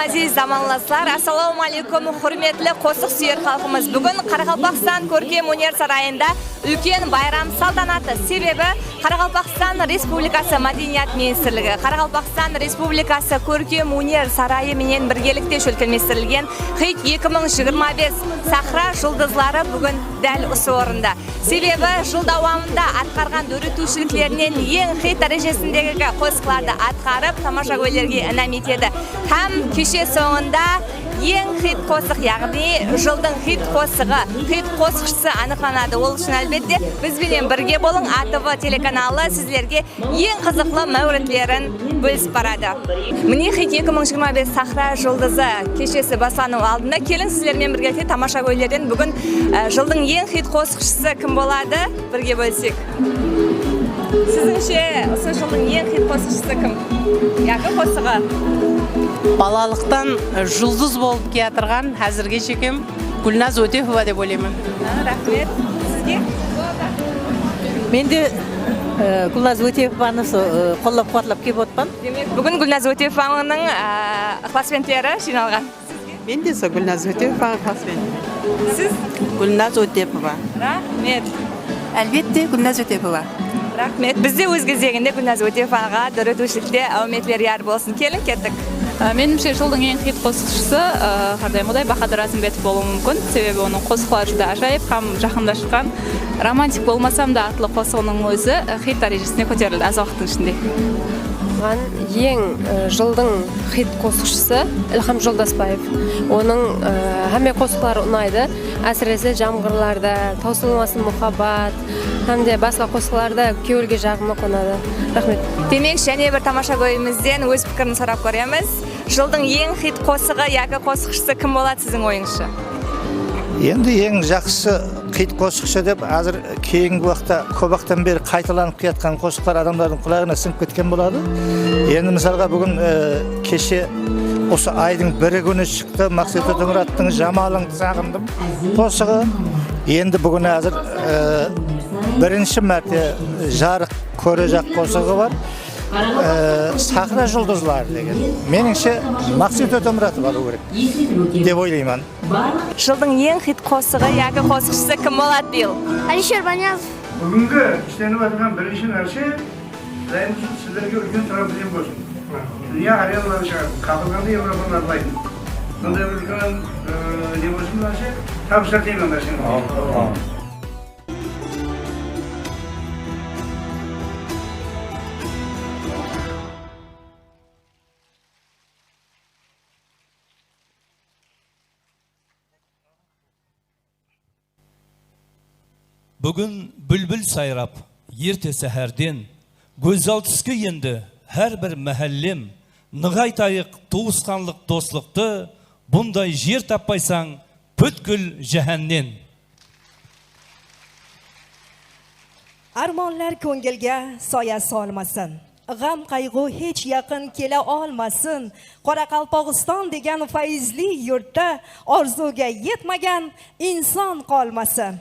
aziz zamanlaslar. Assalomu alaykum, hurmatli qo'shiq suyar xalqimiz. Bugun Qoraqalpog'iston ko'rkam univers sarayida ulkan bayram saltanati. Sebebi Qoraqalpog'iston Respublikasi Madaniyat ministrligi, Qoraqalpog'iston Respublikasi ko'rkam univers sarayi bilan birgalikda o'tkazilgan Hit 2025 Sahra yulduzlari bugun dal o'rinda. Sebebi yil davomida atqargan o'rgatuvchiliklarning eng hit darajasidagi qo'shiqlarni atqarib tomoshabinlarga in'om etadi. Ham kecha so'ngida eng hit qo'shiq, ya'ni yilning hit qo'shig'i, hit qo'shiqchisi aniqlanadi. Ol uchun albatta biz bilan birga bo'ling. ATV telekanali sizlarga eng qiziqli ma'lumotlarni bo'lib boradi. Mini Hit 2025 Sahra yulduzi kechasi boshlanib oldida keling sizlar bilan birga tomoshabinlardan bugun yilning eng hit qo'shiqchisi kim bo'ladi? Birga bo'lsak. Sizningcha o'sha yilning eng hit qo'shiqchisi kim? Yoki qo'shig'i? Балалықтан жұлдыз болып келатырған әзірге шекем Гүлназ Өтепова деп ойлаймын. Рахмет. Сізге? Мен де Гүлназ Өтепованы қолдап-қуатлап келіп отырмын. Демек, бүгін Гүлназ Өтепованың ықласмендері жиналған. Мен де сол Гүлназ Өтепова ықласмендері. Сіз? Гүлназ Өтепова. Рахмет. Әлбетте Гүлназ Өтепова. Рахмет. Бізде өз кезегінде Гүлназ Өтеповаға дөрөтушілікте әуметлер яр болсын. Келін кеттік. Меніңше жылдың ең хит қосқышысы Қардаймыдай Бахадыр Азымбетов болуы мүмкін. Себебі оның қосықлары жүзді ажайып, һәм жақында шыққан романтик болмасам да атлы қосығының өзі хит дәрежесіне көтерілді аз уақыттың ішінде. Ең жылдың хит қосқышысы Илхам Жолдасбаев. Оның әме қосықлары ұнайды. Әсіресе Жамғырларда, Таусылмасын мұхаббат, hamda басқа қосықларда көңілге жағымы қонады. Рахмет. Демек, және бір тамашабинімізден өз пікірін сұрап көреміз. Жылдың ең хит қосығы яки қосықшысы кім болады сіздің ойыңызша? Енді ең жақсы хит қосықшы деп азыр кейінгі уақытта көп уақыттан бері қайталанып келатқан қосықтар адамдардың құлағына сіңіп кеткен болады. Енді мысалға бүгін кеше осы айдың бірі күні шықты Мақсат Өтемұраттың Жамалың сағындым қосығы. Енді бүгін азыр бірінші мәрте жарық көре жақ қосығы бар. Сахра жұлдызлары деген. Меніңше Мақсат Өтемұрат болу керек деп ойлаймын. Жылдың ең хит қосығы яки қосықшысы кім болады биыл? Алишер Банязов. Бүгінгі іштеніп жатқан бірінші нәрсе Зайымсыз сіздерге үлкен трамплин болсын. Дүния ареналары шығады. Қабылғанды Европаны аралайтын. Сондай үлкен не болсын нәрсе табыстар деймін нәрсені. Бүгін бүлбіл сайрап, ерте сәхәрден, көзал түскі енді, әр бір мәхәллем, нығайтайық туысқанлық дослықты, бұндай жер таппайсаң, бүткіл жәһәннен. Armonlar ko'ngilga soya solmasin. G'am qayg'u hech yaqin kela olmasin. Qoraqalpog'iston degan fayzli yurtda orzuga yetmagan inson qolmasin.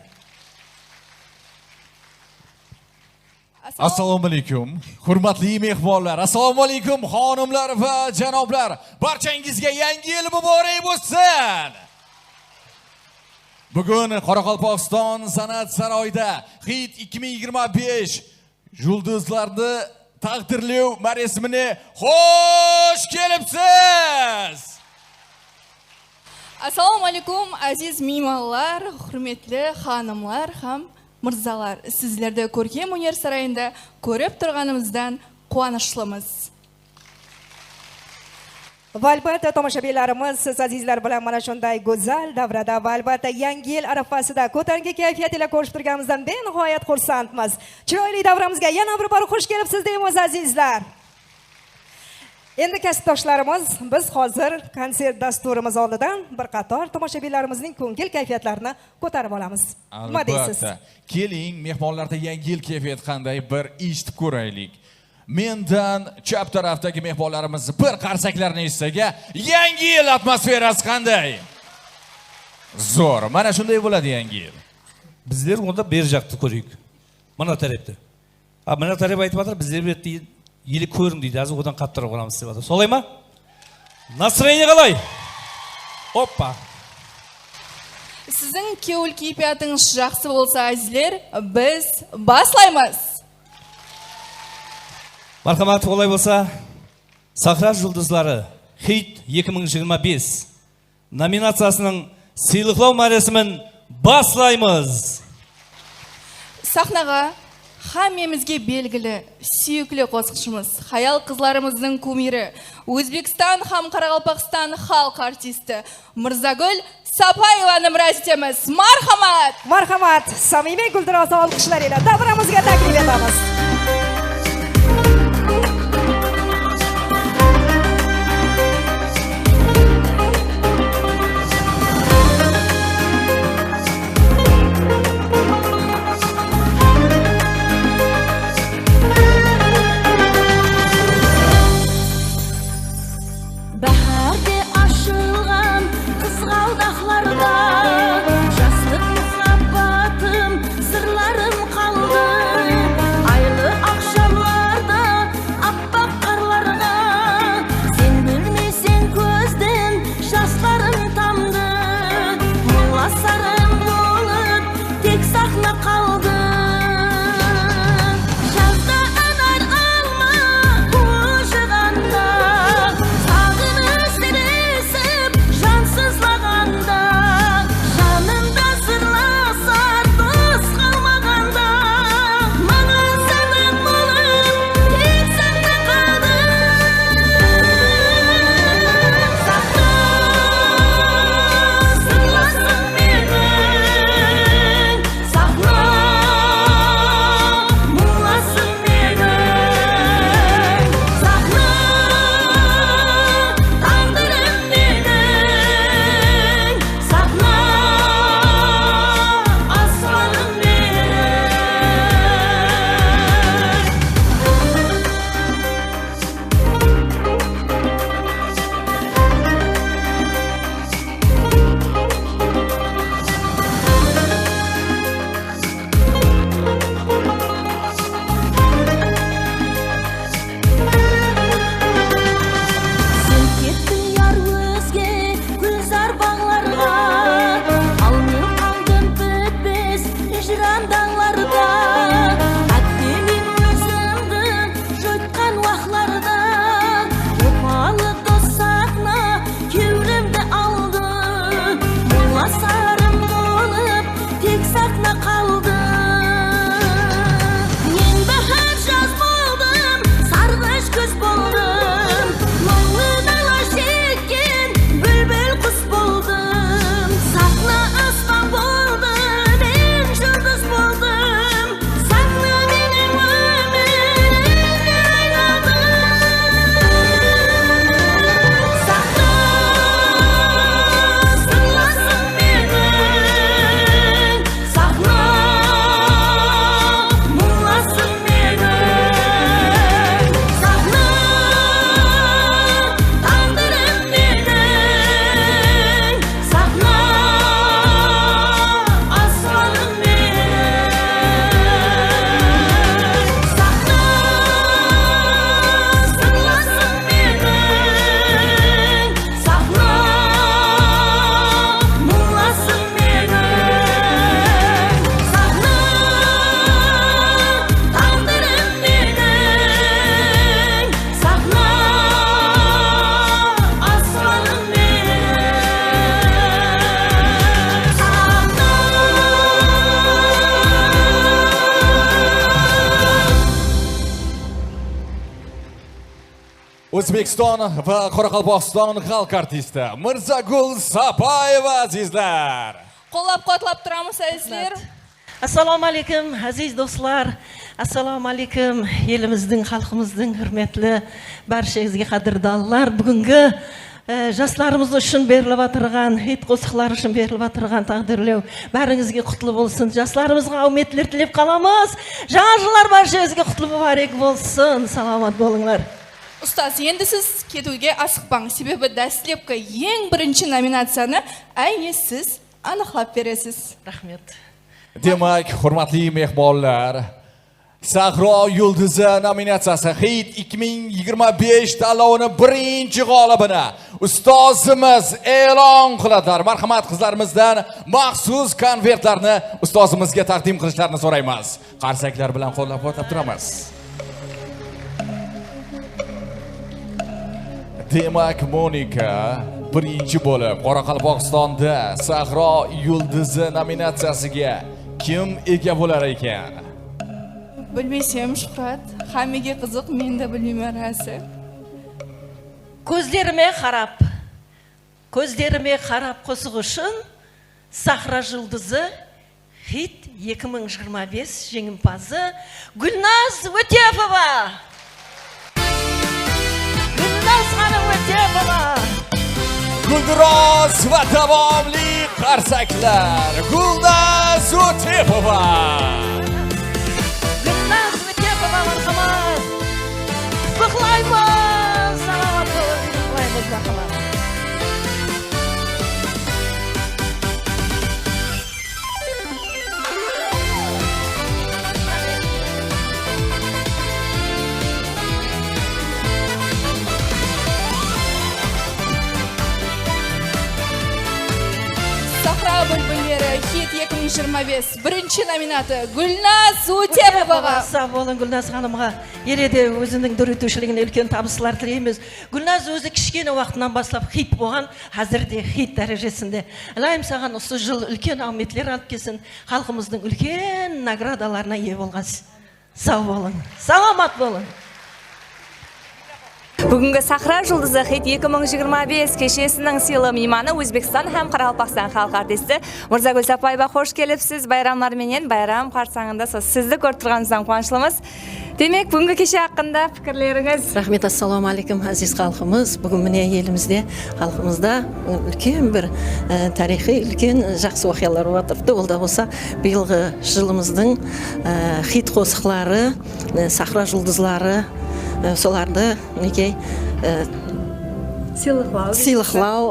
Assalomu alaykum, hurmatli mehmonlar. Assalomu alaykum, xonimlar va janoblar. Barchangizga yangi yil muborak bo'lsin. Bugun Qoraqalpog'iston san'at saroyida Hit 2025 yulduzlarni taqdirlov marosimini xush kelibsiz. Assalomu alaykum, aziz mehmonlar, hurmatli xonimlar ham Mırzalar, sizlerde ko'rkam univers sarayında ko'rib turganimizdan quvonishlimiz. Albatta tomoshabinlarimiz siz azizlar bilan mana shunday go'zal davrada albatta yangi yil arafasida ko'tarinki kayfiyat ila ko'rishib turganimizdan benihoyat xursandmiz. Chiroyli davramizga yana bir bor xush kelibsiz deymiz azizlar. Endi kasbdoshlarimiz, biz hozir konsert dasturimiz oldidan bir qator tomoshabinlarimizning ko'ngil kayfiyatlarini ko'tarib olamiz. Nima deysiz? Keling, mehmonlarda yangi yil kayfiyat qanday bir eshitib ko'raylik. Mendan chap tarafdagi mehmonlarimiz bir qarsaklarni eshitsaga, yangi yil atmosferasi qanday? Zo'r. Mana shunday bo'ladi yangi yil. Bizlar unda ber jaqni ko'raylik. Mana tarafda. Mana taraf aytib bizlar bu yerda yili ko'rin deydi. Azı odan qattiroq olamiz deb. Solay mı? Настроение қалай? Опа. Сіздің кеуіл кейпиятыңыз жақсы болса, әзілер, біз баслаймыз. Мархамат, олай болса, Сахра жұлдызлары Хит 2025 номинациясының сыйлықлау мәресімін баслаймыз. Сахнаға хаммемізге белгілі, сүйіклі қосқышымыз, хаял қызларымыздың кумирі, Өзбекстан хам Қарақалпақстан халық артисті Мырзагүл Сапаеваны мұрас етеміз. Мархамат! Marhamat, samimiy guldiroz olqishlar ila davramizga taklif etamiz. Baharda aşılgan kızgaldaqlarda Jaslık muhabbatim, sırlarım kaldı Aylı akşamlarda appaq qarlarga Sen bilmeysen gözden şaslarım tamdı Mullasarım olup tek sahna kaldı Жазда anar alma kuşağında Jansızlaganda, janımda sırlasar dost kalmaganda Mana senin olup tek sende kaldım Sakla sırlasın beni Sakla muğlasın beni Sakla tandırın beni Sakla aslanım beni Sen kettin yar özge gülzar bağlarga Al men kaldım bitbez hicran dağlarda Akdemin özümdü joytkan vaqtlarda Yopalı dost sahna kevrimde aldı Mullasarım olup tek sahna kaldı Men bahar jaz boldum, sarg'ish kuz boldum Mo'ngli dala shekkin, bülbül qush boldum Sahna asman bo'ldi, men yulduz bo'ldim Sahna mening umrimga aylandi Sahna sirlasin meni Sahna muğlasın meni Sahna tandırın beni Sahna aslanım beni Sahna sırlasın beni Sahna muğlasın beni Sahna tandırın beni Sahna aslanım beni O'zbekiston va Qoraqalpog'iston xalq artisti Mirzagul Sapayeva azizlar. Qo'llab-quvvatlab turamiz, әзілер. Assalomu alaykum aziz do'stlar. Assalomu alaykum elimizning, xalqimizning hurmatli barchangizga qadrdonlar. Bugungi yoshlarimiz uchun berilib o'tirgan, hit qo'shiqlar uchun berilib o'tirgan taqdirlov baringizga qutlug' bo'lsin. Yoshlarimizga umidlar tilab qolamiz. Yoshlar barchangizga qutlug' muborak bo'lsin. Salomat bo'linglar. Ustaz, endi siz ketuvga asıqpаңыз, себебі дәстілепкі ең бірінші номинацияны әйне siz aniqlab beresiz. Rahmat. Demak, hurmatli mehmonlar, Sahro Yulduzi nominatsiyasi Hit 2025 tanlovining birinchi g'olibini ustozimiz e'lon qiladilar. Marhamat, qizlarimizdan maxsus konvertlarni ustozimizga taqdim qilishlarini so'raymiz. Qarsaklar bilan qo'llab-quvvatlab turamiz. Demak, Monika birinchi bo'lib Qoraqalpog'istonda Sahro Yulduzi nominatsiyasiga kim ega bo'lar ekan? Bilmaysam Shuhrat, hammaga qiziq, menda bilmayman rasi. Ko'zlarimga qarab qo'shiq uchun Sahro Yulduzi Hit 2025 jengimpozi Gulnaz O'tepova. Gulnaz xonim O'tepova. Guldiroz va davomli qarsaklar. Gulnaz O'tepova. Gulnaz O'tepova, marhamat. Qutlaqlaymiz. Salomat bo'ling. Qutlaqlaymiz, marhamat. Sahro Bulbullari Hit 2025 birinchi nominati Gulnaz O'tepovaga. Sog' bo'ling Gulnaz xonimga. Yerida o'zining durutishligini ulkan tabrislar tilaymiz. Gulnaz o'zi kichkina vaqtdan boshlab hit bo'lgan, hozirda hit darajasida. Ilohim sаған осы yil ulkan omadlar olib kelsin, xalqimizning ulkan nagradalarına ega bo'lg'ansiz. Sog' bo'ling. Salomat bo'ling. Бүгінгі Сахро Yulduzi Hit 2025 kechasining siyli mehmoni O'zbekiston ham Qoraqalpog'iston xalq artisti Mirzagul Sapoyeva xush kelibsiz. Bayramlar menен bayram qarsangida sizni ko'rib turganimizdan quvonchlimiz. Demak, bugungi kecha haqida fikrlaringiz? Rahmet, assalomu alaykum aziz xalqimiz. Bugun mene elimizda, xalqimizda ulkan bir tarixiy, ulkan yaxshi voqealar o'tiribdi. Bo'ldi bo'lsa, bu yilgi yilimizding hit qo'shiqlari, Sahro Yulduzlari so'larda nega siyliqlov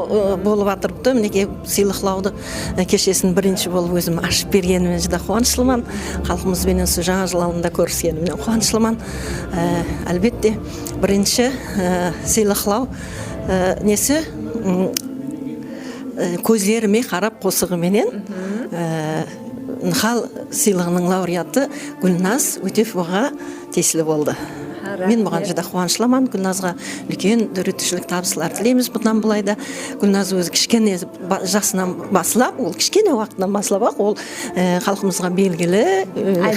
bo'lib o'tiribdi. Nega siyliqlovni kechasini birinchi bo'lib o'zim ochib berganimga juda quvonchliman. Xalqimiz bilan shu жаңа жыл алдында ko'rishganimdan quvonchliman. Albatta, birinchi siyliqlov nesi ko'zlarimga qarab qo'shig'i bilan Nihal siylig'ining laureati Gulnaz O'tepovaga tegishli bo'ldi. Men бұған жада қуанышламан. Гүлназға үлкен дөрөтішілік табысылар тілейміз. Бұдан бұлайда Гүлназ өзі кішкене жасынан басылап, ол кішкене уақытынан басылап, ол халқымызға белгілі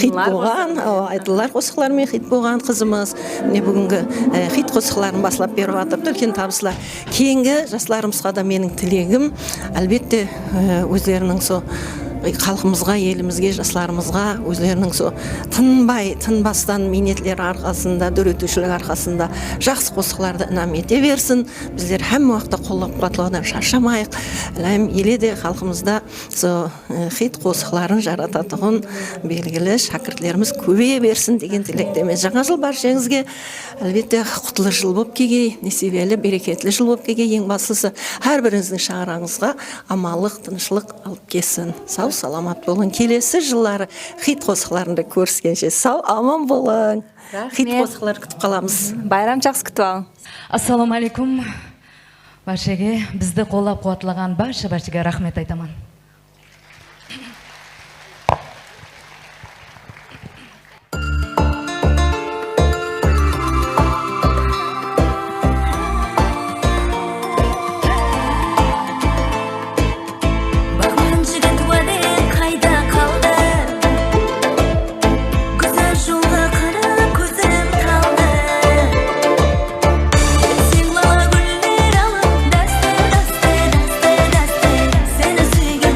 хит болған, айтылар қосықлармен хит болған қызымыз. Міне бүгінгі хит қосықларын басылап беріп атырды, үлкен табысылар. Кейінгі жастарымызға да менің тілегім, әлбетте өздерінің со халқымызға, елімізге, жастарымызға өздерінің со тынбастан минетлер арқасында, дөрөтушілік арқасында жақсы қосықларды инам ете берсін. Біздер һәм уақытта қолдап қуатлаудан шаршамайық. Әлем еледе халқымызда со хит қосықларын жарататығын белгілі шәкіртлеріміз көбейе берсін деген тілектеме. Жаңа жыл баршаңызге әлбетте құтлы жыл болып кеге, несібелі, берекетлі жыл болып кеге, ең басылысы әрбіріңіздің шағараңызға амалық, тынышлық алып келсін. Сау саламат болың. Келесі жыллары хит қосықларында көріскенше сау аман болың. Хит қосықлар күтіп қаламыз. Байрам жақсы күтіп алың. Ассаламу алейкум. Баршаға бізді қолдап қуатлаған баршаға рахмет айтамын. Seni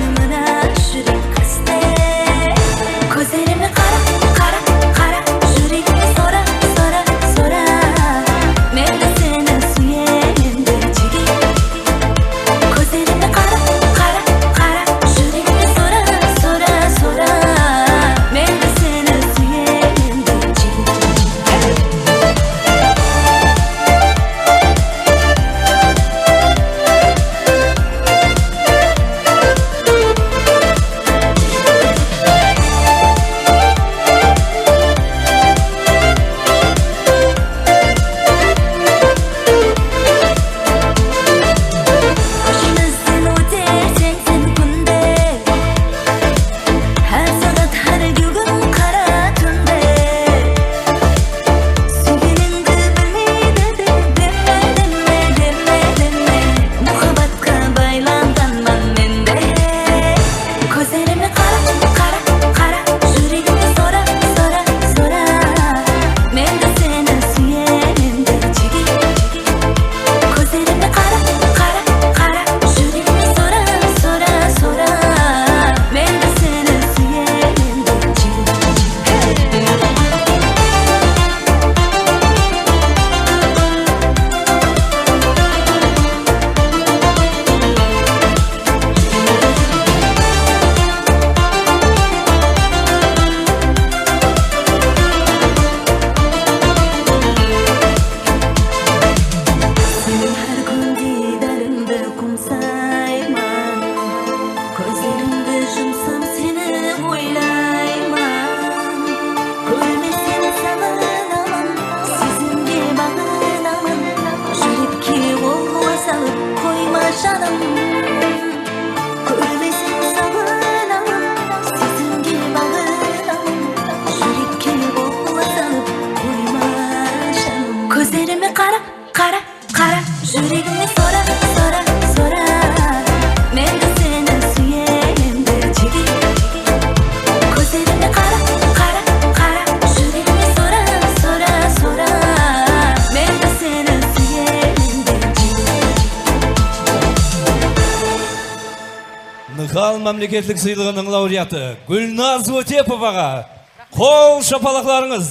мемлекеттік сыйлығының лауреаты Гүлназ Өтеповаға қол шапалақларыңыз.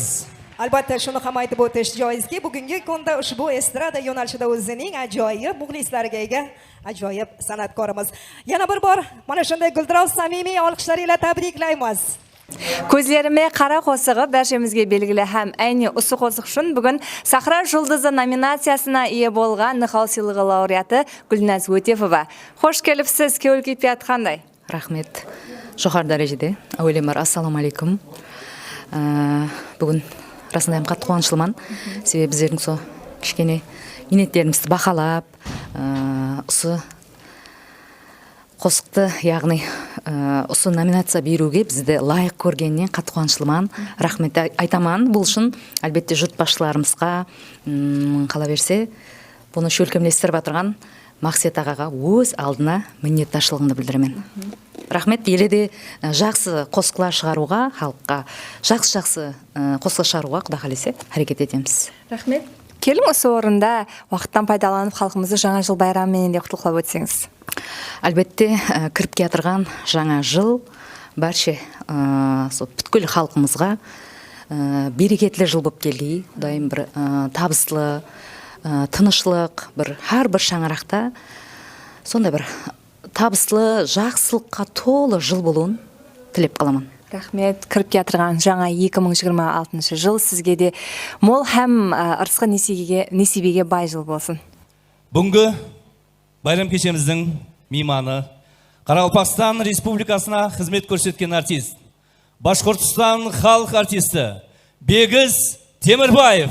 Albatta shuni ham aytib o'tish joizki, bugungi kunda ushbu estrada yo'nalishida o'zining ajoyib muxlislariga ega ajoyib san'atkorimiz. Yana bir bor mana shunday guldiroz samimiy olqishlar bilan tabriklaymiz. Көзлеріме қара қосығы бәршемізге белгілі һәм әйне ұсы қосық үшін бүгін Сахра жұлдызы номинациясына ие болған Нихал сыйлығы лауреаты Гүлназ Өтепова. Хош келіпсіз, көңіл күйпият қандай? Рахмет. Жоғары дәрежеде. Әуелем бар, ассаламу алейкум. Бүгін расында қатты қуаныштымын. Себебі біздердің со кішкене минеттерімізді бақалап, ұсы қосықты, яғни ұсы номинация беруге бізді лайық көргеннен қатты қуаныштымын. Рахмет айтаман. Бұл үшін әлбетте жұрт басшыларымызға қала берсе, бұны шөлкемлестіріп отырған Мақсет ағаға өз алдына миннетташылығымды білдіремін. Рахмет. Еледе жақсы қосқылар шығаруға, халыққа жақсы қосқылар шығаруға Құда қаласа әрекет етеміз. Рахмет. Келің осы орында уақыттан пайдаланып халқымызды жаңа жыл байрамымен де құттықтап өтсеңіз. Әлбетте кіріп келатырған жаңа жыл барша бүткіл халқымызға берекетлі жыл болып келгей, Құдайым бір табыслы, тынышлық, har bir шаңырақта сондай бір табыслы, жақсылыққа толы жыл болуын тілеп қаламын. Рахмет. Кіріп келатырған жаңа 2026 жыл сізге де мол һәм ырысқы несібеге бай жыл болсын. Бүгінгі байрам кешеміздің мейманы Қарақалпақстан Республикасына қызмет көрсеткен артист, Башқұртстан халық артисті Бегіз Темірбаев.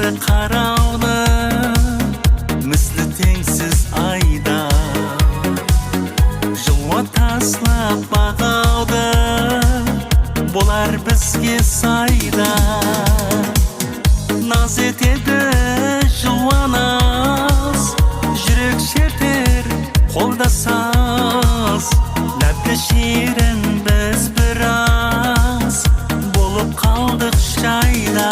Қарауны мүслі теңсіз айда жылуа таслап бағауды болар бізге сайда наз етеді жуанас жүрек шертер қолдасас ләпті шерін біз біраз болып қалдық жайда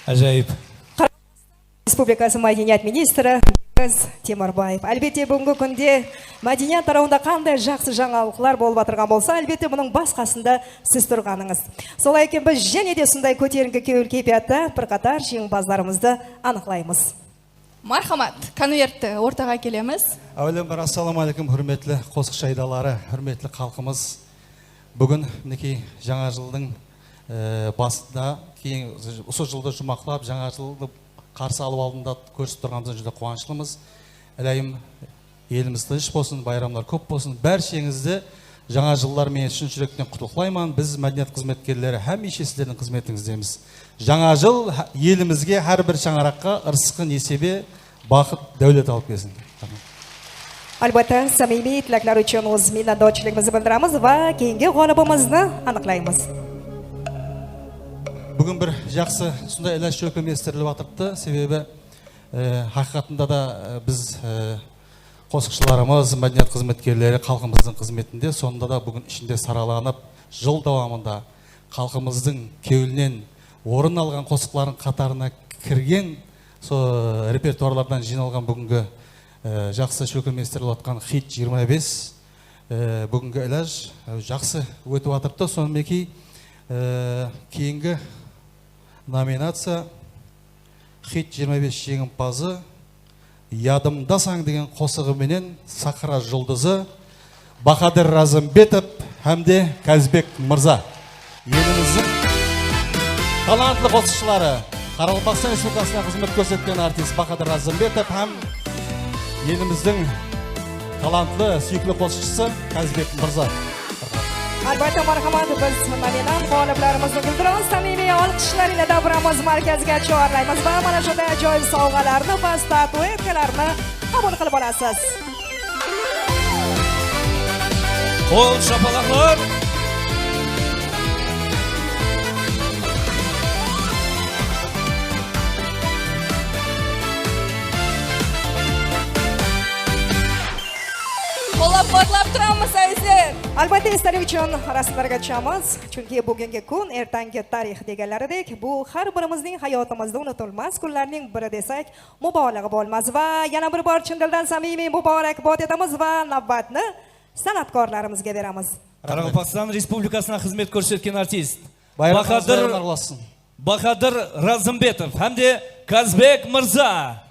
Ajoyib. Республикасы мәдениет министрі Темірбаев. Әлбетте бүгінгі күнде мәдениет тарауында қандай жақсы жаңалықтар болып отырған болса, әлбетте бұның басқасында сіз тұрғаныңыз. Солай екен біз және де сондай көтеріңкі кепиятта бірқатар жеңімпаздарымызды анықлаймыз. Мархамат, конвертті ортаға келеміз. Әуелен бір ассаламалейкум, хүрметлі қосықшы айдалары, хүрметлі халқымыз. Бүгін мінекей жаңа жылдың басында, кейін осы жылды жұмақлап, жаңа жылды қарсы алып алдында көрсетіп тұрғанымыздан жүзде қуаныштымыз. Әлейім еліміз тыныш болсын, байрамдар көп болсын. Бәршеңізді жаңа жылдар мен шын жүректен құттықтаймын. Біз мәдениет қызметкерлері һәмеше сіздердің қызметіңіздеміз. Жаңа жыл елімізге әрбір шаңыраққа ырысқы несебе, бақыт, дәулет алып келсін. Albatta, samimiy tilaklar uchun o'z minnatdorchiligimizni bildiramiz va keyingi g'olibimizni aniqlaymiz. Бүгін бір жақсы сондай әләш жөкім естіріліп атырыпты. Себебі хақиқатында да біз қосықшыларымыз, мәдениет қызметкерлері халқымыздың қызметінде, сонда да бүгін ішінде сараланып, жыл давамында халқымыздың кеуілінен орын алған қосықлардың қатарына кірген сол репертуарлардан жиналған бүгінгі жақсы жөкім естіріліп атқан хит 25 бүгінгі әләш жақсы өтіп атырыпты. Сонымен кейінгі номинация хит 25 жеңімпазы Ядымдасаң деген қосығыменен Сақыра жұлдызы Бахадыр Разымбетов һәмде Қазбек Мырза. Еліміздің талантлы қосықшылары Қарақалпақстан Республикасына қызмет көрсеткен артист Бахадыр Разымбетов һәм еліміздің талантлы сүйікті қосықшысы Қазбек Мырза. Albatta, marhamat, biz nominant g'oliblarimizni bildiramiz. Samimiy olqishlar ila davramiz markaziga chorlaymiz va mana shunday ajoyib sovg'alarni va statuetkalarni qabul qilib olasiz. Qo'l shapaloqlar. Qo'llab-quvvatlab turamiz sizlar. Albatta, esdalik uchun rasmlarga tushamiz, chunki bugungi kun ertangi tarix deganlaridek, bu har birimizning hayotimizda unutilmas kunlarning biri desak, mubolag'a bo'lmas va yana bir bor chin dildan samimiy muborakbod etamiz va navbatni san'atkorlarimizga beramiz. Qoraqalpog'iston Respublikasına xizmat ko'rsatgan artist Bahadır Razımbetov hamda Kazbek Mirza.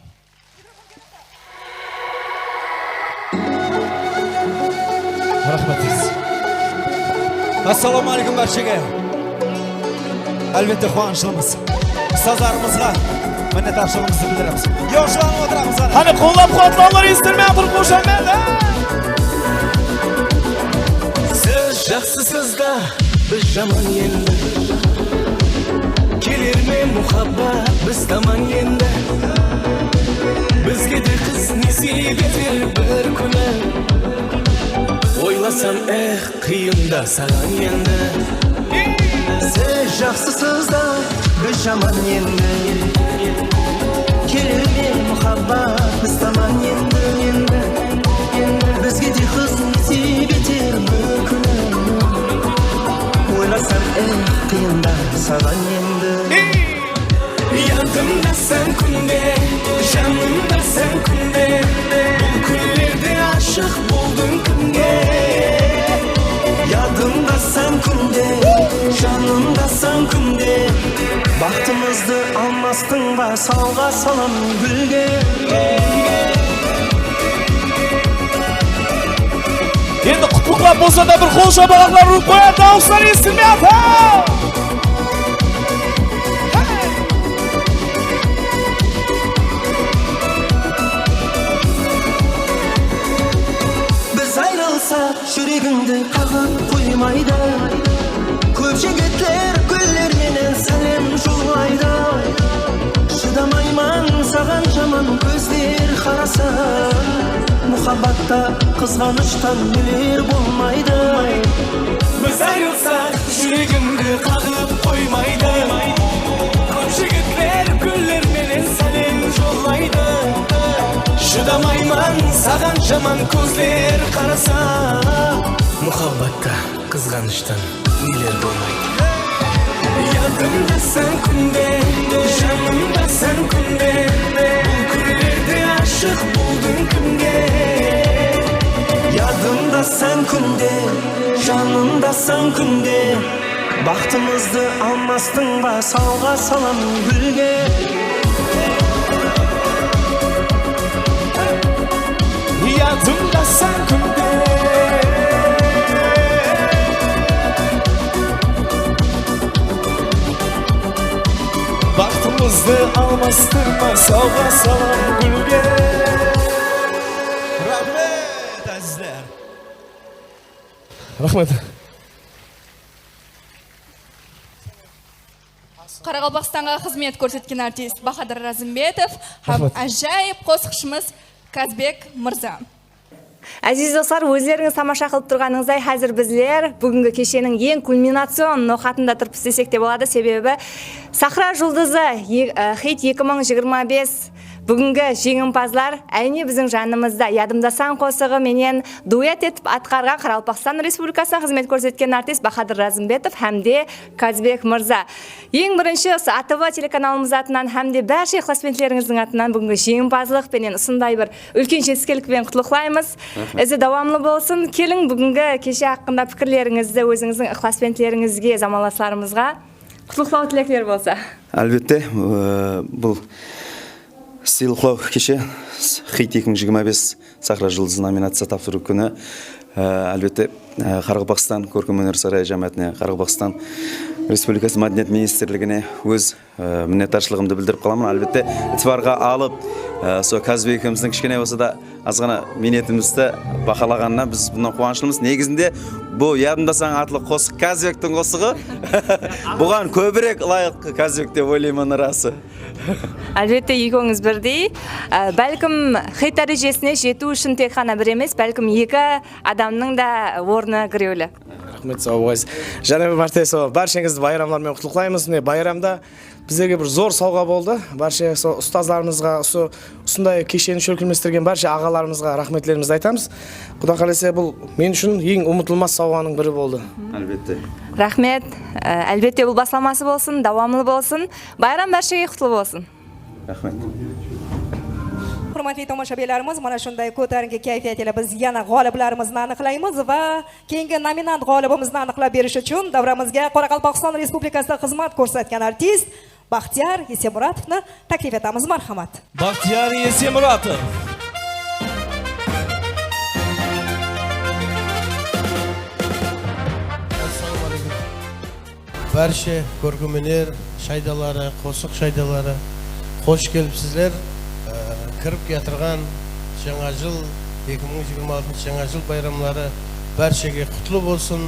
Rahmetiz. Assalomu alaykum barchaga. Albatta quvonchimiz. Ustozlarimizga minnatdorchiligimizni bildiramiz. Yoshlarni o'tiramiz. Qani qo'llab-quvvatlanglar estirmay turib qo'shaman. Siz yaxshisizda biz jamon endi. Kelermi muhabbat biz tomon endi. Bizga de qiz nasib etar bir kuni. Oylasam qiyinda salan endi. Siz yaxshisizda biz jamon endi. Kelermi muhabbat biz tomon endi. Bizga de qiz nasib etar bir kuni. Oylasam qiyinda salan endi. Yadımda sen kunde, canımda sen kunde. Bu kunlerde aşık buldun kunde. Yadımda sen kunde, canımda sen kunde. Bahtımızdı almastın va salga salam gülge. Endi qutluklar bo'lsa da bir qo'l shabalaqlar urib qo'yadi, davoslar estilmayapti. Yüreğimde qaqib qo'ymaydi. Ko'p yigitlar gullarmenen salom yo'llaydi. Chidamayman sаған yomon ko'zlar qarasa. Muhabbatda qizg'anishdan neler bo'lmaydi. Biz ayrılsak yüreğimde qaqib qo'ymaydi. Ko'p yigitlar gullarmenen salom yo'llaydi. Chidamayman sаған yomon ko'zlar qarasa. Muhabbatda qizg'anishdan neler bo'lmaydi. Yadımda sen kunde, canımda sen kunde. Bu kunlerde aşık buldun kimge? Yadımda sen kunde, canımda sen kunde. Baxtımızdı almastın va salğa salam gülge. Yadımda sen kunde. Baxtımızdı almastırma salğa salam gülge. Rahmet azizlar. Rahmet. Qoraqalpog'istonga xizmat ko'rsatgan artist Bahodir Razimbetov ham ajoyib qo'shiqchimiz Kazbek Mirza. Aziz dostlar, o'zlaringiz tomosha qilib turganingizday, hozir bizlar bugungi kechning eng kulminatsion no'xatida turibmiz desek de bo'ladi, sababi Sahra Yulduzi Hit 2025 bugungi jеңімпазlar ayni bizning жанымызда. Yadimda san qo'shig'i menen duet etib atqargan Qoraqalpog'iston Respublikasida xizmat ko'rsatgan artist Bahodir Razimbetov hamda Kazbek Mirza. Eng birinchi ATV telekanalimiz атынан hamda barcha ixlosmandlaringizning атынан bugungi jеңімпазlik bilan shunday bir ulkan jeskelik bilan qutlaqlaymiz. Izi davomli bo'lsin. Keling bugungi kecha haqida fikrlaringizni o'zingizning ixlosmandlaringizga, zamonlashlarimizga qutlaqlaw tilaklar bo'lsa. Albatta, bu сыйлықтау кеше Хит 2025 Сахра Жұлдызы номинация тапсыру күні. Әлбетте Қарақалпақстан көркем өнер сарайы жамиатіне, Қарақалпақстан Республикасы Мәдениет министрлігіне өз миннеттаршылығымды білдіріп қаламын. Әлбетте итибарға алып, со Казбекіміздің кішкене болса да азғана минетімізді бақалағанына біз бұнан қуанышылымыз. Негізінде бұл Ядымда сан атлы қосық Казбектің қосығы. Бұған көбірек лайық Казбек деп ойлаймын расы. Әлбетте екеуіңіз бірдей. Бәлкім хит дәрежесіне жету үшін тек қана бір емес, бәлкім екі адамның да орны кіреулі. Рахмет, сау болыңыз. Және мәртебе баршаңызды байрамдармен құттықтаймыз. Байрамда біздерге бір зор сауға болды. Барша ұстаздарымызға, осындай кешені шөлкілместірген барша ағаларымызға рахметлерімізді айтамыз. Құда қаласа бұл мен үшін ең ұмытылмас сауғаның бірі болды. Әлбетте. Рахмет. Әлбетте бұл басламасы болсын, давамлы болсын. Байрам баршаға құтлы болсын. Рахмет. Hurmatli tomoshabinlarimiz, mana shunday ko'tarinki kayfiyatda biz yana g'oliblarimizni aniqlaymiz va keyingi nominant g'olibimizni aniqlab berish uchun davramizga Qoraqalpog'iston Respublikasida xizmat ko'rsatgan artist Baxtiyor Yesemuratovni taklif etamiz. Marhamat. Baxtiyor Yesemuratov. Assalomu alaykum. Barcha ko'rgazmalar shaydalari, qo'shiq shaydalari xush kelibsizlar. Kirib keltirgan Жаңа жыл 2026 Жаңа жыл bayramlari barchaga qutlu bo'lsin.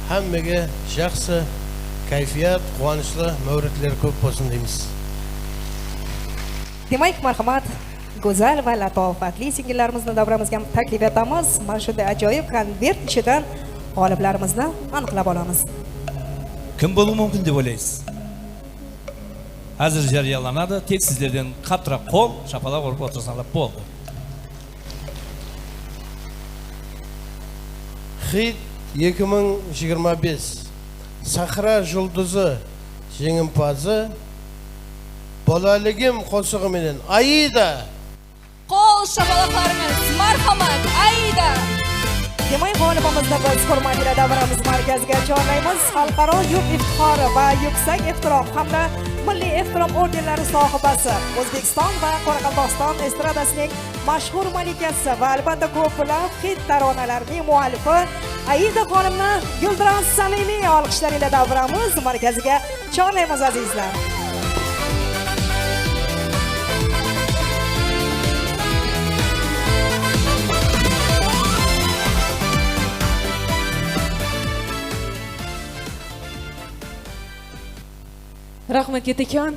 Hammaga yaxshi kayfiyat, quvonchli mavridlar ko'p bo'lsin deymiz. Demak, marhamat, go'zal va latofatli singillarimizni davramizga taklif etamiz. Mana shunday ajoyib konvert ichidan g'oliblarimizni aniqlab olamiz. Kim bo'lishi mumkin deb o'ylaysiz? Hozir jarayonlanadi. Tek sizlardan qattiq qo'l shapalaq urib o'tirsanglar bo'ldi. Hit 2025 Sahra Yulduzi jеңімпазы bolaligim qo'shig'i bilan Aida. Qo'l shapaloqlarimiz, marhamat, Aida. Demak, g'olibimizni biz hurmatli davramiz markaziga chorlaymiz. Xalqaro yurt iftixori va yuksak ehtirom hamda milliy ehtirom ordenlari sohibasi, O'zbekiston va Qoraqalpog'iston estradasining mashhur malikasi va albatta ko'plab hit taronalarining muallifi Aida xonimni guldiroz samimiy olqishlar bilan davramiz markaziga chorlaymiz azizlar. Rahmat Yetakon.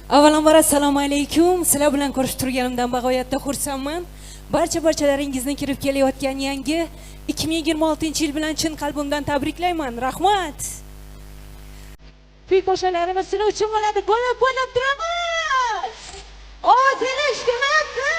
Avvalambor assalomu alaykum. Sizlar bilan ko'rishib turganimdan bag'oyatda xursandman. Barchalaringizni kirib kelayotgan yangi 2026-yil bilan chin qalbimdan tabriklayman. Rahmat. Qo'shiqlarimiz sizlar uchun bo'ladi. Qo'llab turamiz. O'zinish demakdir.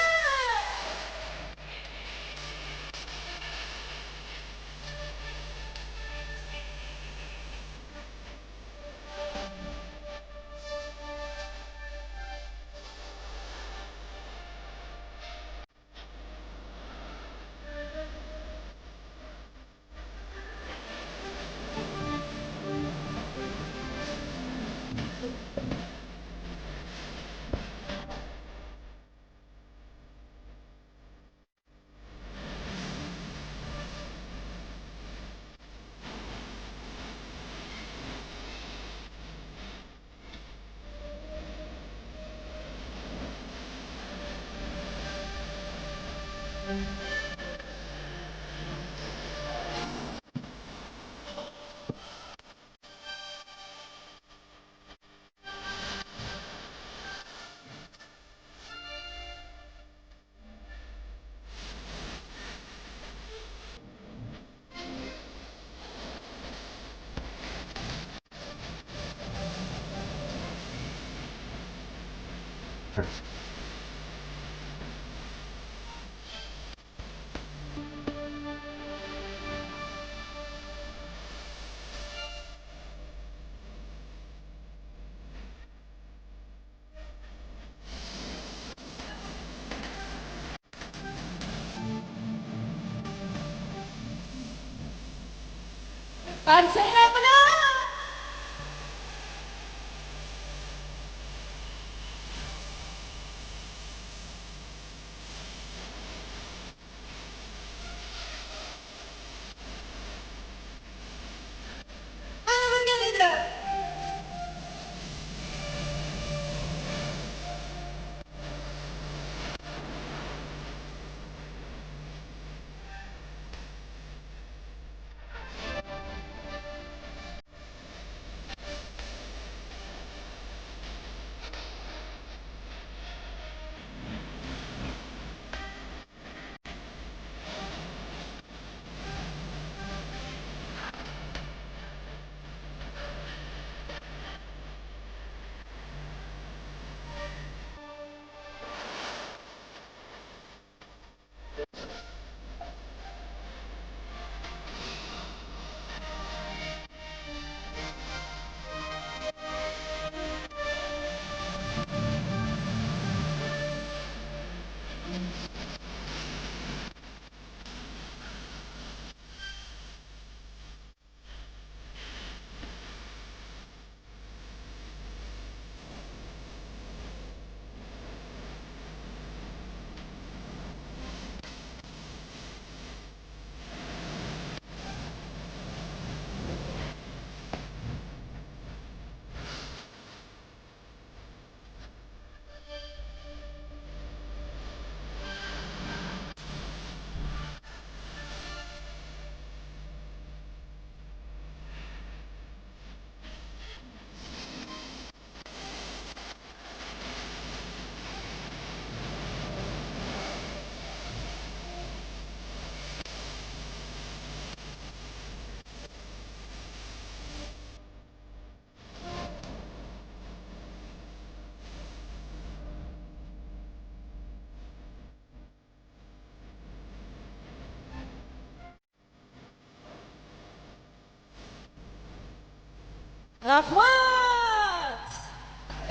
Rahmat!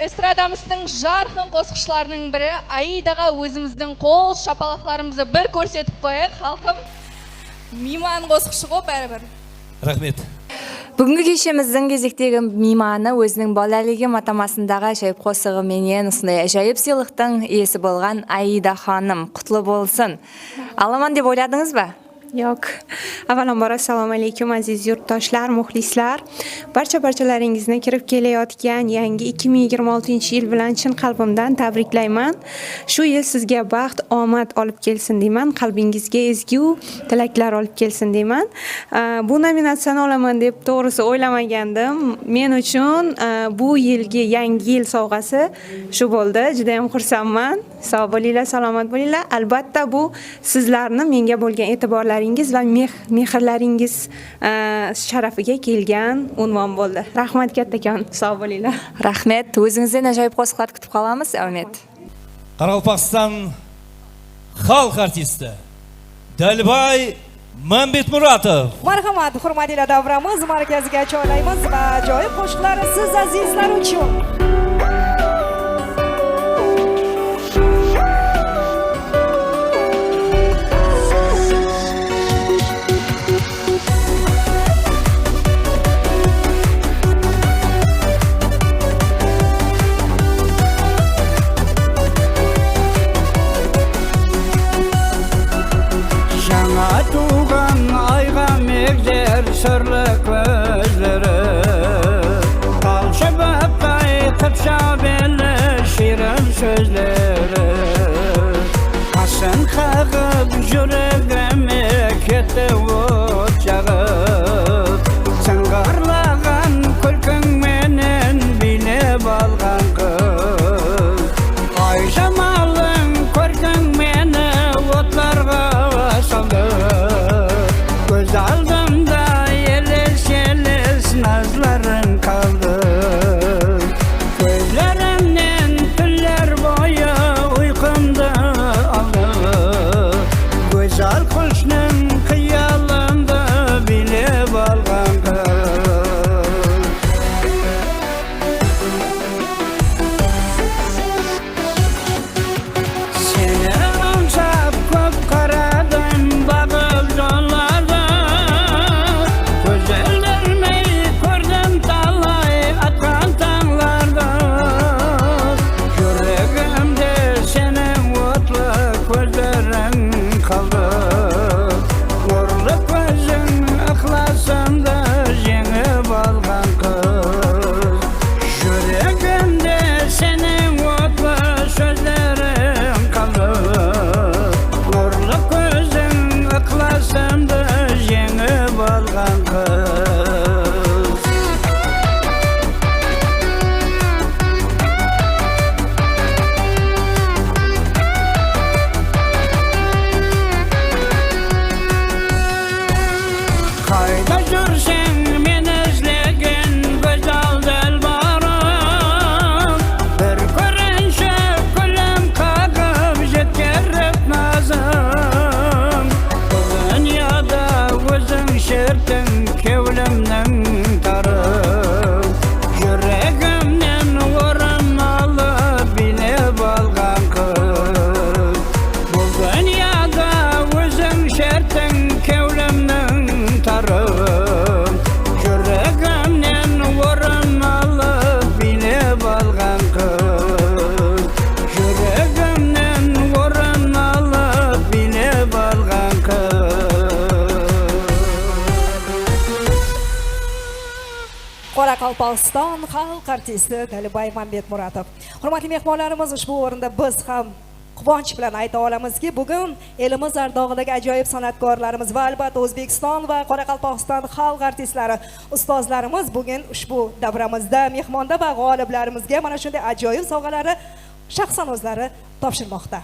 Estradamыздың жарқын қосқышларының бірі Аидаға өзіміздің қол шапалақларымызды бір көрсетіп қояйық, халқым. Мейман қосқышы ғой бәрібір. Рахмет. Бүгінгі кешеміздің кезектегі мейманы өзінің балалығы матамасындағы әжайып қосығы менен осындай әжайып сыйлықтың иесі болған Аида ханым. Құтлы болсын. Аламан деп ойладыңыз ба? Yo'q. Avvalambor assalomu alaykum aziz yurtdoshlar, muxlislar. Barchalaringizni kirib kelayotgan yangi 2026-yil bilan chin qalbimdan tabriklayman. Shu yil sizga baxt, omad olib kelsin deyman. Qalbingizga ezgu tilaklar olib kelsin deyman. Bu nominatsiyani olaman deb to'g'risi o'ylamagandim. Men uchun bu yilgi yangi yil sovg'asi shu bo'ldi. Juda ham xursandman. Sog' bo'linglar, salomat bo'linglar. Albatta bu sizlarni menga bo'lgan e'tiborlaringiz va mehrlaringiz sharafiga kelgan unvon bo'ldi. Rahmat kattakon, sog' bo'linglar. Rahmat. O'zingizdan ajoyib qo'shiqlar kutib qolamiz. Omad. Qoraqalpog'iston xalq artisti Dalbay Mambetmuratov. Marhamat, hurmatli davramiz markaziga joylaymiz va ajoyib qo'shiqlar siz azizlar uchun. Tuğan ayga megder sırlı gözleri Kalşıbıp kayıtıp şabeli şirin sözleri Asın kağıp yüreğime keti uçağıp Sıngarlağın külkün menen bilip algan kız Ay zamalın körkün meni otlarga saldı Göz aldımda yeli Қайда жүрсең мен іздеген güzel dilbarым бір көрінші күлім қағып жеткеріп назым бұл дүнияда өзің шерттің кеулімнің тарым жүрегімнен орын алып билеп алған қыз бұл дүнияда өзің шерттің кеулімнің тарым жүрегімнен орын алып билеп алған қыз жүрегімнен орын алып билеп алған Qoraqalpog'iston xalq artisti Dalibay Mambetmuratov. Hurmatli mehmonlarimiz, ushbu o'rinda biz ham quvonch bilan ayta olamizki, bugun elimiz ardog'idagi ajoyib san'atkorlarimiz va albatta O'zbekiston va Qoraqalpog'iston xalq artistlari, ustozlarimiz bugun ushbu davramizda mehmonda va g'oliblarimizga mana shunday ajoyib sovg'alarni shaxsan o'zlari topshirmoqda.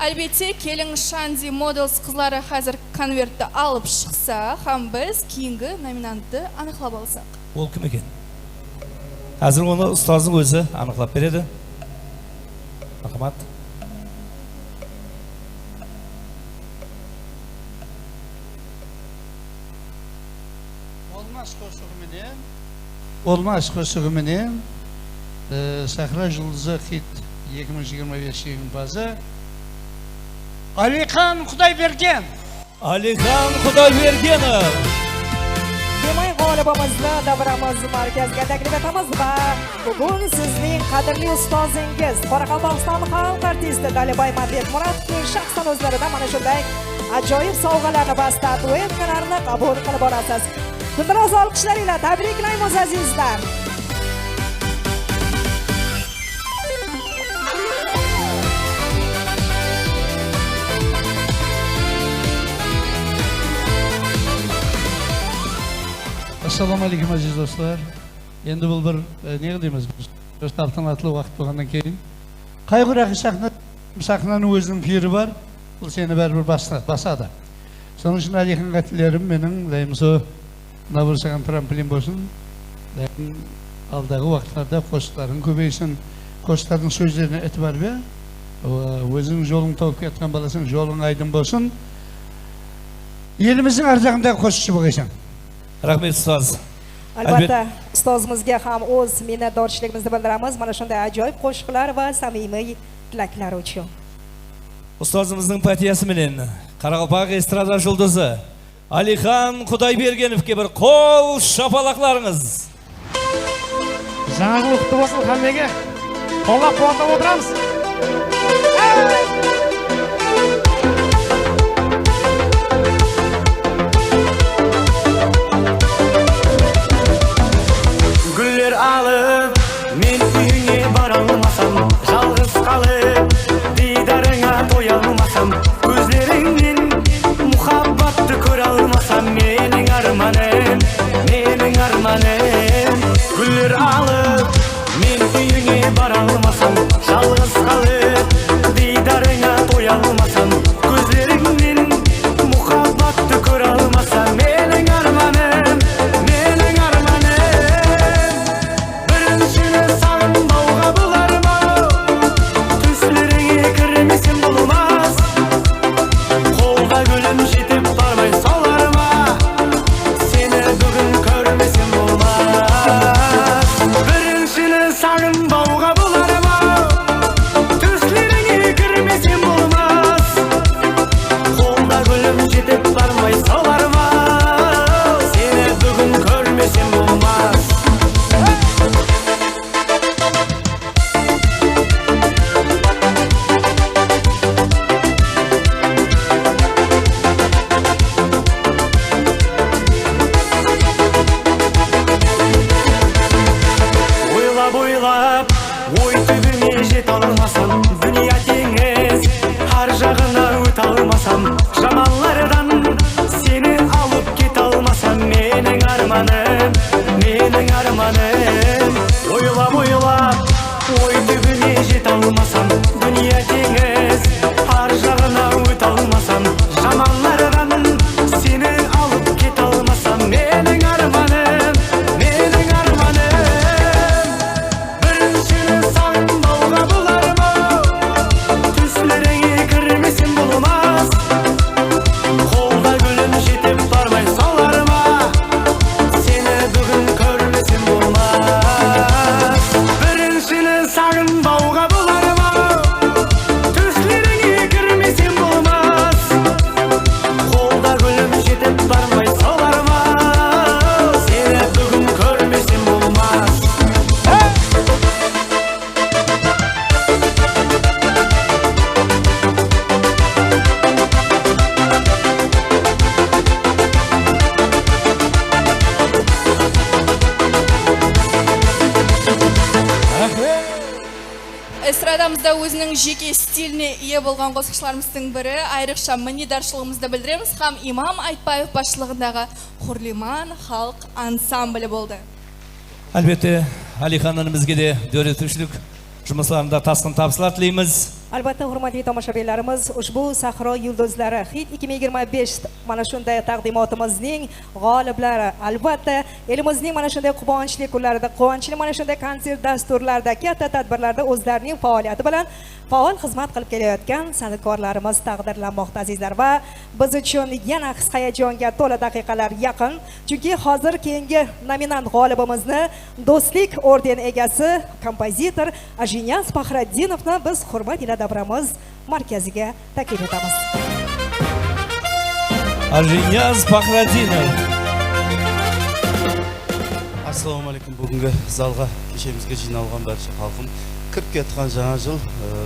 Albatta, kelin Shandy Models qizlari hozir konvertni olib chiqsa, ham biz keyingi nominantni aniqlab olsak. Ол кім екен? Hozir оны ustozning o'zi aniqlab beradi. Rahmat. Olmaz qo'shig'i bilan Sahra Yulduzi hit 2025 yig'inbozı Alikan Xudoybergen. Alikan Xudoybergenov. Demak, g'olibimizni davramiz markaziga taklif etamiz va bugun sizning qadrli ustozingiz Qoraqalpog'iston xalq artisti Dalibay Mambetmuratovning shaxsan o'zlaridan mana shunday ajoyib sovg'alarni va statuetkalarni qabul qilib olasiz. Biroz olqishlar bilan tabriklaymiz azizlar. Assalomu alaykum aziz do'stlar. Endi bu bir ne deymiz? Bir saltanatli vaqt bo'lgandan keyin qayg'uraqi sahnaning o'zining piri bor. Bu seni baribir basadi. So'ng uchun alaykum qatlarim mening deymiz o Navro'zgan trampolin bo'lsin. Lekin aldagi vaqtlarda qo'shiqlaring ko'paysin, qo'shiqlarning so'zlarini e'tibor ber. O'zing yo'lingni topib ketgan bo'lasang, yo'ling aydin bo'lsin. Elimizning arzag'idagi qo'shiqchi bo'lgasan. Rahmat ustoz. Albatta, ustozimizga ham o'z minnatdorchiligimizni bildiramiz mana shunday ajoyib qo'shiqlar va samimiy tilaklar uchun. Ustozimizning partiyasi bilan Qoraqalpoq estrada yulduzi Alikan Xudoybergenovga bir qo'l shapaloqlaringiz. Жаңағы құтты болсын хаммеге. Қолдап қуаттап отырамыз. Güller alıp men uyuңе бара алмасам, жалғыз қалып дидарыңа тоя алмасам, көздеріңнен мұхаббатты көре алмасам, менің арманым. Güller alıp men uyuңе бара алмасам, жалғыз қалып дидарыңа тоя алмасам, көздеріңнен мұхаббатты көре алмасам, менің арманым. Сағынбауға бұлар ма? Түслеріңе кірмесем болмас. Қолға гүлім жетіп бармай солар ма? Сені бүгін көрмесем болмас. Біріншіні сағынбауға бұлар ма? Түслеріңе кірмесем болмас. Қолға гүлім жетіп бармай солар ма? Сені бүгін көрмесем болмас. Ойлап, ой түбіңе жете алмасам, дүния теңіз, ар жағына өте алмасам, жаманлардан сені алып кете алмасам, менің арманым. Ойлап, ой түбіңе жете алмасам, дүния теңіз, ар жағына өте алмасам, жаманлардан сені бриgadamizda o'zining jeki stiline ие bo'lgan qo'shiqchilarimizning biri ayriqcha minnatdorchiligimizni bildiramiz ham Imom Aytbayev boshchiligidagi Hurliman xalq ansambli bo'ldi. Albatta, Aliхан onamizga de o'rgatuvchilik жұмысларында тасқын табыстар тілейміз. Albatta, hurmatli tomoshabinlarimiz, ushbu Sahro yulduzlari Hit 2025 mana shunday taqdimotimizning g'oliblari. Albatta, elimizning mana shunday quvonchli kunlarida, quvonchli mana shunday konsert dasturlarida, katta tadbirlarda o'zlarining faoliyati bilan faol xizmat qilib kelayotgan san'atkorlarimiz taqdirlanmoqda azizlar va biz uchun yana his-hayajonga to'la daqiqalar yaqin. Chunki hozir keyingi nominant g'olibimizni Do'stlik ordeni egasi kompozitor Ajiniyaz Faxraddinovni biz hurmat ila davramiz markaziga taklif etamiz. Ajiniyaz Faxraddinov. Assalomu alaykum. Bugungi zalga kechemizga jinoalgan barcha xalqim kirib ketgan жаңа жыл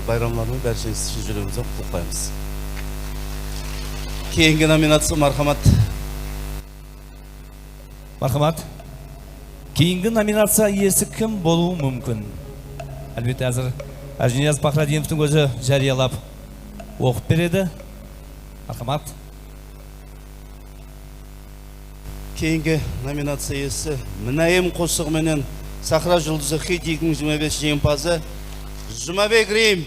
bayramlarını barchangiz uchun juda qutlaymiz. Keyingi nominatsiya marhamat. Marhamat. Keyingi nominatsiya iyesi kim bo'luvi mumkin? Albatta, hozir Ajiniyaz Faxraddinovning o'zi jariyalab o'qib beradi. Marhamat. Keyingi nominatsiya iyesi Minayim qo'shig'i bilan Sahra yulduzi Hit 2025 jengimpozi Jumabek Rim.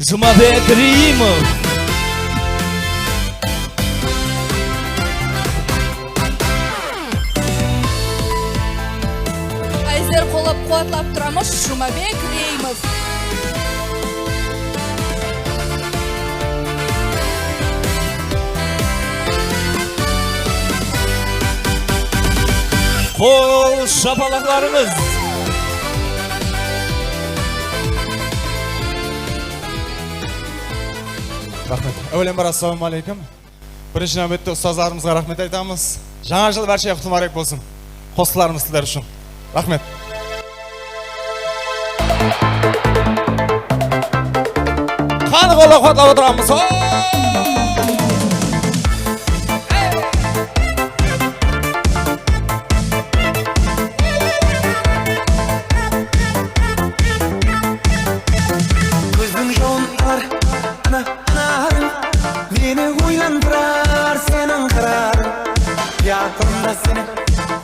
Jumabek Rimov. Ayzlar qo'llab-quvvatlab turamiz Jumabek Rimov. Qo'l shapaloqlarimiz. Rahmet. Avvalambor assalomu alaykum. Birinchi navbatda ustozlarimizga rahmat aytamiz. Жаңа жыл barchaga qutlug' muborak bo'lsin. Qo'shiqlarimiz sizlar uchun. Rahmat. Qani qo'llab-quvvatlab o'tiramiz.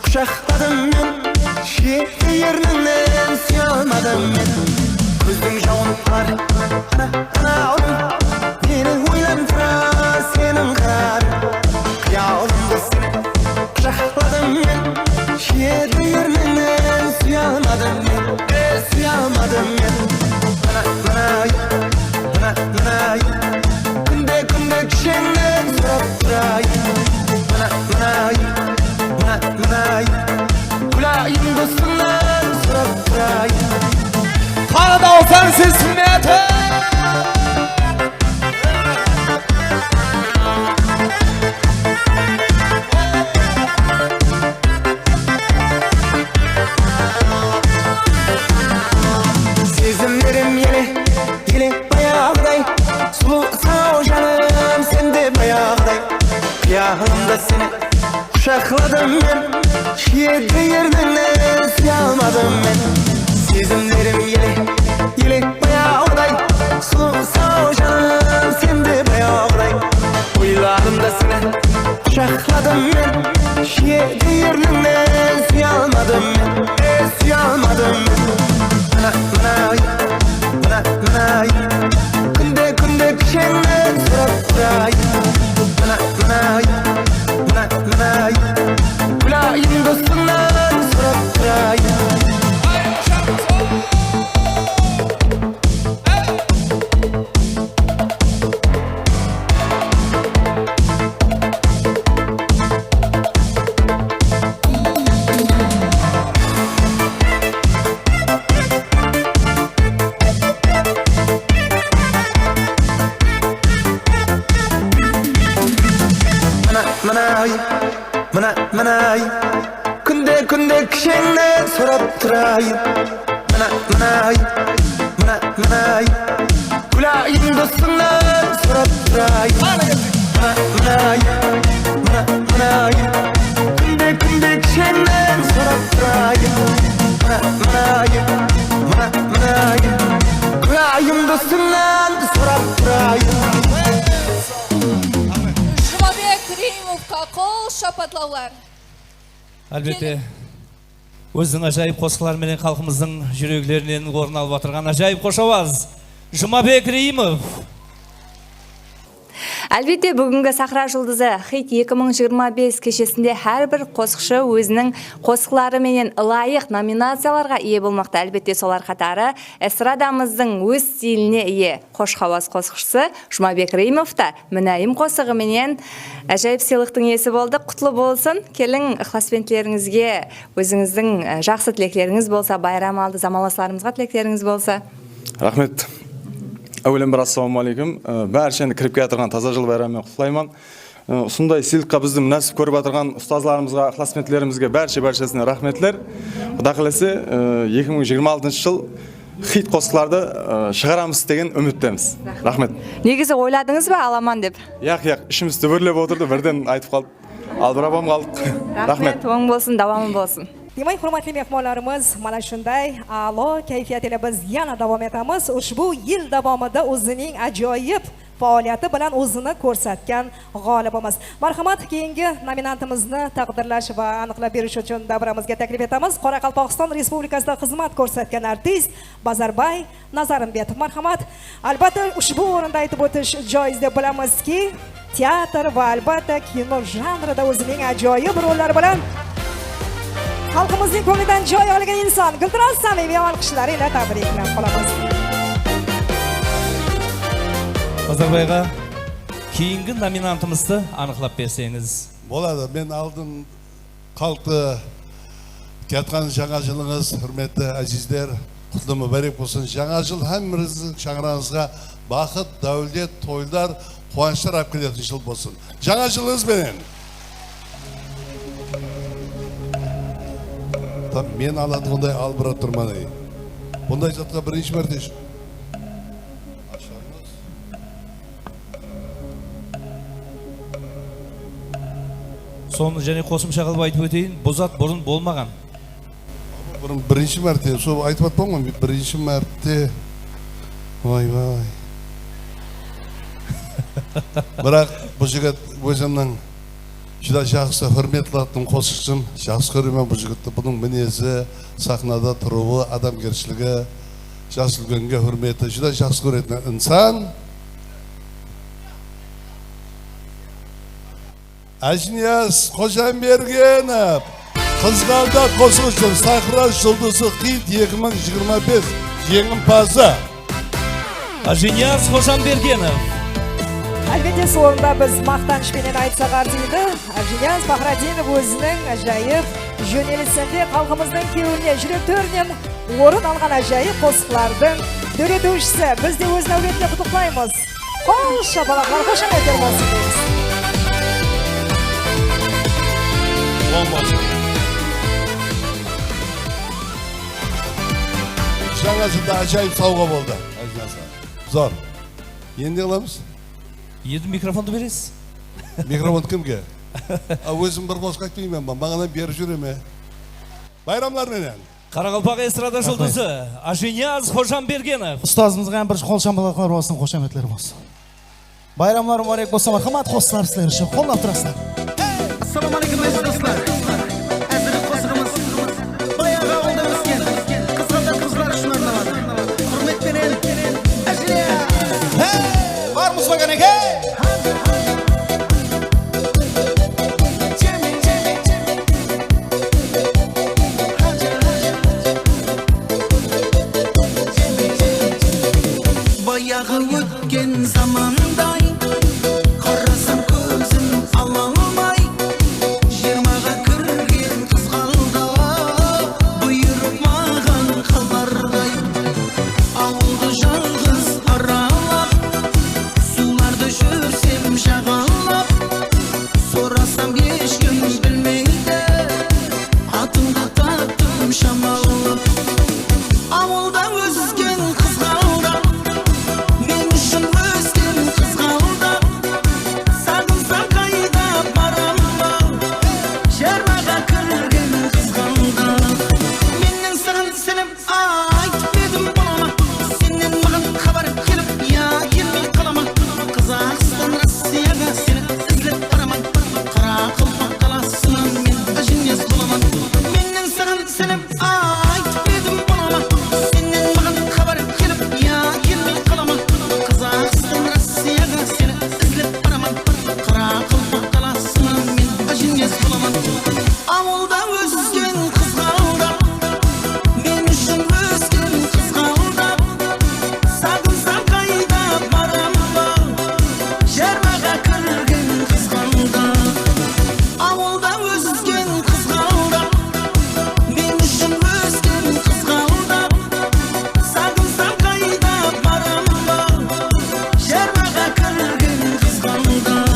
Kuchakladım ben, şehir yerinden sıyamadım ben. Gözüm yağmurlar, ana oğlum, beni uylandırar senin kararın. Yağmurda seni kuchakladım ben, şehir yerinden sıyamadım ben, sıyamadım ben. Bana, günde kişenden sorap durayım. Bana, Kulayım dostumdan sorap durayım. Kanada olsan siz sünneti. Sezimlerim yeli bayağıday. Sulu sağ canım sen de bayağıday. Kıyağımda seni kucakladım ben. Şehirde yerinden sıyamadım ben. Sezimlerim yeli bayağıday. Sulu sağ canım sen de bayağıday. Uylarımda seni kucakladım ben. Şehirde yerinden sıyamadım ben. Sıyamadım ben. Bana, günde kişenden sorap durayım. Bana, Kulayım dostumdan sorap durayım. Manay, günde kişenden sorap durayım. Manay, kulayım dostumdan sorap durayım. Manay, günde kişenden sorap durayım. Manay, kulayım шапатлаулар. Әлбетте, өзінің ажайып қосқыларменен халқымыздың жүрегілерінен орын алып отырған ажайып қош ауаз Жұмабек Рейімов. Әлбетте, бүгінгі Сахра жұлдызы хит 2025 кешесінде әрбір қосықшы өзінің қосықлары менен лайық номинацияларға ие болмақты. Әлбетте, солар қатары эстрадамыздың өз стиліне ие қош хавас қосықшысы Жұмабек Рейімов та мінайым қосығы менен әжайып сыйлықтың иесі болды. Құтлы болсын. Келің ықыласпен тілеріңізге өзіңіздің жақсы тілектеріңіз болса, байрам алды замаласларымызға тілектеріңіз болса. Рахмет. Әуелен бір ассалаумағалейкум. Бәршені кіріп келе таза жыл байрамымен құттықтаймын. Сондай сыйлыққа бізді нәсіп көріп отырған ұстазларымызға, ықыласменділерімізге бәршесіне рахметлер. Құда қаласа 2026 жыл хит қосқыларды шығарамыз деген үміттеміз. Рахмет. Негізі ойладыңыз ба аламан деп? Яқ, ішіміз түбірлеп отырды, бірден айтып қалдық. Алдырабам қалдық. Рахмет. Оң болсын, давамы болсын. Demak, hurmatli mehmonlarimiz, mana shunday a'lo kayfiyat ila biz yana davom etamiz. Ushbu yil davomida o'zining ajoyib faoliyati bilan o'zini ko'rsatgan g'olibimiz. Marhamat, keyingi nominantimizni taqdirlash va aniqlab berish uchun davramizga taklif etamiz. Qoraqalpog'iston Respublikasida xizmat ko'rsatgan artist Bazarbay Nazarimbetov. Marhamat. Albatta, ushbu o'rinda aytib o'tish joiz deb bilamizki, teatr va albatta kino janrida o'zining ajoyib rollari bilan xalqimizning ko'nglidan joy olgan inson Guldiroz samimiy olqishlari ila tabriklab qolamiz. Bazarbayga keyingi nominantimizni aniqlab bersangiz. Bo'ladi. Men aldin qalqdi ketgan жаңа жылыңыз, hurmatli azizlar, qutlug' muborak bo'lsin. Жаңа жыл hammangizning shang'irangizga бақыт, davlat, to'ylar, quvonchlar olib keladigan yil bo'lsin. Жаңа жылыңыз bilan. Men aladiğinday albıra turmanay. Bunday zatqa birinchi marta ish. Соны және қосымша қылып айтып өтейін, бұл зат бұрын болмаған. Бұрын бірінші мәрте, сол айтып атпаңмын, бірінші мәрте. Vay. Бірақ бұл жігіт өзімнің juda жақсы hurmatladim qo'shiqchim, yaxshi ko'raman bu yigitni. Buning minezi, sahnada turuvi, odamgarchiligi, jasluganga hurmati juda yaxshi ko'radigan inson. Ajniyaz Xo'jambergenov Qizg'alda qo'shiqchi Sahra Жұлдызы hit 2025 jengimpozi. Ajniyaz Xo'jambergenov. Albatta, sonunda biz maqtanish bilan aytsak arziydi. Ajniyaz Faxradinov o'zining ajoyib jurnalistlik xalqimizning keyingi juda to'rnim o'rin olgan ajoyib qo'shiqlardan döreduvchisi. Biz de o'z navbatida qutlug'laymiz. Xo'sh, shabalaqlar qo'shamayt bo'lsin. Жаңа жылда ajoyib sovg'a bo'ldi. Zo'r. Endi qilamiz. Енді микрофонды бересіз. Mikrofon kimga? O'zim bir boshqa aytmayman, mаған berib juraman. Bayramlar bilan. Qaraqalpoq estrada жұлдызы Ajniyaz Xo'jambergenov. Ustozimizga ham bir qo'l shambalaqlar bo'lsin, qo'shamatlar bo'lsin. Bayramlar muborak bo'lsin. Marhamat, qo'shiqlar sizlar uchun qo'llab turasizlar. Assalomu alaykum aziz do'stlar. Aziz qo'shiqimiz bayağı oldu o'sgan. Qizg'alda qizlar shunday hurmat bilan Ajniyaz. Var muzlagan aka. Bayağı o'tgan zamonday qarasam ko'zim alamay 20ga Ауылда өскен қызғалдақ, мен үшін өскен қызғалдақ. Сағынсам қайда барам ба, жармаға кірген қызғалдақ. Ауылда өскен қызғалдақ, мен үшін өскен қызғалдақ. Сағынсам қайда барам ба, жармаға кірген қызғалдақ.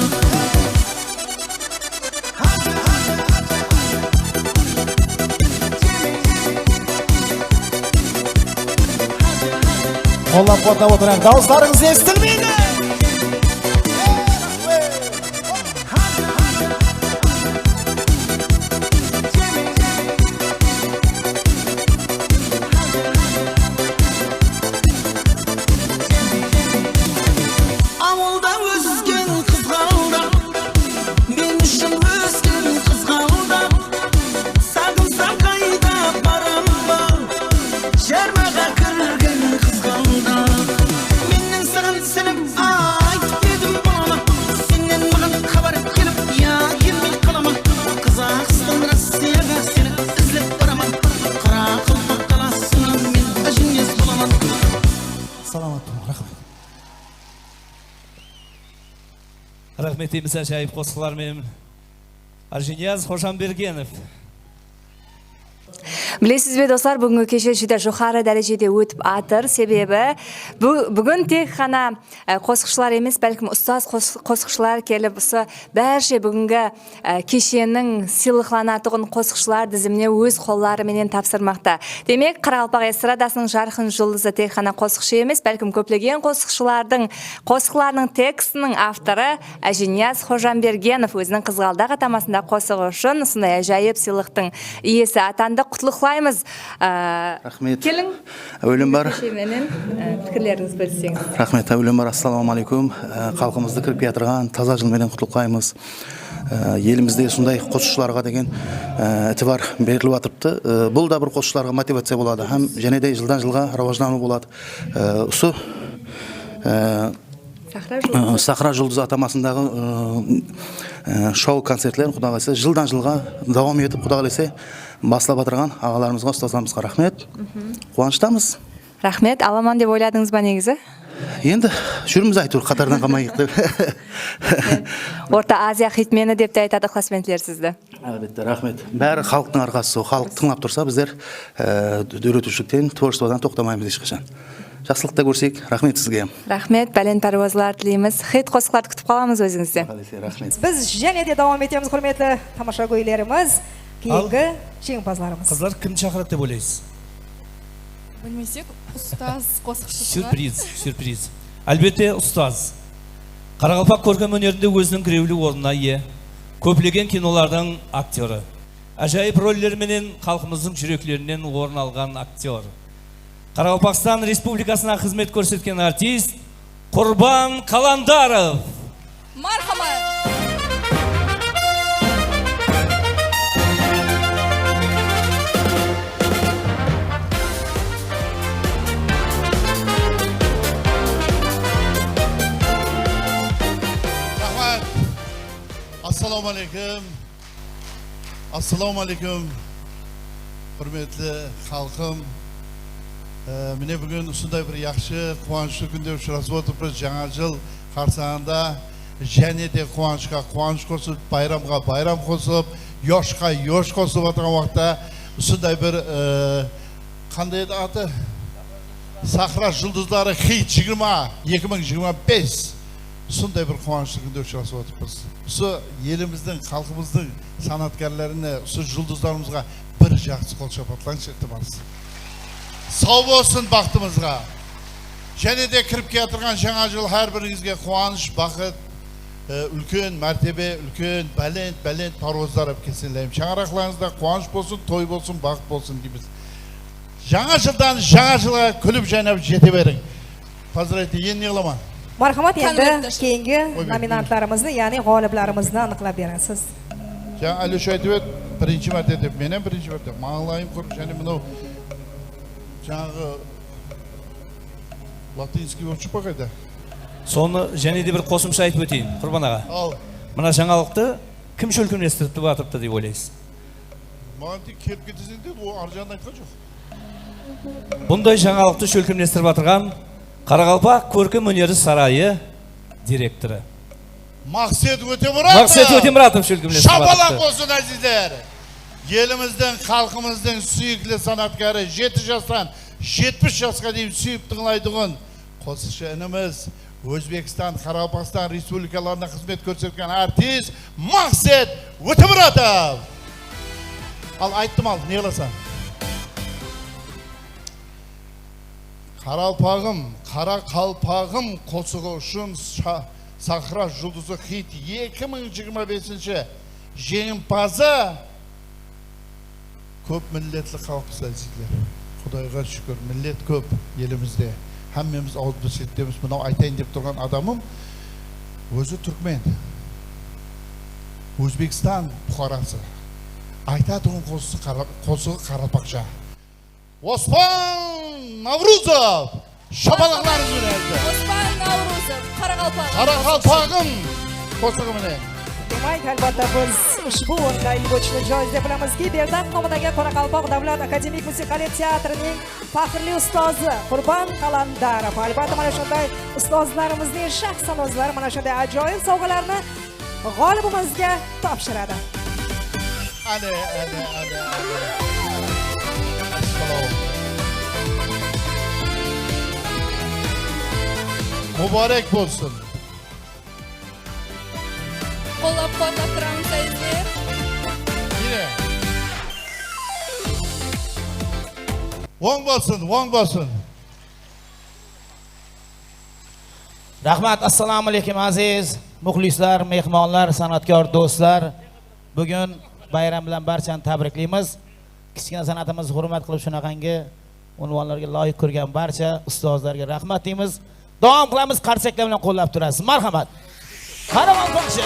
Қолап қотап отырайық, дауыстарыңыз естілмейді. Ауылда өскен қызғалдақ, мен үшін өскен қызғалдақ. Сағынсам қайда барам ба, жармаға кірген қызғалдақ. Менен саған сеніп айтып едім балама, сенен маған хабар келіп, я келмей қалама. Қазақстан Россияға сені іздеп барамын, Қарақалпақ қаласынан мен әжіңез боламын. Саламат бол, рахмет. Рахмет дейміз әжайып қосқылармен. Аржинияз Хожамбергенов. Білесіз бе достар, бүгінгі кеше жүдә жоғары дәрежеде өтіп атыр. Себебі бүгін тек қана қосқышылар емес, бәлкім ұстаз қосқышылар келіп, бәрше бүгінгі кешенің сыйлықланатығын қосқышылар тізіміне өз қоллары менен тапсырмақта. Демек, Қарақалпақ эстрадасының жарқын жұлдызы тек қана қосқышы емес, бәлкім көплеген қосқыларының текстінің авторы Әжинияз Хожамбергенов өзінің қызғалдақ атамасында қосығы үшін сондай ажайып сыйлықтың иесі атанды. Құтлықлаймыз. Рахмет. Келің. Әуелен бар. Пікірлеріңіз бөлсеңіз. Рахмет. Әуелен бар. Ассалаумағалейкум. Халқымызды кіріп жатырған таза жылменен құттықтаймыз. Елімізде сондай қосушыларға деген ітібар беріліп жатырыпты. Бұл да бір қосушыларға мотивация болады. Һәм және де жылдан жылға раваждану болады. Осы Сахра жұлдызы атамасындағы шоу концертлер Құдай қаласа жылдан жылға давам етіп, Құдай қаласа басылап отырған ағаларымызға, ұстаздарымызға рахмет. Қуаныштамыз. Рахмет. Аламан деп ойладыңыз ба негізі? Енді жүрміз әйтеуір қатардан қалмайық деп. Орта Азия хитмені деп те айтады классментлер сізді. Әлбетте, рахмет. Бәрі халықтың арқасы, халық тыңлап тұрса, біздер үйретушіліктен, творчестводан тоқтамаймыз ешқашан. Жақсылықта көрсек, рахмет сізге. Рахмет, бәлен парвозлар тілейміз. Хит қосқыларды күтіп қаламыз өзіңізден. Рахмет. Біз және де давам етеміз, құрметті тамаша көйлеріміз, кейінгі жеңімпазларымыз. Қыздар кім шақырады деп ойлайсыз? Білмесек, ұстаз қосқышылар. Сюрприз. Әлбетте, ұстаз. Қарақалпақ көркем өнерінде өзінің кіреулі орнына ие. Көплеген кинолардың актері. Ажайып рөлдерменен халқымыздың жүректерінен орын алған актер. Қарақалпақстан Республикасына қызмет көрсеткен артист Құрбан Қаландаров. Мархамат. Рахмет. Ассалаумағалейкум. Ассалаумағалейкум. Құрметті халқым. Міне бүгін ұсындай бір яқшы, қуанышты күнде ұшырасып отырмыз. Жаңа жыл қарсаңында және де қуанышқа қуаныш қосып, байрамға байрам қосып, йошқа йош қосып отырған уақытта ұсындай бір қандай еді аты? Сахра жұлдыздары хит 2025 сондай бір қуанышты күнде ұшырасып отырмыз. Осы еліміздің, халқымыздың санаткерлеріне, осы жұлдыздарымызға бір жақсы қол шапатлаңызшы, ілтимас. Сау болсын бақытымызға. Және де кіріп келе жатырған жаңа жыл әр біріңізге қуаныш, бақыт, үлкен мәртебе, үлкен бәлент парвоздар алып келсін тілеймін. Шаңырақларыңызда қуаныш болсын, той болсын, бақыт болсын дейміз. Жаңа жылдан жаңа жылға күліп жайнап жете берің. Поздравляйте, енді неғылама. Мархамат, енді кейінгі номинанттарымызды, яғни ғалымдарымызды анықтап беріңіз. Жаңа Алюша айтып еді, бірінші мәрте деп, менен бірінші мәрте. Маңлайым құрып, және мынау жаңағы латинский болып шықпа қайда? Соны және де бір қосымша айтып өтейін, Құрбан аға. Ал. Мына жаңалықты kim şölkümlestirip batırıptı deyip oylaysiz? Mantik kelip ketesин dedi, o arjağında aytkan жоқ. Bunday жаңалықты şölkümlestirip batırgan Қарақалпақ көркем өнері сарайы директоры. Maqsed Ötemuratov. Maqsed Ötemuratov şölkümlestirip Şabalak batırıptı. olsun azizler. Elimizden, halkımızdan süykülü sanatkarı 7 yaştan 70 yaşқа дейін sүйіп тыңлайтын қосшы ініміз Өзбекстан, Қарақалпақстан республикаларына қызмет көрсеткен артист Maqsed Ötemuratov. Al ayттым ал, не қыласың? Қарақалпағым қосығы үшін Сахра жұлдызы хит 2025 жеңімпазы көп миллетлі халқымыз әзізлер. Құдайға шүкір, миллет көп елімізде. Хәммеміз ауыз бішеттеміз. Мынау айтайын деп тұрған адамым өзі түркмен. Өзбекстан бұқарасы. Айтатығын қосығы Қарақалпақша. Оспан Наврузов! Шабалақларыңыз өнерді. Оспан Наврузов, Қарақалпағым қосығы міне. Demak, albatta biz ushbu o'rinda ilg'ochni joiz deb bilamizki, Berdaq nomidagi Qoraqalpoq davlat akademik musiqali teatrining faxrli ustozi Qurbon Qalandarov. Albatta mana shunday ustozlarimizning shaxsan o'zlari mana shunday ajoyib sovg'alarni g'olibimizga topshiradi. Hadi. Mübarek olsun. Qo'llab-quvvatlab turamiz azizlar. Yine. Voң bo'lsin. Rahmat, assalomu alaykum aziz muxlislar, mehmonlar, san'atkor do'stlar. Bugun bayram bilan barchani tabriklaymiz. Kichkina san'atimizni hurmat qilib shunaqangi unvonlarga loyiq ko'rgan barcha ustozlarga rahmat deymiz. Davom qilamiz, qarsaklar bilan qo'llab turasiz. Marhamat. Qaraqalpoqcha.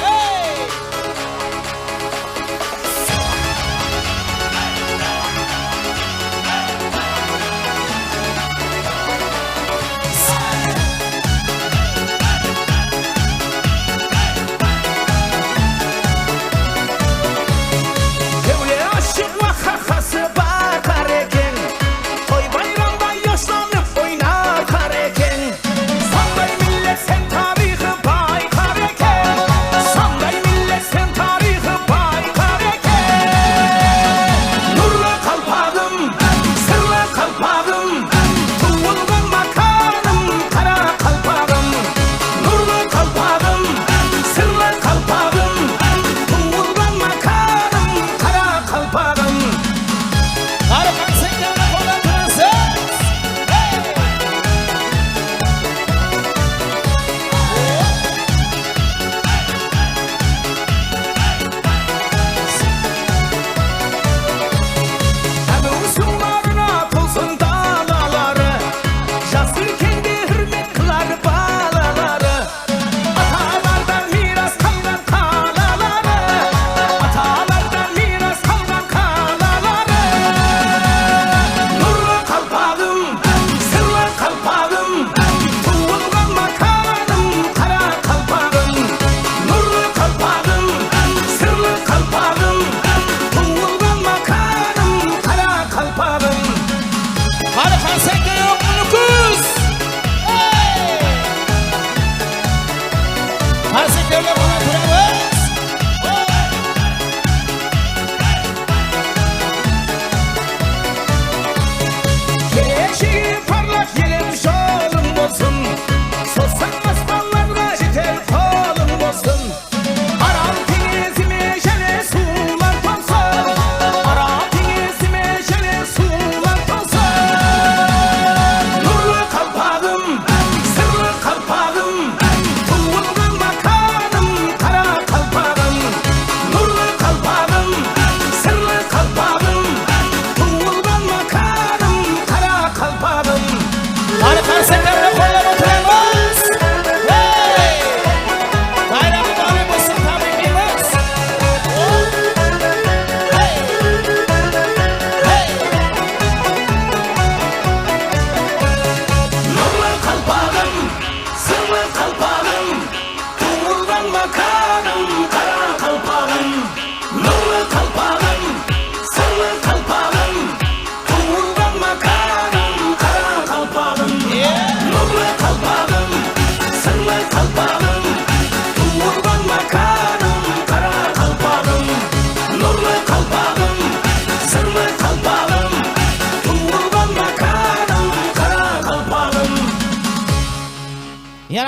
Millet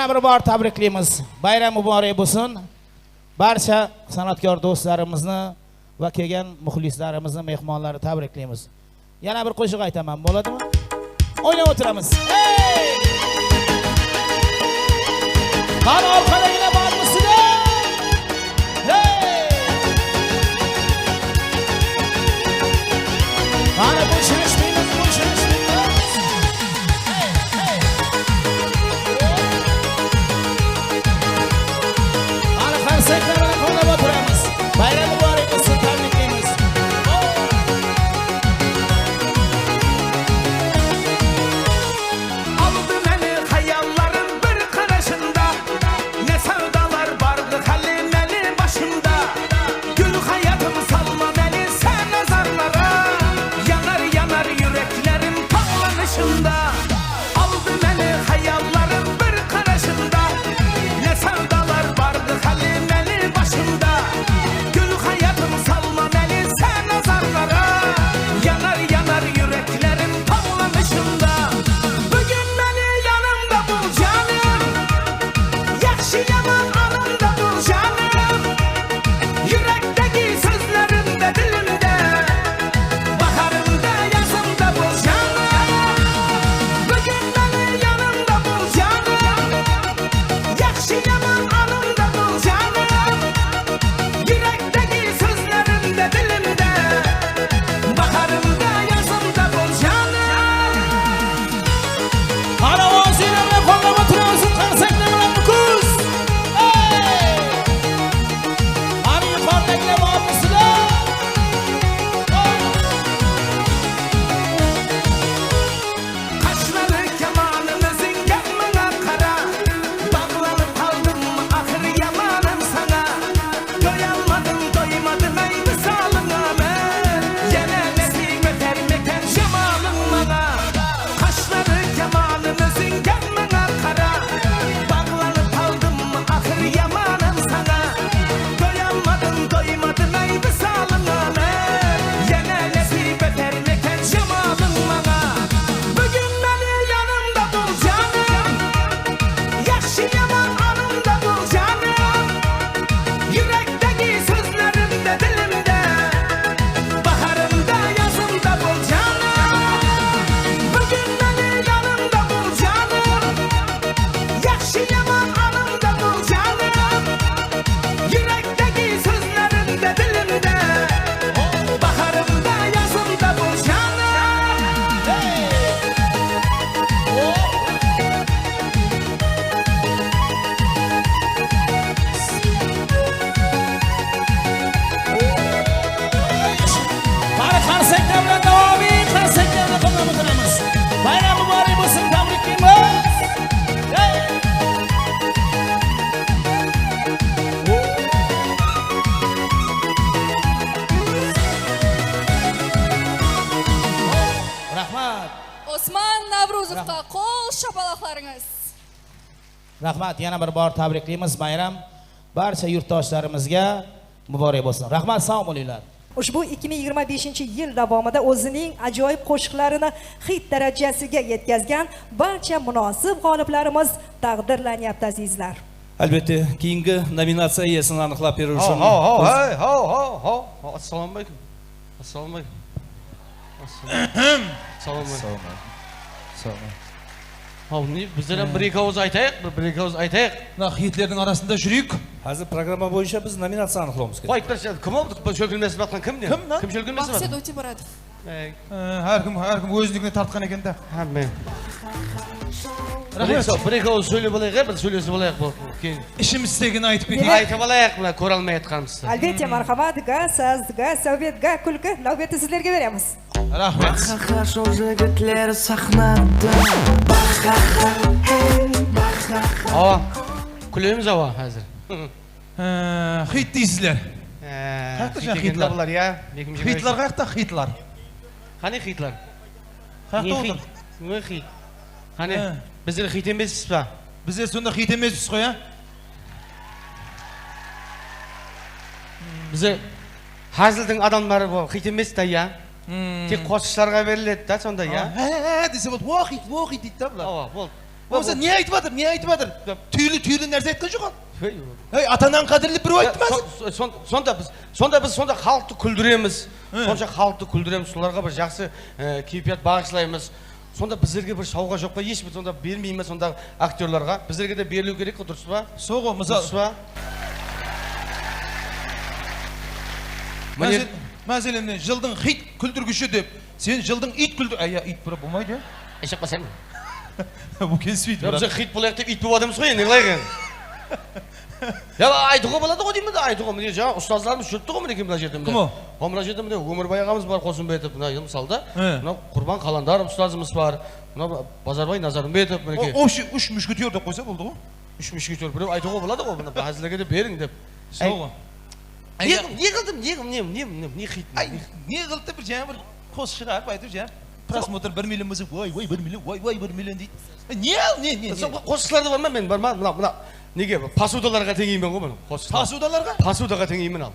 Yana bir bor tabriklaymiz. Bayram muborak bo'lsin. Barcha san'atkor do'stlarimizni va kelgan muxlislarimizni, mehmonlarni tabriklaymiz. Yana bir qo'shiq aytaman, bo'ladimi? O'ynab o'tiramiz. Qani orqadagina bormisizlar? Qani bo'shashmaymiz, bo'shashmaymiz. Qani qarsaklar bilan qo'llab o'tiramiz. Bayram muborak bo'lsin, tabriklaymiz. Aldı məni xəyalların bir qarashında, nə sevdalar vardı xəlimeli başımda. Gül hayatım salma məni sən nazarlara, yanar yanar yüreklerim bağlanışında. Aldı məni xəyalların bir qarashında, nə sevdalar vardı xəlimeli başımda. Gül hayatım salma məni sən nazarlara, yanar yanar yüreklerim bağlanışında. Bugün beni yanımda bul canım, yaxşı yaman anımda bul canım. Yürekteki sözlerimde dilimde, baharımda yazımda bul canım. Bugün beni yanımda bul canım, yaxşı yaman anımda bul canım. Yürekteki sözlerimde dilimde, baharımda yazımda bul canım. Qani ovozinglarni qo'llab o'tiramiz, qarsaklar bilan kuz. Qani yuqoridagilar bormisizlar? Kaşları kemanımızın yanına kara, bağlanıp kaldım ahır yamanım sana. Doyamadım doymadım ey visalına ben, yine nesip eder meken cemalın bana. Kaşları kemanımızın yanına kara, bağlanıp kaldım ahır yamanım sana. Doyamadım doymadım ey visalına ben, yine nesip eder meken cemalın bana. Bugün beni yanımda bul canım, yaxşı yaman anımda bul canım. Yürekteki sözlerimde dilimde, baharımda yazımda bul canım. Bugün beni yanımda bul canım, yaxşı yaman anımda bul canım. Yürekteki sözlerimde dilimde, baharımda yazımda bul canım. Qani qarsaklar bilan davom et, qarsaklarni qo'llab o'tiramiz. Bayram muborak bo'lsin, tabriklaymiz. Rahmat. Osman Navruzovga qo'l shapaloqlaringiz. Rahmat, yana bir bor tabriklaymiz bayram. Barcha yurtdoshlarimizga muborak bo'lsin. Rahmat, sog' bo'linglar. Ushbu 2025-yil davomida o'zining ajoyib qo'shiqlarini hit darajasiga yetkazgan barcha munosib g'oliblarimiz taqdirlanyapti azizlar. Albatta, keyingi nominatsiya egasini aniqlab berish uchun. Assalomu alaykum. Assalomu alaykum. Assalomu alaykum. Ne bizlar ham bir ikki og'iz aytaylik, bir ikki og'iz aytaylik. Hitlerning orasida yuraylik. Hozir programma bo'yicha biz nominatsiya aniqlashimiz kerak. Qo'yib turishadi. Kim oldu? Sho'lgilmasib atgan kim? Kim sho'lgilmasib Maqsad o'tib boradi. Har kim o'zligini tortgan ekanda. Ha men. Bir ikki og'iz so'ylab olaylik, biz so'ylashib olaylik bu. Keyin ishimiz istegini aytib ketdik. Aytib olaylik, bular ko'ra olmayotganmiz. Albatta, marhamat, sazga, sovetga, kulki, navbatni sizlarga beramiz. Rahmat. Sho'z yigitlar sahnada. Ava, kulamiz ava hozir. Hit deysizlar. Qayerda hitlar bular ya? Hitlar qayerda hitlar? Qani hitlar? Qayerda o'tir? Nima hit? Qani bizlar hit emasmizmi? Bizlar sonda hit emasmiz qo'ya. Bizlar hazilning odamlari bor, hit emasda ya. Tek qo'shiqlarga beriladi-da sonda ya. Ha, desa bo'ldi. Vohid deydi-da bular. Ava, bo'ldi. болса не айтып жатыр, не айтып жатыр? Түйілі нәрсе айтқан жоқ ал. Ей, атаның қадірлі біреу айтты ма? Сонда біз халықты күлдіреміз. Сонша халықты күлдіреміз, соларға бір жақсы кейпият бағышлаймыз. Сонда біздерге бір шауға жоқ па? Ешбір сонда бермей ме сонда актерларға? Біздерге де берілу керек қой, дұрыс па? Соғы, мысалы. Дұрыс па? Мәселен, жылдың хит күлдіргіші деп, сен жылдың ит күлдір... Ит бұра болмайды, Әшек басайын. Бұл келіспейді, брат. Біз хит болайық деп ит болып адамыз ғой, не қылайық енді? Айтуға болады ғой деймін, айтуға. Міне жаңа ұстаздарымыз жүртті ғой, мінекей мына жерде. Кім о? Мына жерде міне Өмірбай ағамыз бар, Қосымбетов, мысалда. Мына Құрбан Қаландаров ұстазымыз бар. Мына Базарбай Назарымбетов, мінекей. Үш мушкетер деп қойса болды ғой? Үш мушкетер, біреу айтуға болады ғой, мына әзілге де берің деп. Соғы. Не қылдым, не хит? Не қылды бір жаңа бір қос шығарып айтып жаңа просмотр 1 миллион болса, ой, 1 миллион, ой, 1 миллион дейді. Не? Қосшыларда бар ма мен? Бар ма? Мына неге? Пасудаларға теңеймін ғой мен. Пасудаларға? Пасудаға теңеймін ал.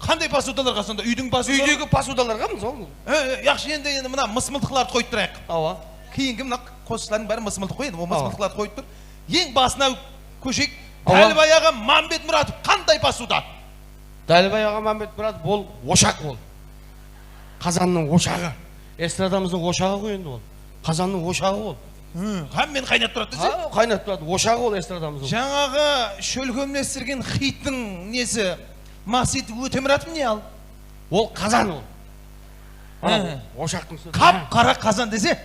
Қандай пасудаларға сонда? Үйдің пасудаларға? Үйдегі пасудаларға мын? Яқшы, енді мына мысмылдықларды қойып тұрайық. Ава. Кейінгі мына қосшылардың бәрі мысмылдық қой, енді ол мысмылдықларды қойып тұр. Ең басына көшейік. Дәлібай аға Мамбет Мұратов қандай пасуда? Дәлібай аға Мамбет Мұратов ол ошақ ол. Қазанның ошағы. Эстрадамыздың ошағы ғой енді ол. Қазанның ошағы ол. Қанмен қайнат тұрады десе? Қайнат тұрады. Ошағы ол эстрадамыздың. Жаңағы шөлкөмлестірген хиттің несі Мақсет Өтемұратов не ал? Ол қазан ол. Ошақтың сөзі. Қап қара қазан десе?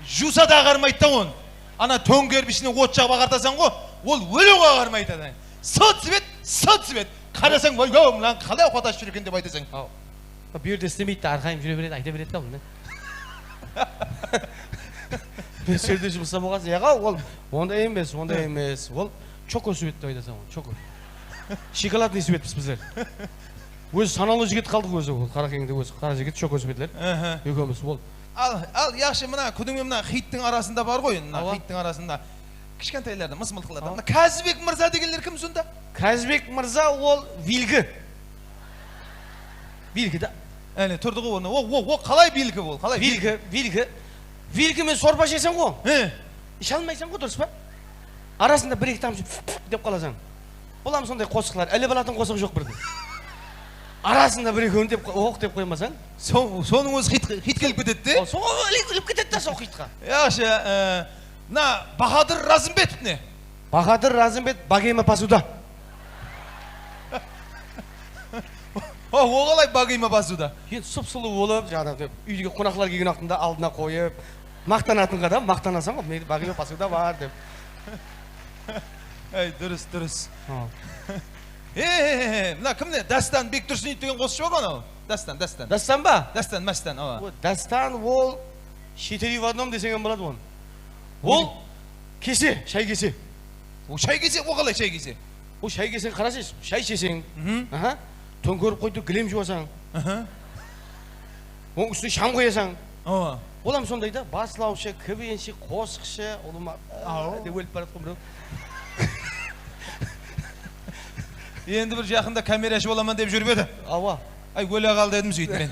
Жуса да ағармайды да оны. Ана төңгербішіне от жағып ағартасаң ғой, ол өлеу ағармайды. Сыт свет. Қарасаң, ой, мынан қалай оқаташ жүр екен деп айтасаң. Берді істемейді, арқайым жүре береді, айта береді да оны. Мен сөйде жұмыста болған сияға, ол ондай емес. Ол чоко сөйет деп айтасың, чоко. Шоколадный сөйетпіз біздер. Өзі саналы жігіт қалдық өзі, қаракеңді өзі, қара жігіт чоко сөйетлер. Екеуміз ол. Ал, яқшы, мына күдің мына хиттің арасында бар ғой, хиттің арасында. Кішкентайларды, мысмылдықларды. Қазыбек Мырза дегенлер кім сонда? Қазыбек Мырза ол вилгі. Вилгі да. Әне, тұрды ғой оны. Ол қалай вилгі ол? Вилгі мен сорпа жесең ғой. Іш алмайсың ғой, дұрыс па? Арасында бір-екі тамшы деп қаласаң. Болам сондай қосықлар. Әлі балатын қосық жоқ бірді. Арасында бір-екеуін деп оқ деп қоймасаң. Соның өзі хит келіп кетеді де? Соның келіп кетеді да сол хитқа. Яқшы, мына Бахадыр Разымбетов не? Бахадыр Разымбет Багейма пасуда. Оғалай Багейма пасуда. Енді сұп-сұлу болып, жаңағы үйдегі қонақлар келген уақытында алдына қойып, мақтанатынға да мақтанасың ғой, Багейма пасуда бар деп. Дұрыс. Мына кімне? Дастан Бектұрсынов деген қосшы бар анау? Дастан. Дастан ба? Дастан. Дастан ол шетелі в одном десеген болады оны. Ол кесе, шай кесе. Ол шай кесе, ол қалай шай кесе? Ол шай кесең қарасыз, шай шесең. Төңкеріп қойды, кілем жуасаң. Оның үстіне шам қоясаң. Олам сондай да, баслаушы, кібенші, қосықшы, олыма деп өліп барады қой біреу. Енді бір жақында камерашы боламын деп жүріп еді. Ай, өле қалды едім сөйтіп мен.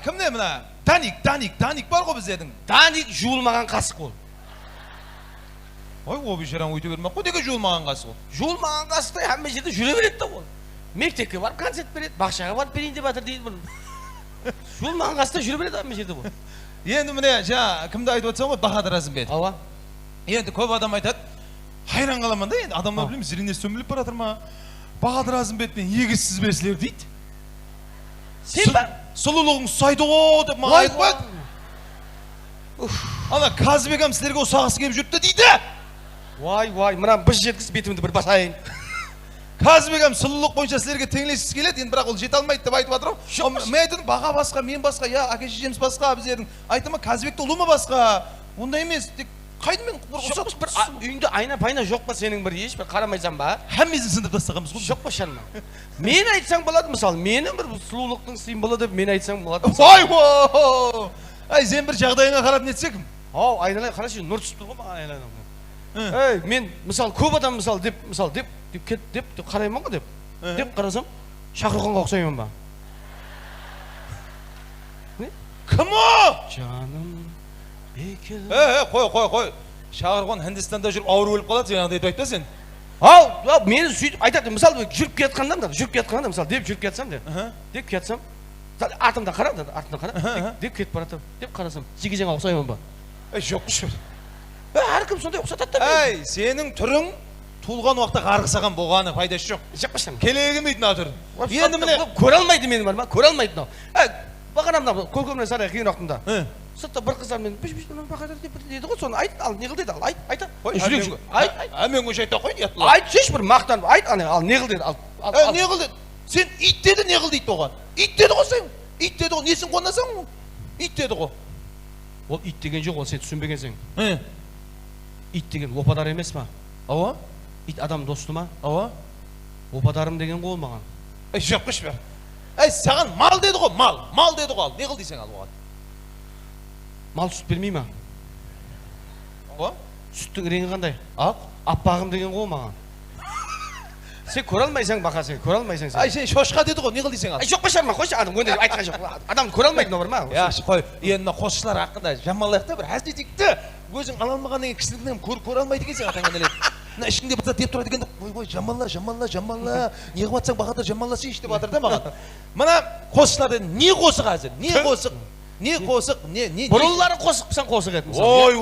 Кімне мына? Даник бар ғой біздердің. Даник жуылмаған қасық ол. Ой, о бейшараң өйте бермек қой, неге жуылмаған қасық ол? Жуылмаған қасықта әмме жерде жүре береді да ол. Мектепке барып концерт береді, бақшаға барып берейін деп жатыр дейді бұны. Жуылмаған қасықта жүре береді әмме жерде бұл. Енді міне, жаңа кімді айтып отырсың ғой, Бахадыр Разымбетов. Енді көп адам айтады, хайран қаламын да, енді адамдар білеміз, зіріне сөміліп баратыр ма? Бахадыр Разымбетовпен егіссіз берсілер дейді. Сен ба? Сұлулығың сайды ғой деп маған айтпайды. Ана Қазыбек ағам сіздерге ұсағысы келіп жүрді дейді. Вай, мына біз жеткіз бетімді бір басайын. Қазыбек ағам сұлулық бойынша сіздерге теңлесіз келеді, енді бірақ ол жете алмайды деп айтып жатыр. Мен айтдым, баға басқа, мен басқа, я әке шешеміз басқа біздердің. Айтыма Қазыбекті ұлы ма басқа? Ондай емес. Қайды мен ұсақ бір үйінде айна-пайна жоқ па сенің бір еш бір қарамайсам ба? Әммезін сындып тастағанбыз ғой. Жоқ па шаныма? Мен айтсаң болады мысалы, менің бір сұлулықтың символы деп мен айтсаң болады. Ай, сен бір жағдайыңа қарап нетсекім? Айналай қарашы, нұр түсіп тұр ғой маған айналайын. Мен мысалы көп адам деп қараймын ғой деп қарасам Шахруханға ұқсаймын ба? Кім о? Жаным қой. Шағырған Хиндистанда жүріп ауыр өліп қалады, жаңағыдай айтпа сен. Ал, мені сөйтіп айтады, мысалы жүріп кетқанда, мысалы деп жүріп кетсам деп кетсам, артымда қара, деп кетіп баратам, деп қарасам, Жекежанға ұқсаймын ба? Жоқ. Әркім сондай ұқсатады да. Сенің түрің туылған уақытта қарғысаған болғаны пайдасы жоқ. Жақпашам. Келегімейді мына түрін. Енді міне көре алмайды мені бар ма? Көре алмайды мынау. Бағанамда көркемнен сарай қиын уақытында. Сыртта бір қыздармен бақадар деп деді ғой, соны айт, ал не қыл деді, ал айт. Мен көше айта қойын ятылар. Айт, шеш бір мақтан, айт, ал не қыл деді, ал. Не қыл деді? Сен ит деді, не қыл дейді оған? Ит деді ғой сен. Ит деді ғой, несін қонасың? Ит деді ғой. Ол ит деген жоқ, ол сен түсінбегенсің. Ит деген опадар емес ма? Ава? Ит адам досты ма? Ава? Опадарым деген ғой маған. Жоқ қыш бер. Саған мал деді ғой, мал. Мал деді ғой, не қыл дейсің ал оған? Мал сүт бермей ма? Ава? Сүттің реңі қандай? Ақ? Аппағым деген ғой маған. Сен көре алмайсың бақа, сен көре алмайсың сен. Сен шошқа деді ғой, не қыл дейсің ал? Жоқ па шарма, қойшы, ондай айтқан жоқ. Адам көре алмайды бар ма? Қой, енді мына қосшылар хақында жамалайық та бір әзбетекті. Өзің ала алмаған деген кісілігінен көре алмайды екенсің атаңа неледі. Мына ішіңде бір деп тұрады екен, ой, жамалла. Не қылып жатсаң бақатыр жамаллашы ішті батыр да маған. Мына қосшыларды не қосық әзір? Не қосық? Не қосық? Бұрыллары қосықпысаң қосық еді. Ой.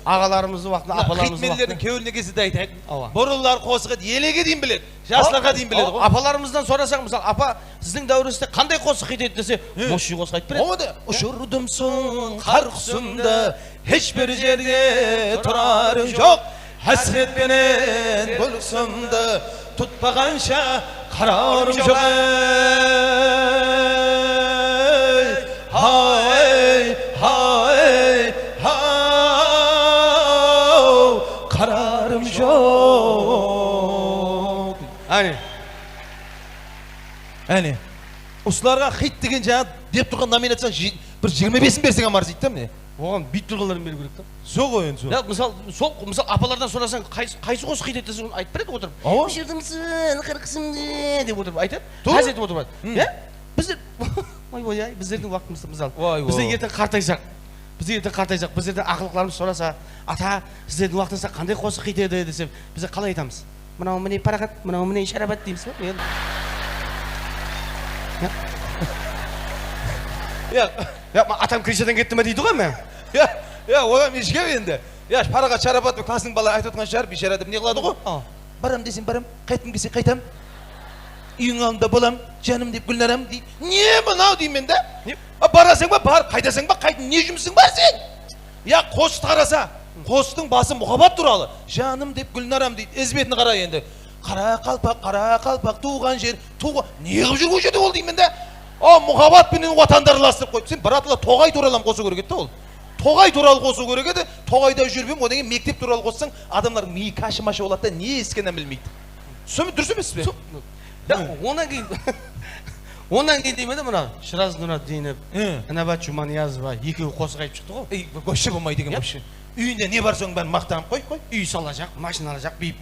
Ағаларымыздың уақытында, апаларымыздың хитмелердің кеуіліне кезі де айтайын. Бұрыллар қосық еді, елеге дейін біледі. Жастарға дейін біледі ғой. Апаларымыздан сұрасаң, мысалы, апа, сіздің дәуіріңізде қандай қосық хит еді десе, Моши қосық айтып береді. Ұшырдым соң қар құсымды, ешбір жерге тұрарың жоқ. Hasretpenen bulsumdu tutmagancha qarorım yok. Hay qarorım yok. Әне. Осыларға хит деген жаңа деп тұрған номинацияң бір 25-ін берсең амарыз дейді міне. Оған бит тұрғыларын беру керек та. Сол ғой енді сол. Мысалы апалардан сұрасаң, қайсы қосық хит еді айтып береді отырып. Өшірдімсің, қырқысымды деп отырып айтады. Әз етіп отырып. Біздер, ой, біздердің уақытымызда мысалы. Біздер ертең қартайсақ, біздерден ақылықларымыз сұраса, ата, сіздердің уақытыңызда қандай қосық хит еді десе, біздер қалай айтамыз? Мынау міне парағат, мынау міне шарабат дейміз ба? Атам кришадан кетті ме дейді ғой мен? Оған мен ішкем енді. Парағат шарабат классың бала айтып отқан шығар, бейшара деп не қылады ғой? Барам десем барам, қайтым келсе қайтам. Үйің алдында болам, жаным деп гүлнарам дейді. Не мынау деймін мен да? Барасың ба, бар, қайтасың ба, қайтын, не жұмысың бар сен? Қосты қараса, қостың басы мұхаббат туралы. Жаным деп гүлнарам дейді, ізбетін қара енді. Қара қалпақ, туған жер, не қып жүрген жерде ол деймін да? Мұхаббат пенен отандарластырып қойып, сен баратыла тоғай туралы қосу керек еді ол. Тоғай туралы қосу керек еді, тоғайда жүрбем, одан кейін мектеп туралы қоссаң, адамдар миы кашы-машы болады да, не ескенен білмейді. Дұрыс емес пе? Онан кейін деймін де мұна, Шыраз Нұраддинов, Інабат Жұманиязова, екеуі қосық айтып шықты ғой. Көші болмай деген көші. Үйінде не бар соң бәрін мақтанып қой. Үй салажақ, машина алажақ, бип.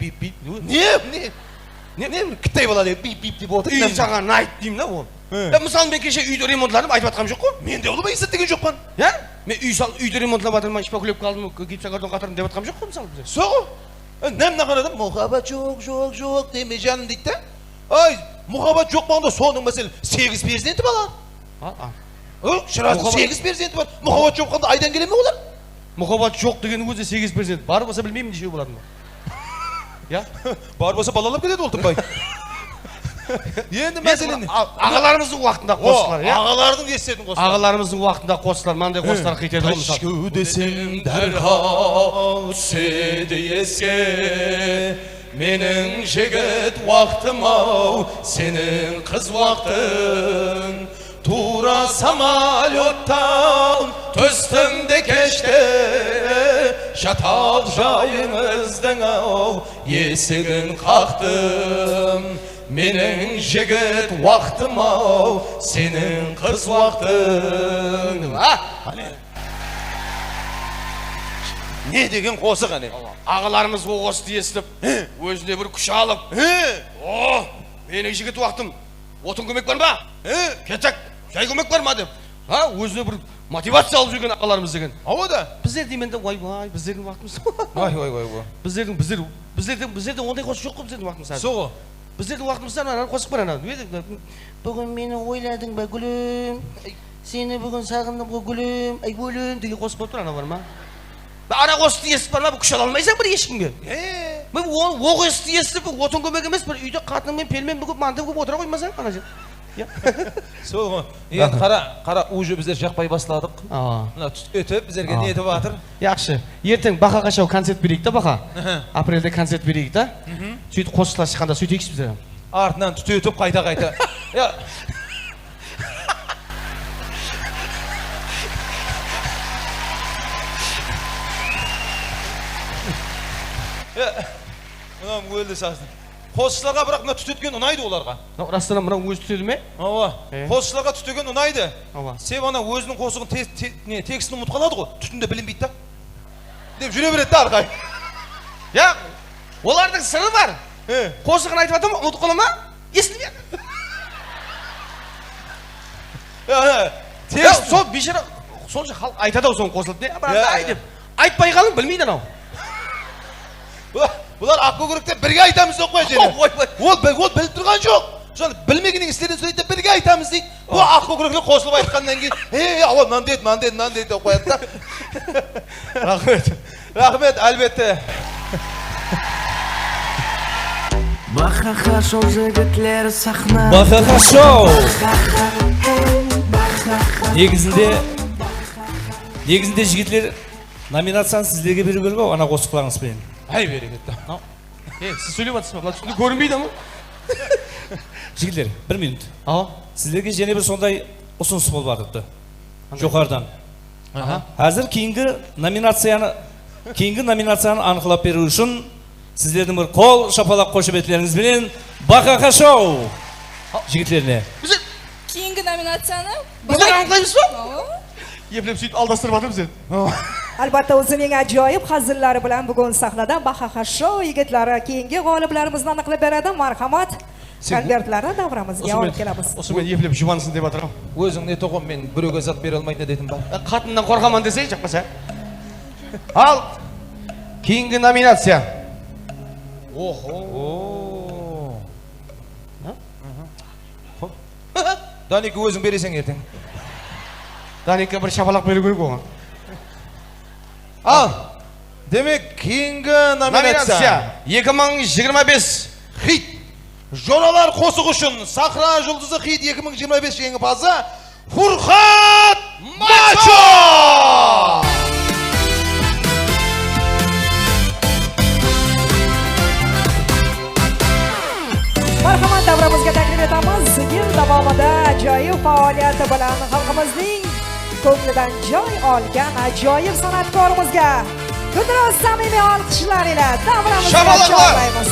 Не кіттай болады, бип деп отыр. Үй саған айт деймін да ол. Мысалы мен кеше үйді ремонтладым, айтып атқам жоқ қой. Мен де олы есет деген жоқпан. Мен үйді ремонтлап жатырмын, шпаклеп қалдым, гипсокартон қатырдым деп атқам жоқ қой мысалы біздер. Соғы? Нәмна қарадым, мұхаббат жоқ деме жаным дейді да. Ай, мұхаббат жоқ болғанда соның мәселе 8 перзенті бала. Шыраздың 8 перзенті бар. Мұхаббат жоқ болғанда айдан келе ме олар? Мұхаббат жоқ деген өзі 8 перзент. Бар болса білмеймін нешеу болатын ба? Бар болса балалап кетеді ол тынбай. Енді мәселені ағаларымыздың уақытында қосылар. Ағалардың естерін қосылар. Ағаларымыздың уақытында қосылар. Маңдай қосылар қитеді ғой мысалы. Ташкөу десем дәрхал түседі еске. Менің жігіт уақытым ау, сенің қыз уақытың. Тура самолеттан түстім де кеште. Жатақ жайыңыздың ау, есігін қақтым. Менің жігіт уақытым ау, сенің қыз уақытың. Не деген қосық әне? Ағаларымыз ол қосты естіп, өзіне бір күш алып. Менің жігіт уақытым, отын көмек бар ма? Кетек, жай көмек бар ма деп. Өзіне бір мотивация алып жүрген ағаларымыз деген. Ау да. Біздер дейменде вай біздердің уақытымыз. Вай. Біздерде ондай қосық жоқ қой біздердің уақытымыз. Соғы. Біздердің уақытымызда ана қосық бар ана. Бүгін мені ойладың ба гүлім? Сені бүгін сағындым ғой гүлім. Ай гүлім деген қосық болып тұр ана бар ма? Ана қосықты естіп бар ма? Күш ала алмайсың бір ешкімге. Мен оқ есті естіп, отын көмек емес, бір үйде қатынмен пелмен бүгіп мантып көп отыра қоймасаң ана жер. Сол ғой. Енді қара уже біздер жақпай бастадық. Мына өтіп біздерге не етіп жатыр? Яқшы. Ертең Бақаға шоу концерт берейік та Бақа. Апрельде концерт берейік та. Сөйтіп қосылар шыққанда сөйтейікші біздер. Артынан өтіп қайта. Мынам өлді сасын. Қосшыларға бірақ мына түтеткен ұнайды оларға. Растана мына өзі түтеді ме? Қосшыларға түтеген ұнайды. Себебі ана өзінің қосығын текстін ұмыт қалады ғой. Түтінде білінбейді да. Деп жүре береді да арқай. Я, олардың сыры бар. Қосығын айтып атам, ұмыт қала ма? Естілмей. Сол бейшара сонша халық айтады ау соны қосылып. Айтпай қалың білмейді анау. Бұлар ақ көкіректе бірге айтамыз деп қой жені. Ол біліп тұрған жоқ. Соны білмегеннің істерін сөйлейді бірге айтамыз дейді. Ол ақ көкіректе қосылып айтқаннан кейін, ала мынаны деді деп қояды да. Рахмет, әлбетте. Бақаға шоу жігітлер сахна. Бақаға шоу. Негізінде жігітлер номинацияны сіздерге беру керек ау, ана қосықларыңызбен. Ай берекетті. Сіз сөйлеп жатсыз ба? Бұлар түсінде көрінбейді ма? Жігітлер, 1 минут. Сіздерге және бір сондай ұсыныс болып жатыпты. Жоғарыдан. Әзір кейінгі номинацияны анықтап беру үшін сіздердің бір қол шапалақ қошеметтеріңізбенен Бақаға шоу жігітлеріне. Кейінгі номинацияны біздер анықтаймыз ба? Еплеп сөйтіп алдастырып жатыр біздер. Albatta o'zining ajoyib hazillari bilan bugun sahnada Baqaqa Show yigitlari keyingi g'oliblarimizni aniqlab beradi. Marhamat. Konvertlarni davramizga olib kelamiz. Осы мен еплеп жұбансың деп жатырмын. Өзің не тоқым мен біреуге зат бере алмайды дедім ба? Қатыннан қорқаман десей жақпаса. Ал кейінгі номинация. Даник өзің бересің ертең. Даникке бір шапалақ беру керек оған. Ал, демек кейінгі номинация 2025 хит жоралар қосық үшін Сахра жұлдызы хит 2025 жеңімпазы Фурқат Мачо! Marhamat, davramizga taklif etamiz. Yil davomida ajoyib faoliyati bilan xalqimizning ko'nglidan joy olgan ajoyib san'atkorimizga Guldiroz samimiy olqishlar ila davramizga chorlaymiz.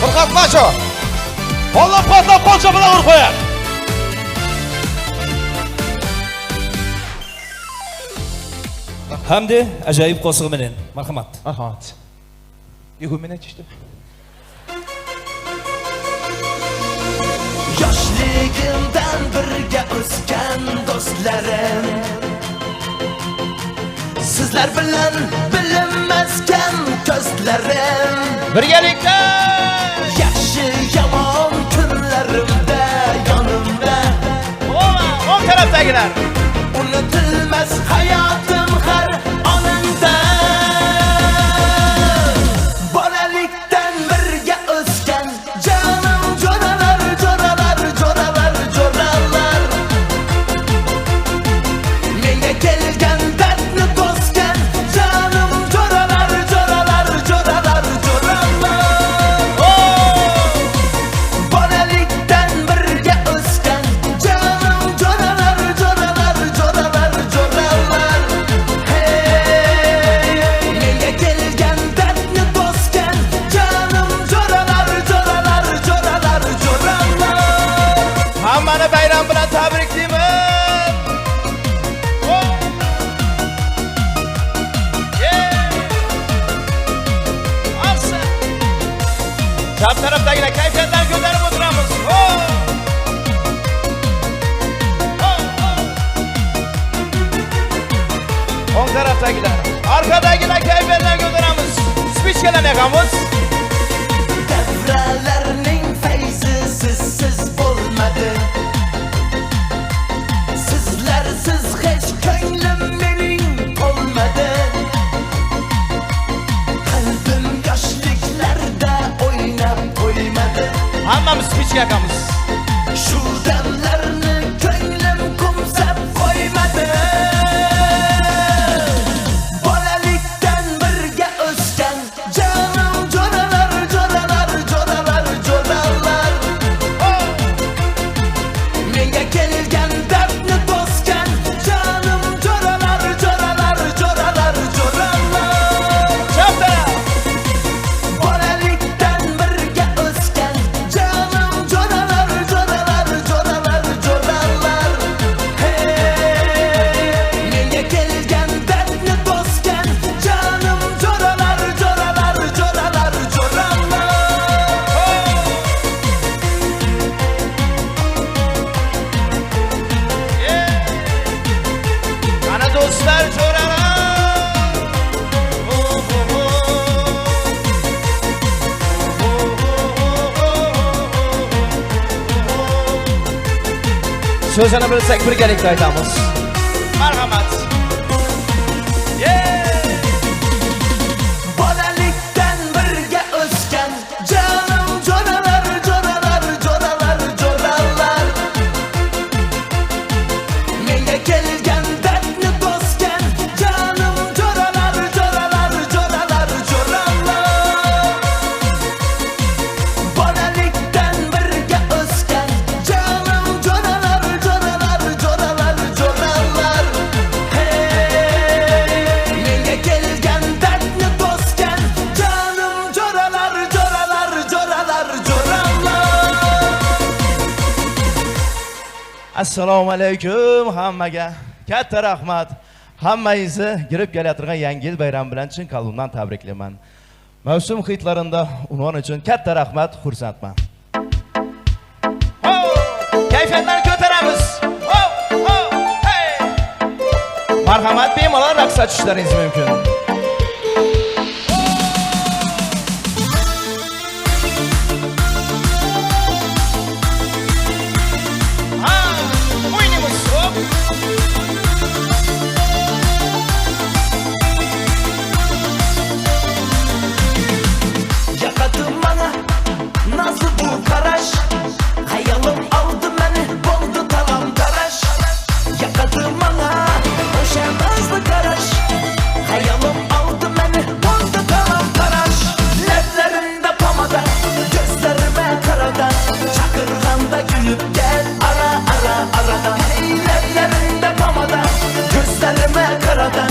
Furqat Macho. Qo'llab-quvvatlab qo'l chapalaq urib qo'yadi. Hamdi ajoyib qo'sig'i bilan. Marhamat. Marhamat. Yig'imini aytishdi. Yoshligimdan birga o'sgan do'stlarim, sizlar bilan bilinmaskan ko'zlarim, birgalikda yaxshi yomon kunlarimda yonimda o'ng tarafdagilar unutilmas hayotim har onimda. Bolalikdan birga o'sgan jonim jo'ralar, jo'ralar, jo'ralar, jo'ralar, menga kelgan dardni bosgan jonim jo'ralar, jo'ralar, jo'ralar, jo'ralar. Bolalikdan birga o'sgan jonim jo'ralar, jo'ralar, Çap tarafdagilar kayfiyatlarni ko'tarib o'tiramiz. O'ng tarafdagilar, arkadagilar kayfiyatlarni ko'taramiz. Spichkalarni yaqamiz. Devrelerning feyzi sizsiz bo'lmadi. Sizlersiz hech ko'nglim mening to'lmadi. Qalbim yoshliklarda o'ynab qo'ymadi. Hammamiz spichka yaqamiz. Shu damlarni ko'nglim qo'msab qo'ymadi. Bolalikdan birga o'sgan jonim jo'ralar, jo'ralar, jo'ralar, jo'ralar. Menga kelgan dardni bosgan jonim jo'ralar, jo'ralar, jo'ralar, jo'ralar. Chapda. Bolalikdan birga o'sgan jonim jo'ralar, jo'ralar, jo'ralar, jo'ralar. Hey, menga kelgan dardni bosgan jonim jo'ralar, jo'ralar, jo'ralar, jo'ralar. Ana do'stlar jo'ralar. So'zini bilsak birgalikda aytamiz. Marhamat. Bolalikdan birga o'sgan jonim jo'ralar, jo'ralar, jo'ralar, jo'ralar. Menga kelgan dardni bosgan jonim jo'ralar, jo'ralar, jo'ralar, jo'ralar. Bolalikdan birga o'sgan jonim jo'ralar, jo'ralar, jo'ralar, jo'ralar. Hey, menga kelgan dardni bosgan jonim jo'ralar, jo'ralar, jo'ralar, jo'ralar. Assalomu alaykum hammaga. Katta rahmat. Hammangizni kirib kelayotgan yangi yil bayrami bilan chin qalbimdan tabriklayman. Mavsum xitlarida unvon uchun katta rahmat, xursandman. Kayfiyatlarni ko'taramiz. Hey! Marhamat, bemalol raqs tushlaringiz mumkin. O'ynaymiz. Yaqadı bana nasıl bu karaş. Hayalim aldı beni boldu talam taraş. Yaqadı bana o'sha nazlı karaş. Hayalim aldı beni boldu talam taraş. Lablarimda pomada, gözlerime karada. Çakırganda gülüp gel ara ara arada. Hey, lablarimda pomada, gözlerime karada.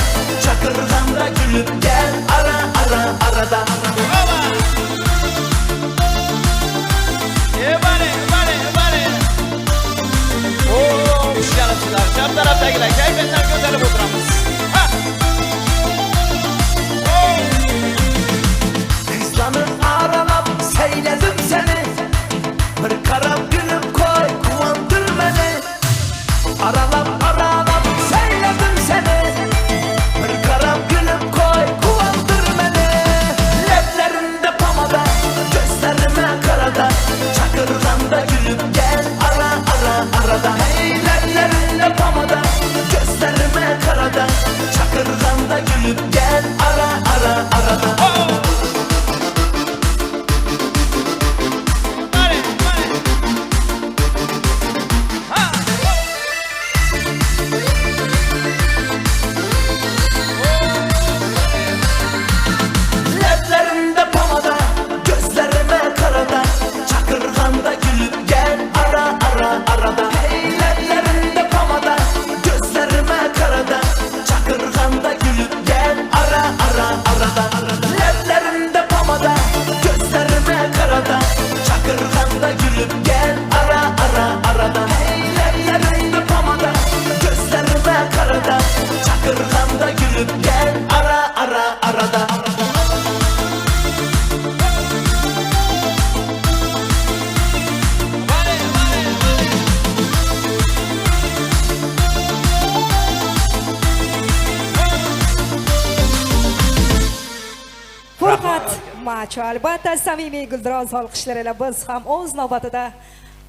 Çakırganda gülüp gel ara ara arada. Çap tarafdagilar kayfiyatlarni ko'tarib o'tiramiz. Kızlanıp aralap seyledim seni. Bir karab gülüp koy kuvandır beni. Aralap aralap seyledim seni. Bir karab gülüp koy kuvandır beni. Leplerinde pomada, gözlerime karada. Çakırganda gülüp gel ara ara arada. Hey, leplerinde pomada, gözlerime karada. Çakırganda gülüp gel ara ara arada. Leplerinde pomada, gözlerime karada. Çakırganda gülüp gel ara ara arada. Hey, leplerinde pomada, gözlerime karada. Çakırganda gülüp gel ara ara arada. Farhat Macho albatta samimiy guldiroz olqishlar bilan biz ham o'z navbatida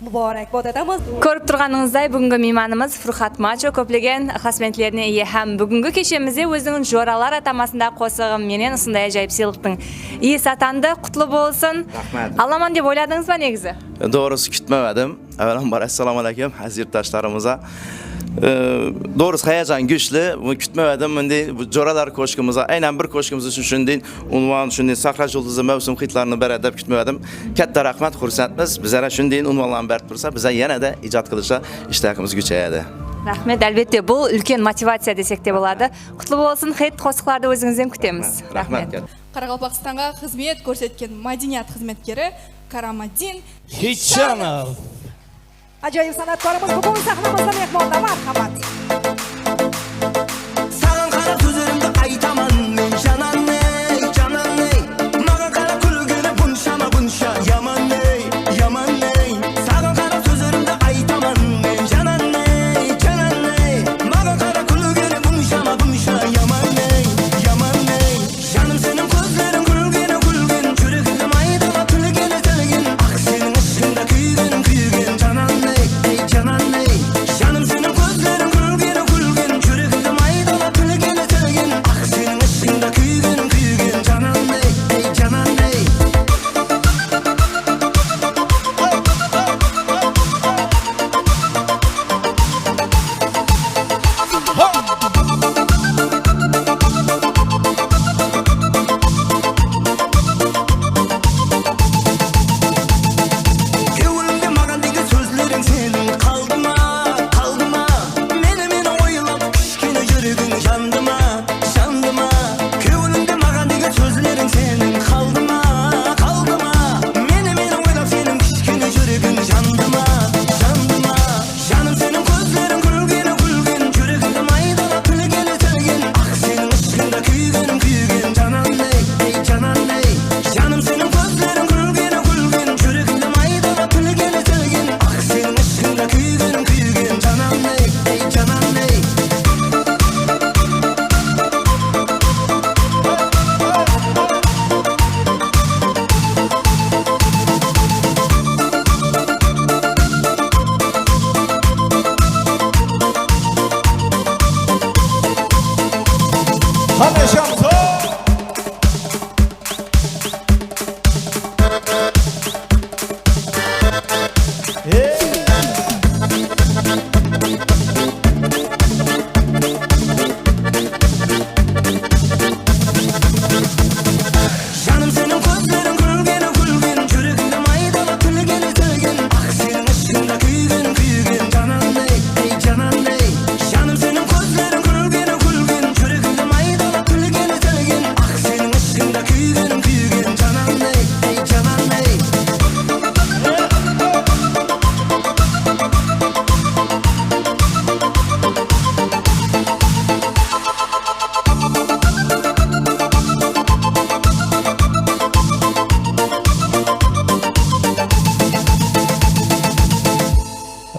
muborakbod etamiz. Ko'rib turganingizdek, bugungi mehmonimiz Farhat Macho ko'plagan xosmetlarga ega ham bugungi kechimizda o'zining jo'ralar atamasida qo'sig'im menen shunday ajoyib siyliqning iysi atandi. Qutlu bo'lsin. Rahmat. Alaman deb o'yladingizmi neg'izi? Doğrusu kutmamadım. Avvalambor assalomu alaykum aziz yurtdoshlarimizga. Doğrusu hayajon güçlü. Bunu kutmamadim. Bunday jo'ralar ko'shkimizga, aynan bir ko'shkimiz uchun shunday unvon, shunday Sahra Yulduzi mavsum hitlarini beradi deb kutmamadim. Katta rahmat, xursandmiz. Bizlar shunday unvonlarni berib tursa, biz yanada ijod qilishga ishtahimiz kuchayadi. Rahmat, albatta bu ulkan motivatsiya desek de bo'ladi. Qutlu bo'lsin, hit qo'shiqlarda o'zingizdan kutamiz. Rahmat. Qoraqalpog'istonga xizmat ko'rsatgan madaniyat xizmatkari Karamadin Hichanov. Ajoyib san'atkorimiz bugun sahnamizda mehmonda, marhamat. Sağın kara sözlerimde aytaman men canan ney, canan ney. Maga kara kulguni bunşama bunşa yaman ney, yaman ney. Sağın kara sözlerimde aytaman men canan ney, canan ney. Maga kara kulguni bunşama bunşa yaman ney, yaman ney. Canım senin gözlerin kulguni kulgun, çürüklerim aydama tülgeni tülgün. Ah senin ışığında küygen küygen canan ney, ey canan ney. Canım senin gözlerin kulguni kulgun, çürüklerim aydama tülgeni tülgün. Ah senin ışığında küygen küygen canan ney, ey canan ney. Kıvırımda mağan degi sözlerin senin kaldıma, kaldıma. Meni oylap kışkine yürügün jandıma, jandıma. Kıvırımda mağan degi sözlerin senin kaldıma, kaldıma. Meni oylap senin kışkine yürügün jandıma, jandıma. Canım senin gözlerin kulgene kulgun, çürüklerim aydana tülgene tülgün. Ah senin ışığında küygen küygen canan ney, ey canan ney. Canım senin gözlerin kulgene kulgun, çürüklerim aydana tülgene tülgün. Ah senin ışığında küygen küygen canan ney, ey canan ney. Hadi şamso. Canım senin gözlerin kulgene kulgun, çürüklerim aydana tülgene tülgün. Ah senin ışığında küygen küygen canan ney, ey canan ney. Canım senin gözlerin kulgene kulgun, çürüklerim aydana tülgene tülgün. Ah senin ışığında küygen küygen canan ney, ey canan ney.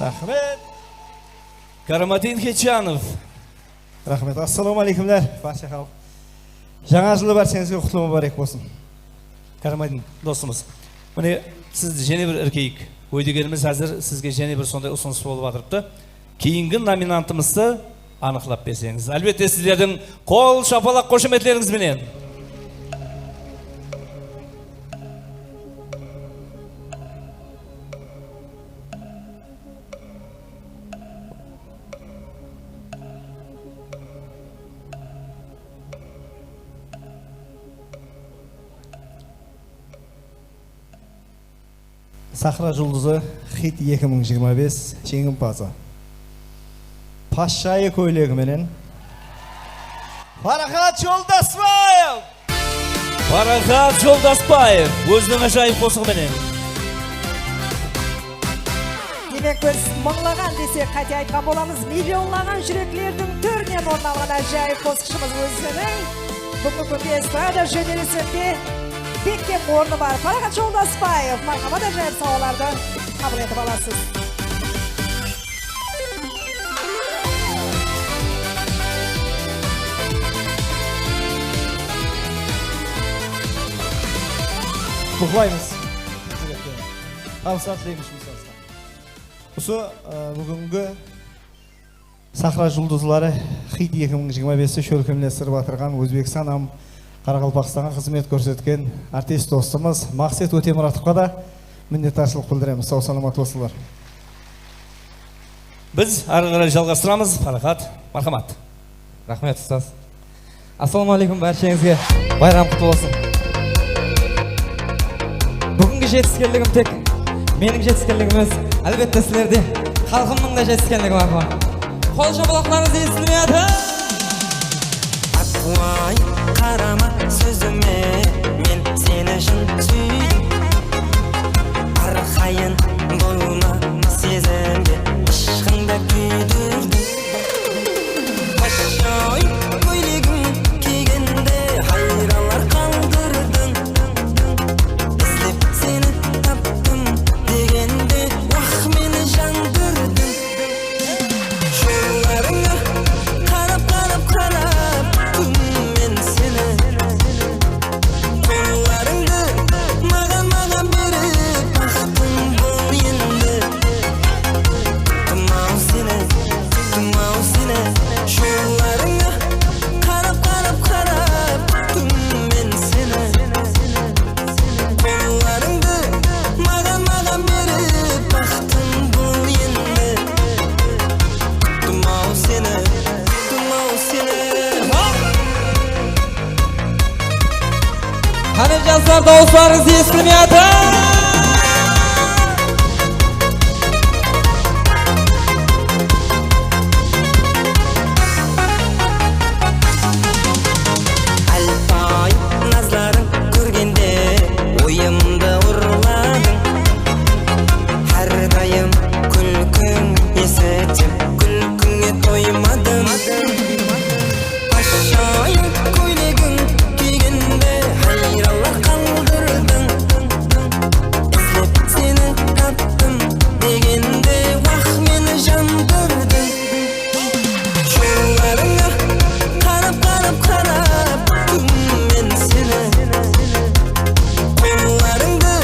Rahmet. Karamadin Hichanov. Rahmet. Assalomu alaykumlar, barcha xalq. Жаңа жылы barchangizga qutlug' muborak bo'lsin. Karamadin do'stimiz. Mana siz yana bir erkek. O'ylaganimiz hozir sizga yana bir sonday usunis bo'lib o'tiribdi. Keyingi nominantimizni aniqlab bersangiz. Albatta sizlarning qo'l shapaloq qo'shimchalariniz bilan. Sahra Yulduzi hit 2025 jengimpozi. Pashshayi ko'ylagi bilan Farhat Yo'ldosbayev. Farhat Yo'ldosbayev o'zining ajoyib qo'shig'i bilan. Demek biz mыңlagan desek qati aytgan bo'lamiz, millionlagan yuraklarning to'ridan o'rin olgan ajoyib qo'shiqchimiz o'zining bugungi estrada jurnalistimda bekkem o'rni bor. Farhat Yo'ldosbayev, marhamat, ajoyib savollardan qabul etib olasiz. құттықтаймыз. Табыстар тілейміз жұмысыңызға. Осы бүгінгі Сахра жұлдызлары хит 2025-і шөлкемлестіріп батырған Өзбекстан һәм Қарақалпақстанға қызмет көрсеткен артист достымыз Мақсет Өтемұратовқа да minnettarchilik bildiramiz. Sog' salomat bo'lsinlar. Biz ары қарай жалғастырамыз. Faraqat, marhamat. Rahmat ustoz. Assalomu alaykum barchangizga. Bayram qutlug' bo'lsin. Bugungi жетістікенлігім тек менің жетістікенлігім емес, albatta sizlarda xalqimning da жетістікенligi bor. Qo'l shapaloqlaringiz eshtilmayapti. Voy, qarama so'zime, men seni shin suydim. Arxayin bo'lma sezimga, ishqingda kuydirdim. Qo'shoy, ko'yligim kiyganda hayronlar qoldirding. Izlab seni topdim deganda, vah meni jandirding. Sho'laringga qarab men seni qo'llaringda magan berib baxtim bo'l endi. Tumov seni sho'laringga qarab men seni qo'llaringda magan berib baxtim bo'l endi. Tumov seni Qani jazlar dovushlaringiz eshtilmayapti. Alpay nazlaring ko'rganda o'yimda urlading. Har doim kulkung esatib kulkunga to'ymadim. Qo'shoy ko'yliging kiyganda hayronlar qoldirding. Izlab seni topdim deganda vah meni jandirding. Sho'laringga qarab men seni qo'llaringda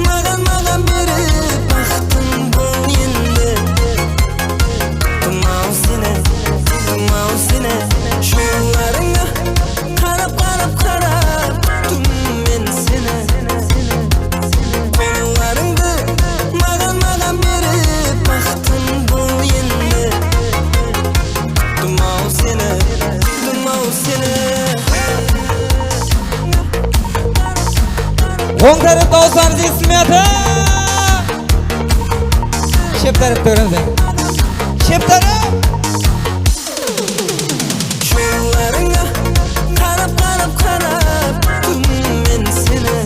magan berib baxtim bo'l endi. Tumov seni sho'laringga qarab men seni qo'llaringda magan berib baxtim bo'l endi. Tumov seni O'ng taraf dovushlaringiz eshtilmayapti. Chep tarafda o'rnating. Chep taraf. sho'laringga qarab men seni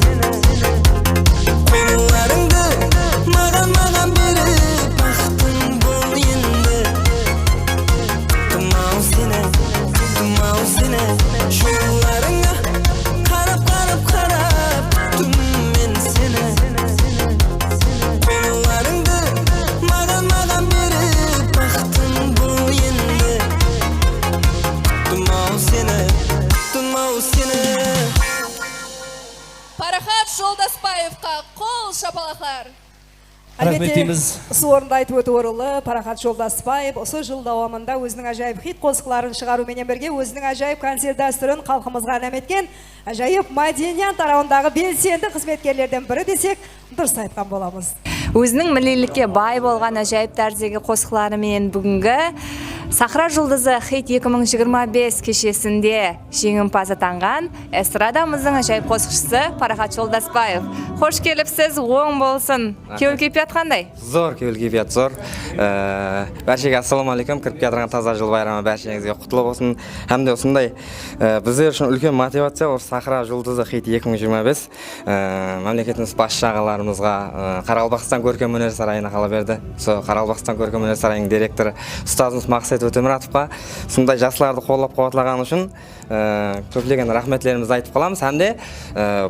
qo'llaringda magan berib baxtim bo'l endi. Tumov seni sho'laringga qarab men seni qo'llaringda magan berib baxtim bo'l endi. Tumov seni Faraqat Жолдасбаевқа қол шапалақлар. Әлбетте, осы орында айтып өту орынды Парахат Жолдасбаев осы жыл дауамында өзінің ажайып хит қосқыларын шығарумен бірге өзінің ажайып концерт дәстүрін халқымызға әлем еткен ажайып мәдениет тарауындағы белсенді қызметкерлерден бірі десек дұрыс айтқан боламыз. Өзінің мінейлікке бай болған ажайып тәріздегі қосқыларымен бүгінгі Сахра жұлдызы хит 2025 кешесінде жеңімпаз атанған эстрадамыздың ажайып қосқышысы Парахат Жолдасбаев. Қош келіпсіз, оң болсын. Кеуіл кепият қандай? Зор, кеуіл кепият зор. Бәршеге ассаламу алейкум. Кіріп келатырған таза жыл байрамы бәршеңізге құтлы болсын. Һәм де осындай біздер үшін үлкен мотивация осы Сахра жұлдызы хит 2025 мемлекетіміз басшы ағаларымызға Қарақалпақстан көркем өнер сарайына қала берді. Сол Қарақалпақстан көркем өнер сарайының директоры ұстазымыз Мақсет Өтемұратовқа сондай жастарды қолдап қуатлаған үшін көптеген рахметтерімізді айтып қаламыз. Һәм де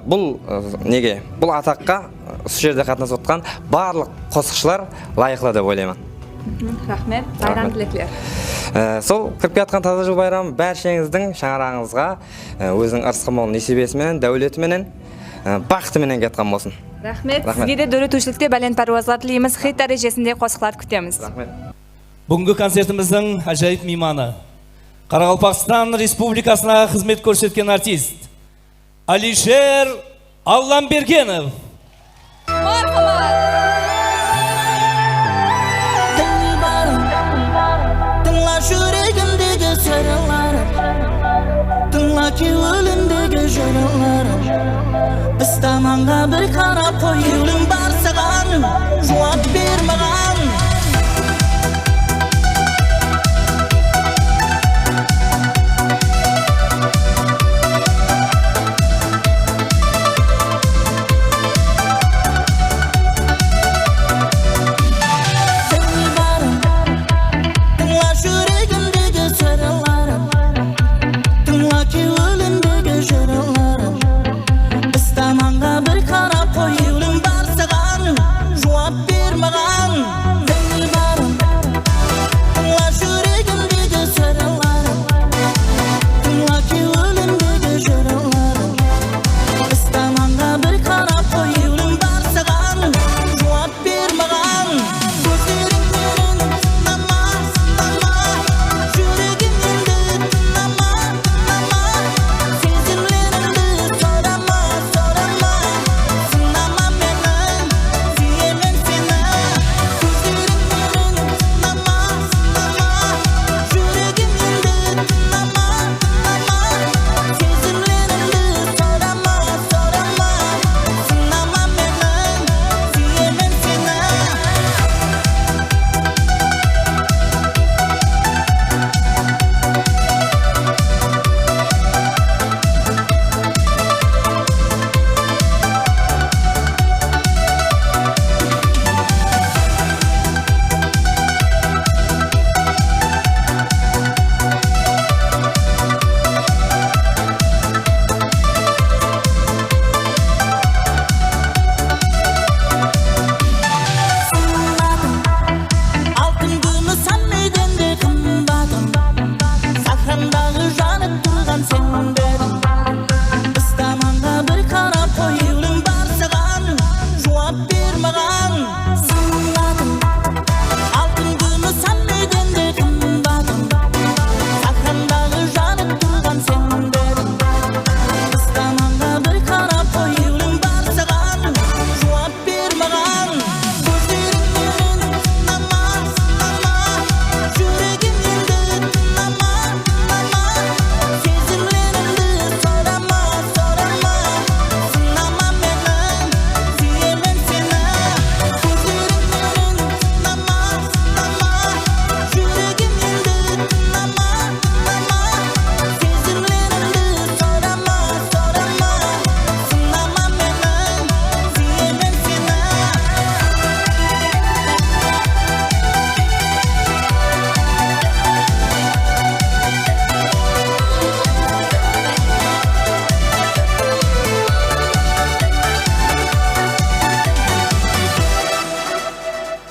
бұл атаққа осы жерде қатынасып отқан барлық қосқышылар лайықлы деп ойлаймын. Рахмет, байрам тілеклер. Сол кіріп жатқан таза жыл байрамы бәршеңіздің шаңырағыңызға өзінің ырысқы мол несібесіменен, дәулетіменен бақыты менен кеткен болсын. Рахмет. Сізге де дөрөтушілікте бәлен паруазлар тілейміз. Хит дәрежесінде қосықлар күтеміз. Рахмет. Бүгінгі концертіміздің ажайып мейманы Қарақалпақстан Республикасына қызмет көрсеткен артист Алишер Алламбергенов. Тыңла жүрегімдегі сырыларым, тыңла кеуілімдегі жырыларым. Біз таманға бір қарап қойылым бар саған, жауап бер маған.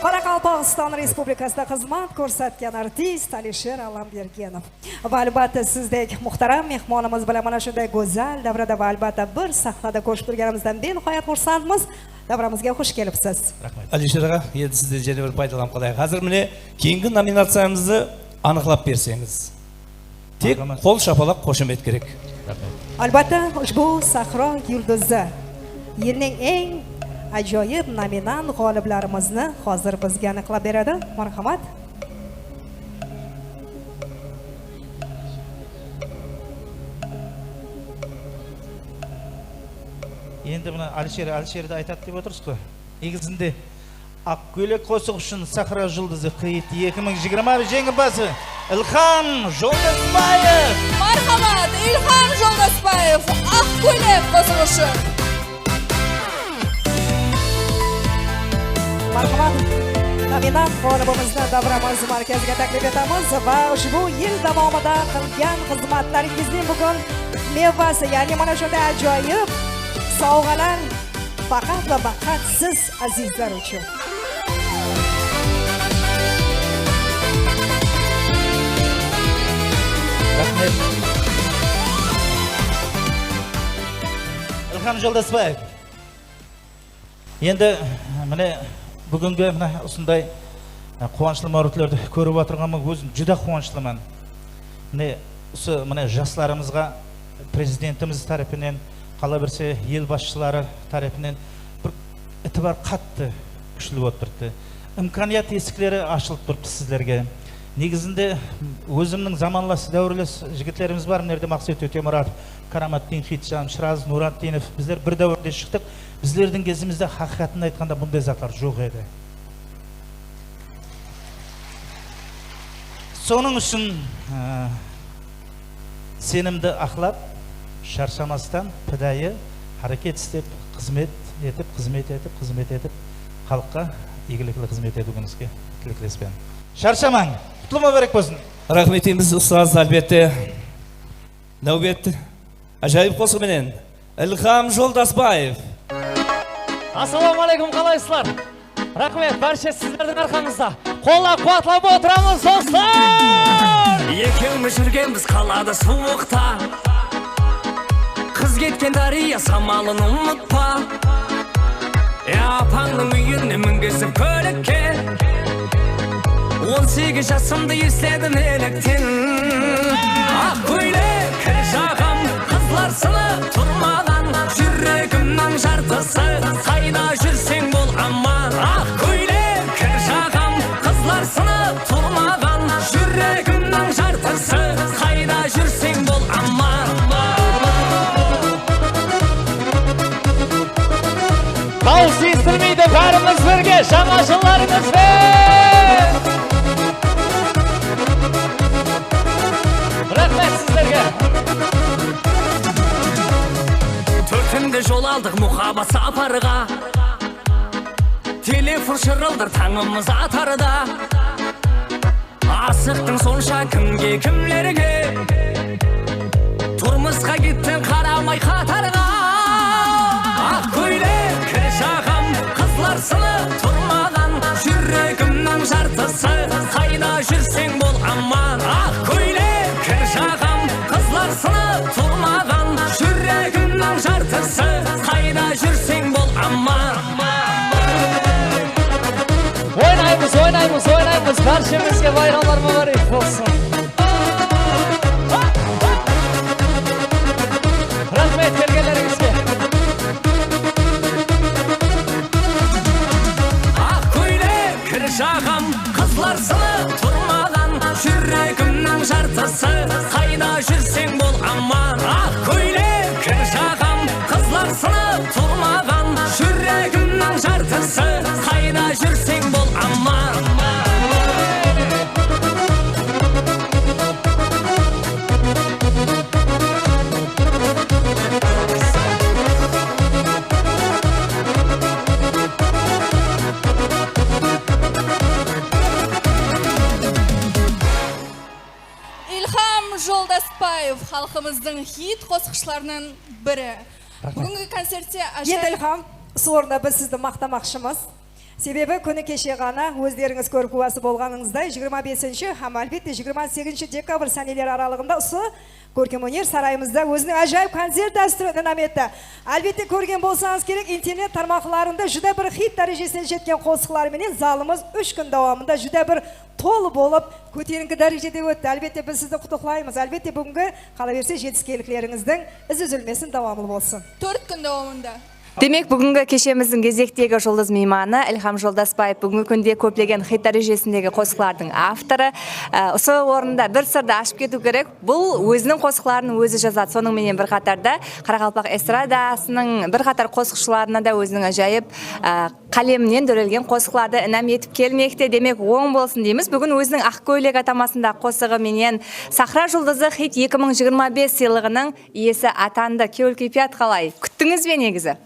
Qoraqalpog'iston Respublikasida xizmat ko'rsatgan artist Alisher Allambergenov. Va albatta sizdek muhtaram mehmonimiz bilan mana shunday go'zal davrada va albatta bir sahnada qo'shib turganimizdan benihoyat xursandmiz. Davramizga xush kelibsiz. Rahmat. Alisher aka, endi sizda yana bir paydalanib qolaylik. Hozir mene keyingi nominatsiyamizni aniqlab bersangiz. Tek qo'l shapalaq qo'shimet kerak. Rahmat. Albatta ushbu Sahro yulduzi yilning eng ajoyib nominant g'oliblarimizni hozir bizga aniqlab beradi. Marhamat. Endi buni Alisherda aytadi deb o'tirsiz-ku. Negizinde Akko'ylak qo'shiq uchun Sahro yulduzi Qiyit 2020 jengimbozi Ilhom Jo'ldosbayev. Marhamat, Ilhom Jo'ldosbayev Akko'ylak qo'shiq uchun. Marhamat, nominant g'olibimizni davramiz markaziga taklif etamiz va ushbu yil davomida qilgan xizmatlaringizning bugun mevasi, ya'ni mana shunday ajoyib sovg'alar faqat va faqat siz azizlar uchun. Rahmat. Ilham Joldaspаев. Енді міне бүгінгі мына осындай қуанышты мәртебелерді көріп отырғаныма өзім жүдә қуаныштымын. Міне жастарымызға президентіміз тарапынан, қала берсе ел басшылары тарапынан бір итибар қатты күшіліп отырды. Имканият есіктері ашылып тұрды сіздерге. Негізінде өзімнің заманлас дәуірлес жігітлеріміз бар. Мына жерде Мақсет Өтемұратов, Караматтин Хитжан, Шыраз Нурантинов, біздер бір дәуірде шықтық. Біздердің кезімізде хақиқатын айтқанда бұндай заттар жоқ еді. Соның үшін сенімді ақлап, шаршамастан, пидайы харекет істеп, қызмет етіп, халыққа игілікті қызмет етуіңізге тілектеспен. Шаршамаң, құтылма берек болсын. Рахметіміз ұстаз әлбетте. Нәубет ажайып қосығыменен Ilham Joldaspаев. Ассалаумағалейкум, қалайсыздар? Рахмет, барша сіздердің арқаңызда. Қолға қуатлап отырамыз, достар! Екеуміз жүргенбіз қалада суықта. Қыз кеткен Дария самалын ұмытпа. Апаңның үйіне мінгізіп көлікке. 18 жасымды естедім еліктен. Ақ көйлек кір жағам, қызлар сынып тұрмаған. Жүрегімнің жартысы, қайда жүрсең бол аман. Ақ көйлек кір жағам, қызлар сынып тұрмаған. Жүрегімнің жартысы, қайда жүрсең бол аман. Дауыс естілмейді, бәріміз бірге, жаңа жылдарыңызбен! Рахмет сіздерге! Төртінде жол алдық мұхаббат сапарға. Телефон шырылдыр таңымыз атарда. Асықтың сонша кімге кімлерге. Тұрмысқа кеттің қарамай қатарға. Ақ көйлек кір жағам, қызлар сынып тұрмаған. Жүрегімнің жартысы, қайда жүрсең бол аман. Ақ көйлек кір жағам, қызлар сынып тұрмаған. Жүрегімнің жартысы, қайда жүрсең бол аман. Ойнаймыз, баршамызға байрамдар мүбәрек болсын. Рахмет келгендеріңізге. Ақ көйлек кір жағам, қызлар сынып тұрмаған. Жүрегімнің жартысы, қайда жүрсең бол аман. Ақ көйлек кір жағам, қызлар сынып тұрмаған. Жүрегімнің жартысы, қайда жүрсең бол аман. Ilham Joldaspаев халқымыздың хит қосқышларының бірі. Бүгінгі концертте Енді Ilham, сорында біз сізді мақтамақшымыз. Себебі күні кеше ғана өздеріңіз көріп куәсі болғаныңыздай 25-ші һәм әлбетте 28-ші декабрь сәнелер аралығында осы көркемөнер сарайымызда өзінің әжайып концерт дәстүрін наметті. Әлбетте көрген болсаңыз керек, интернет тармақларында жүдә бір хит дәрежесіне жеткен қосқыларменен залымыз 3 күн давамында жүдә бір толы болып көтеріңкі дәрежеде өтті. Әлбетте біз сізді құттықтаймыз. Әлбетте бүгінгі қала берсе жетістіктеріңіздің із үзілмесін давамы болсын. 4 күн давамында. Демек, бүгінгі кешеміздің кезектегі жұлдыз мейманы Ilham Joldaspаев бүгінгі күнде көптеген хит дәрежесіндегі қосқылардың авторы. Осы орында бір сырды ашып кету керек. Бұл өзінің қосқыларын өзі жазады. Соның менен бір қатарда Қарақалпақ эстрадасының бір қатар қосқышыларына да өзінің ажайып қалемінен дөрелген қосқыларды інәм етіп келмекте. Демек, оң болсын дейміз. Бүгін өзінің ақ көйлек атамасында қосығы менен Сахра жұлдызы хит 2025 сыйлығының иесі атанды. Кеуіл-күйпият қалай? Күттіңіз бе негізі?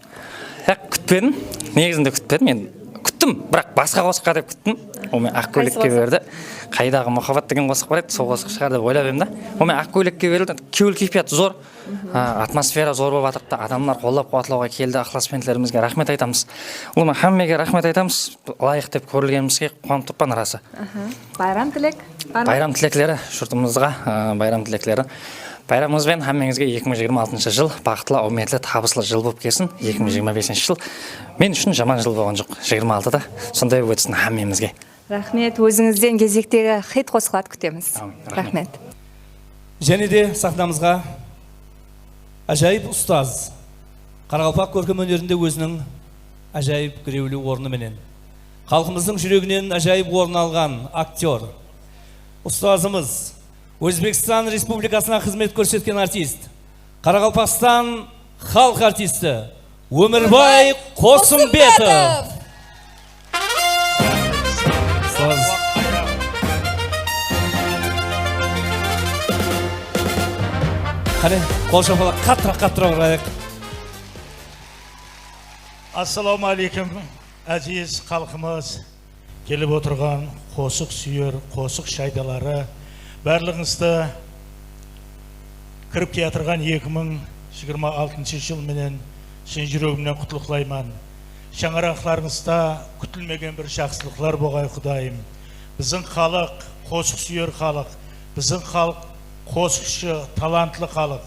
Күтпедім, негізінде күтпедім, мен күттім, бірақ басқа қосыққа деп күттім. Ол мен ақ көйлекке берді. Қайдағы махаббат деген қосық бар еді, сол қосық шығар деп ойлап едім да. Ол мен ақ көйлекке берілді, кеуіл-күйпият зор, атмосфера зор болып жатырды, адамдар қолдап қуатлауға келді, ықыласпенділерімізге рахмет айтамыз. Ол мен хаммеге рахмет айтамыз, лайық деп көрілгенімізге қуанып тұрпан расы. Байрам тілек. Байрам тілеклері, жұртымызға байрам тілеклері. Байрамыңызбен hammangizga 2026 жыл бақытлы, үмітлі, табыслы жыл болып келсін. 2025 жыл мен үшін жаман жыл болған жоқ. 26-да сондай өтсін hammamizге. Рахмет, өзіңізден кезектегі хит қосылат күтеміз. Рахмет. Және де сахнамызға ажайып ұстаз, Қарақалпақ көркем өнерінде өзінің ажайып гіреулі орныменен, халқымыздың жүрегінен ажайып орын алған актер, ұстазымыз, Өзбекстан Республикасына қызмет көрсеткен артист, Қарақалпақстан халық артисті Өмірбай Қосымбетов. Қане, қол шапалақ қаттырақ ұрайық. Ассаламу алейкум, әзиз халқымыз, келіп отырған қосық сүйер, қосық шайдалары, барлығыңызды кіріп келатырған 2026 жыл менен шын жүрегімнен құттықтаймын. Шаңырақтарыңызда күтілмеген бір жақсылықтар болғай Құдайым. Біздің халық қосық сүйер халық, біздің халық қосықшы, талантлы халық.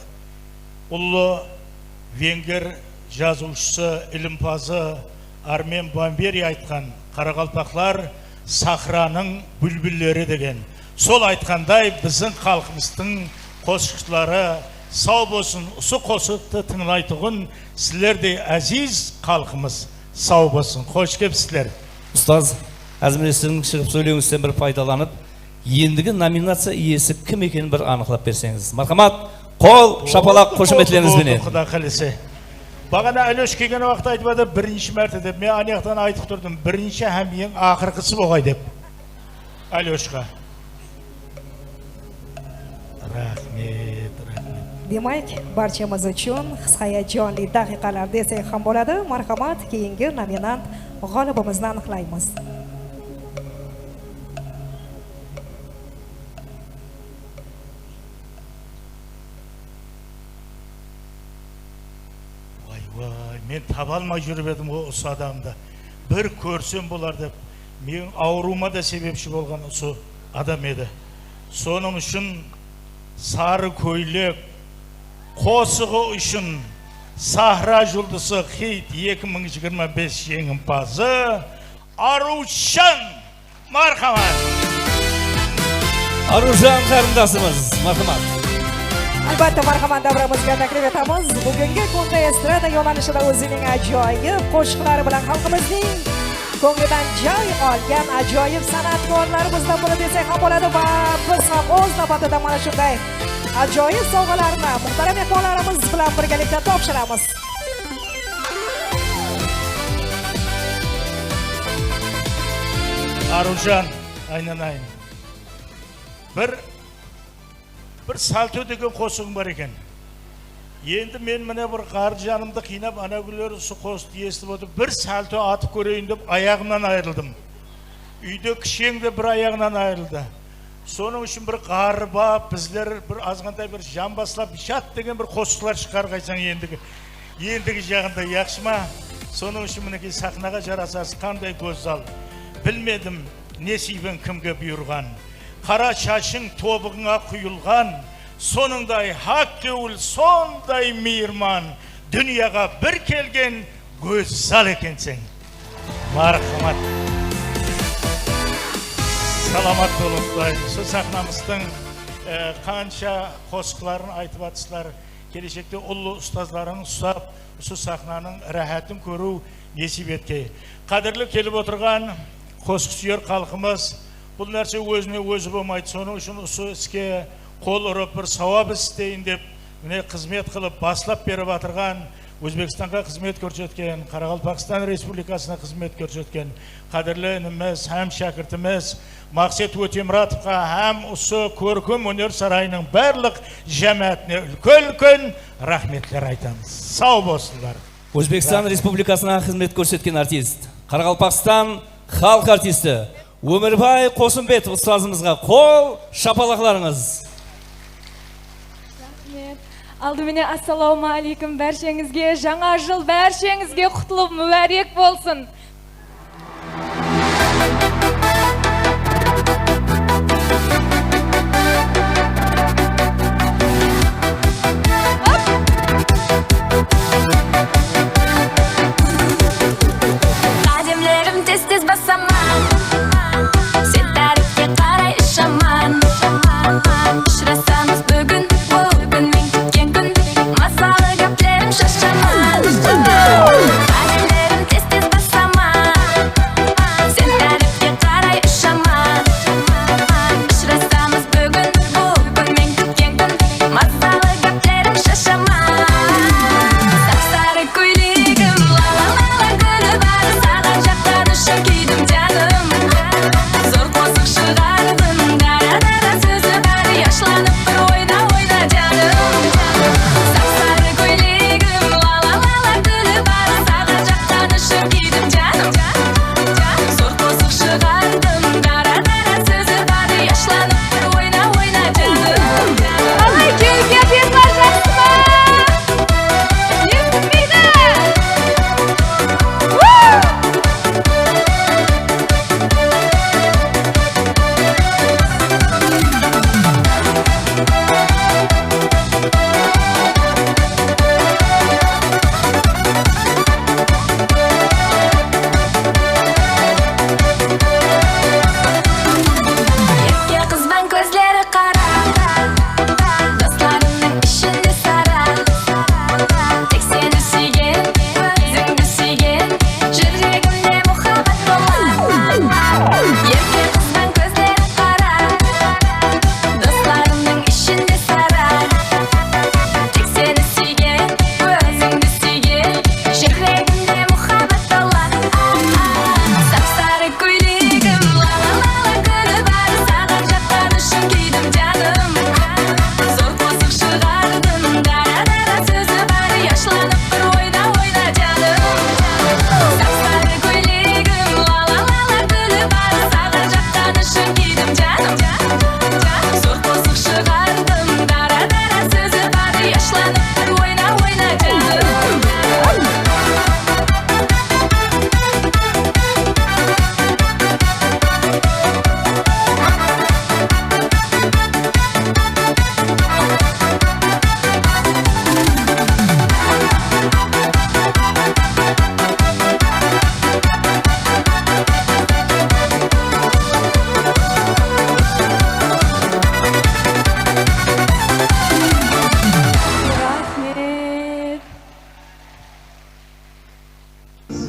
Ұлы венгер жазушысы, ілімпазы Армен Бамбери айтқан, Қарақалпақлар сахраның бүлбүллері деген. Сол айтқандай біздің халқымыздың қосықшылары сау болсын, осы қосықты тыңлайтұғын сілердей әзиз халқымыз сау болсын. Қош кепсіздер. Ұстаз, әзімдесінің шығып сөйлеуіңізден бір пайдаланып, ендігі номинация иесі кім екенін бір анықтап берсеңіз. Мархамат, қол, шапалақ, қошеметтеріңізбенен. Құда қалесе. Бағана Әлөш келген уақыт айтып бірінші мәрте деп, мен анаяқтан айтып тұрдым, бірінші һәм ең ақырғысы болғай деп. Әлөшқа. Рахмет. Demak, barchamiz uchun hayajonli daqiqalar desak ham bo'ladi. Marhamat, keyingi nominant g'olibimizni aniqlaymiz. Voy, men tabalmay жүріп едім осы адамды. Bir көрсем болар деп, мен ауруыма да себепші болған осы адам еді. Соның үшін сары көйлек, қосығы үшін Сахра жұлдызы хит 2025 жеңімпазы Аружан. Мархамат. Аружан қарындасымыз, мархамат. Albatta, marhamat, davramizga taklif etamiz. Bugungi kunda estrada yo'nalishida o'zining ajoyib qo'shiqlari bilan xalqimizning ko'nglidan joy olgan ajoyib san'atkorlarimizdan biri desak ham bo'ladi va biz ham o'z navbatida mana shunday ajoyib sovg'alarni muhtaram mehmonlarimiz bilan birgalikda topshiramiz. Aruzhan, aynan. Bir salto деген қосығым бар екен. Енді мен міне бір қар жанымды қинап, ана күлер осы қосты естіп отыр. Bir salto атып көрейін деп аяғымнан айырылдым. Үйде кішеңде бір аяғынан айырылды. Соның үшін бір қары бап, біздер бір азғандай бір жан басылап, шат деген бір қосықлар шығар қайсаң ендігі жағында яқшы ма? Соның үшін мінекей сахнаға жарасасы қандай көзал. Білмедім, несібен кімге бұйырған. Қара шашың тобығыңа құйылған, соныңдай хақ көңіл, сондай мейірман, дүнияға бір келген көзал екенсің. Мархамат. Саламат болыңыздар. Сол сахнамыздың қанша қосықларын айтып атсыздар. Келешекте ұлы ұстазларын ұстап, сол сахнаның рахатын көру несіп етке. Қадірлі келіп отырған қосық сүйер халқымыз, бұл нәрсе өзіне өзі болмайды. Соның үшін осы іске қол ұрып бір сауап істейін деп, міне қызмет қылып баслап беріп атырған, Өзбекстанға қызмет көрсеткен, Қарақалпақстан Республикасына қызмет көрсеткен қадірлі ініміз, һәм шәкіртіміз Мақсет Өтемұратовқа һәм осы көркем өнер сарайының барлық жәмәтіне үлкен рахметлер айтамыз. Сау болсындар. Өзбекстан Республикасына қызмет көрсеткен артист, Қарақалпақстан халық артисті Өмірбай Қосымбетов ұстазымызға қол шапалақларыңыз. Алдыменен ассаламу алейкум бәршеңізге, жаңа жыл бәршеңізге құтылып мүбәрек болсын.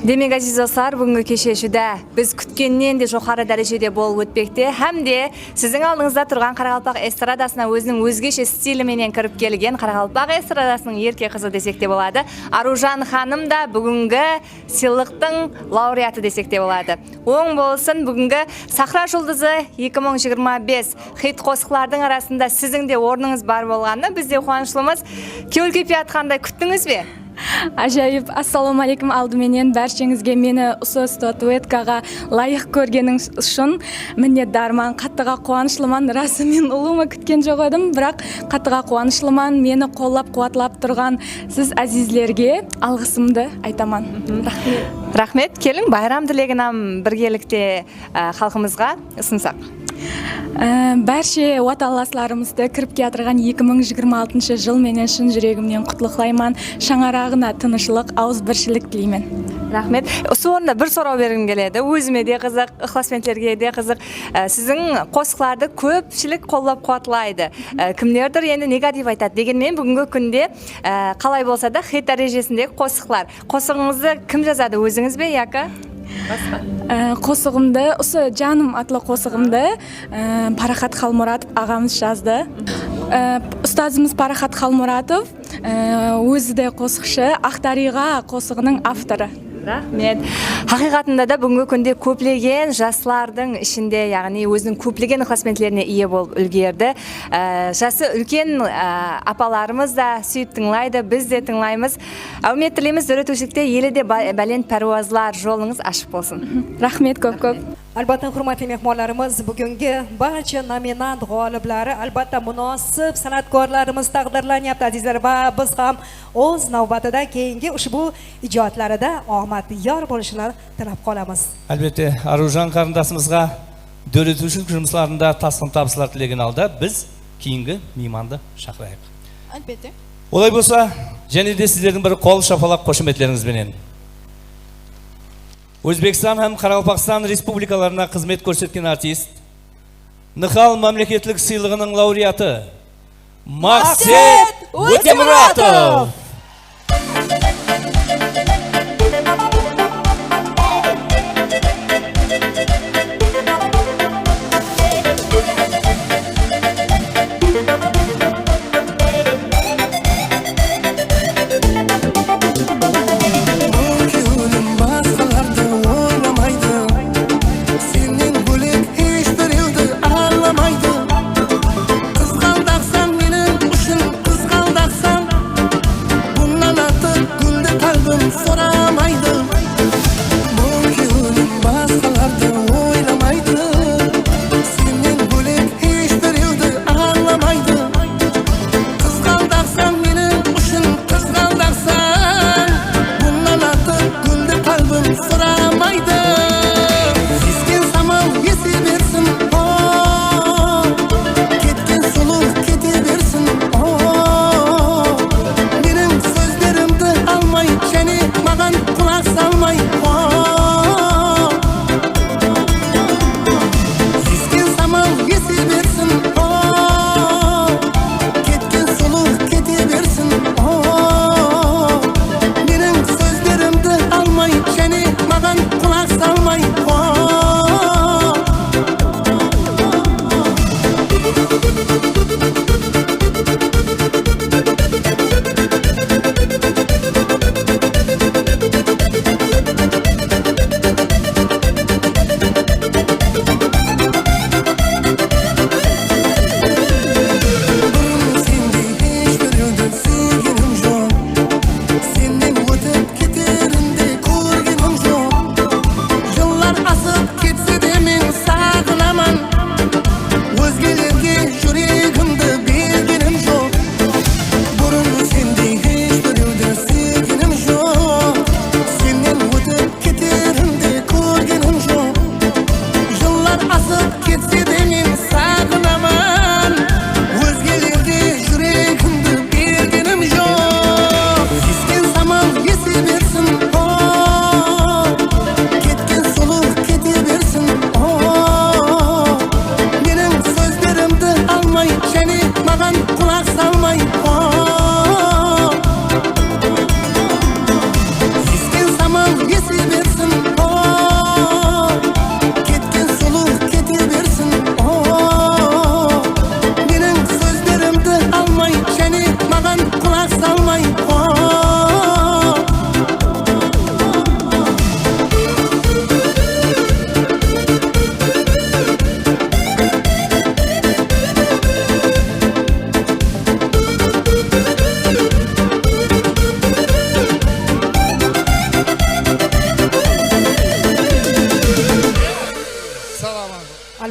Демек азиз достар, бүгінгі кешешуде біз күткеннен де жоғары дәрежеде болып өтпекте, һәм де сіздің алдыңызда тұрған Қарақалпақ эстрадасына өзінің өзгеше стиліменен кіріп келген Қарақалпақ эстрадасының ерке қызы десек те болады. Аружан ханым да бүгінгі сыйлықтың лауреаты десек те болады. Оң болсын, бүгінгі Сахра жұлдызы 2025 хит қосықлардың арасында сіздің де орныңыз бар болғаны бізде қуаныштымыз. Кеулкепе атқандай күттіңіз бе? Ажайып, ассалаумалейкум, алдыменен бәршеңізге мені осы статуэткаға лайық көргенің үшін дарман, қаттыға қуанышлыман. Расы мен ұлымы күткен жоқ едім, бірақ қаттыға қуанышлыман. Мені қоллап, қуатлап тұрған сіз әзізлерге алғысымды айтаман. Рахмет, келің байрам тілегін біргелікте халқымызға ұсынсақ. Бәрше оталасларымызды кіріп келатырған 2026 жыл менен шын жүрегімнен құтлықлайман. Шаңарағына тынышлық, ауыз біршілік тілеймін. Рахмет. Осы орында бір сұрау бергім келеді. Өзіме де қызық, ықыласмендерге де қызық. Сіздің қосықларды көпшілік қолдап қуатлайды. Кімдердір енді негатив айтады. Дегенмен бүгінгі күнде қалай болса да хит дәрежесіндегі қосықлар. Қосығыңызды кім жазады, өзіңіз бе, яка? Қосығымды, осы жаным атлы қосығымды Парахат Халмұратов ағамыз жазды. Ұстазымыз Парахат Халмұратов өзі де қосықшы, Ақтариға қосығының авторы. Рахмет. Хақиқатында да бүгінгі күнде көплеген жастардың ішінде, яғни өзінің көплеген ықыласмендеріне ие болып үлгерді. Жасы үлкен апаларымыз да сүйіп тыңлайды, біз де тыңлаймыз. Әумет тілейміз, дөрөтушілікте елі де бәлен пәруазлар, жолыңыз ашық болсын. Рахмет көп-көп. Albatta hurmatli mehmonlarimiz, bugungi barcha nominant g'oliblari albatta munosib san'atkorlarimiz taqdirlanyapti azizlar va biz ham o'z navbatida keyingi ushbu ijodlarida omad yor bo'lishini tilab qolamiz. Albatta, Arужан qarindashimizga döretушілік жұмысларында тасқын табыстар тілеген алды. Biz keyingi mehmonды шақырайық. Albatta. Олай болса, және де сіздердің бір қол шапалақ қошеметлеріңізбенен Өзбекстан һәм Қарақалпақстан республикаларына қызмет көрсеткен артист, Нихал мемлекеттік сыйлығының лауреаты Мақсет Өтемұратов.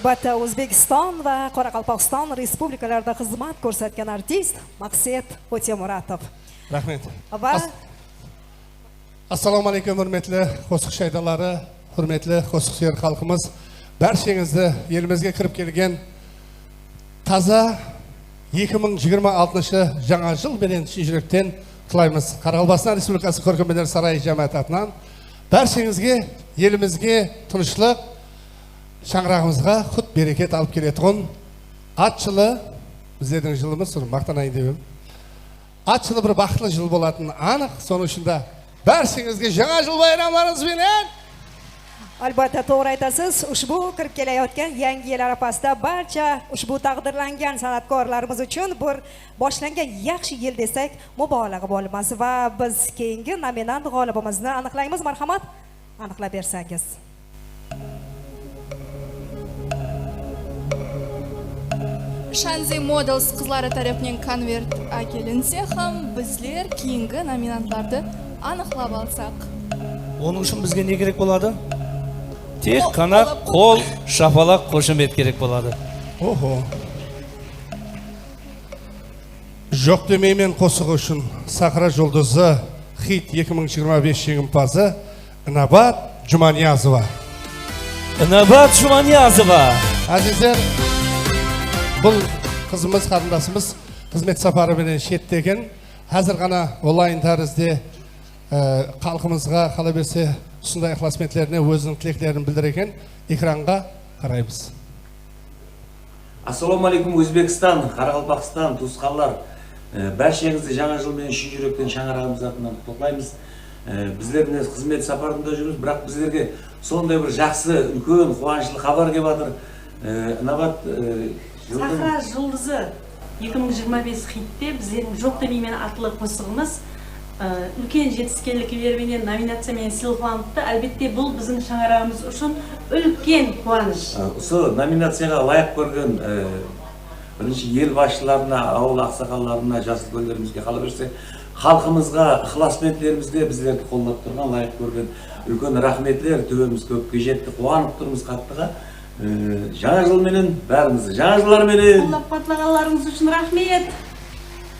Albatta O'zbekiston va Qoraqalpog'iston respublikalarida xizmat ko'rsatgan artist Maqsad O'temuratov. Rahmat. Va Assalomu alaykum hurmatli qo'shiq shaydalari, hurmatli qo'shiqchilar xalqimiz. Barchangizni yerimizga kirib kelgan taza 2026 жаңа жыл bilan chin yurakdan tilaymiz. Qoraqalpog'iston Respublikasi Ko'rkemliklar saroyi jamoatidan barchangizga yerimizga tinchlik, shang'irog'imizga xut barakat olib keladigan atchili bizning yilimiz maqtanaydi deb. Atchili bir baxtli yil bo'latini aniq. So'ng shunda barchangizga yangi yil bayramlaringiz bilan albatta to'g'ri aytasiz. Ushbu kirib kelayotgan yangi yil arafasida barcha ushbu taqdirlangan san'atkorlarimiz uchun bir boshlangan yaxshi yil desak mubolag'a bo'lmas va biz keyingi nominant g'olibimizni aniqlaymiz. Marhamat, aniqlab bersangiz. Shanzi Models qizlari tarafining konvert kelinsa ham bizlar keyingi nominantlarni aniqlab olsak. Onun uchun bizga ne kerak bo'ladi? Tek qana qo'l shapaloq qo'shimcha kerak bo'ladi. Oho. Jo'q demayman qo'shiq uchun Sahra Yulduzi Hit 2025 jengimpozi Inobat Jumaniyazova. Inobat Jumaniyazova. Azizlar, bu qizimiz, qarindoshimiz xizmat safari bilan chetdagan, hozir gana onlayn tarzda xalqimizga qalabersa shunday ixlosmandlarni o'zining tilaklarini bildirgan ekranga qaraymiz. Assalomu alaykum O'zbekiston, Qoraqalpog'iston, To'sqonlar. Barchangizni yangi yil bilan chin yurakdan shang'irog'imizdan qutlaqlaymiz. Bizlar bilan xizmat safarida yuribmiz, biroq bizlarga sonday bir yaxshi, ulkan, quvonchli xabar keladi. Inobat Sahra Yulduzi 2025 hitda bizning Jo'q demayman atli qo'shig'imiz ulkan жетістікке берген номинациямен сыйланды. Әлбетте бұл біздің шаңырағымыз үшін үлкен қуаныш. Осы номинацияға лайық көрген бірінші ел басшыларына, ауыл ақсақалдарына, жасыл көлдерімізге қала берсе, халқымызға, ықыласмендерімізге біздерді қолдап тұрған лайық көрген үлкен рахметлер, төбеміз көпке жетті, қуанып тұрмыз қаттыға. Жаңа жыл менен бәрімізді, жаңа жылдар менен қолдап қуатлағандарыңыз үшін рахмет.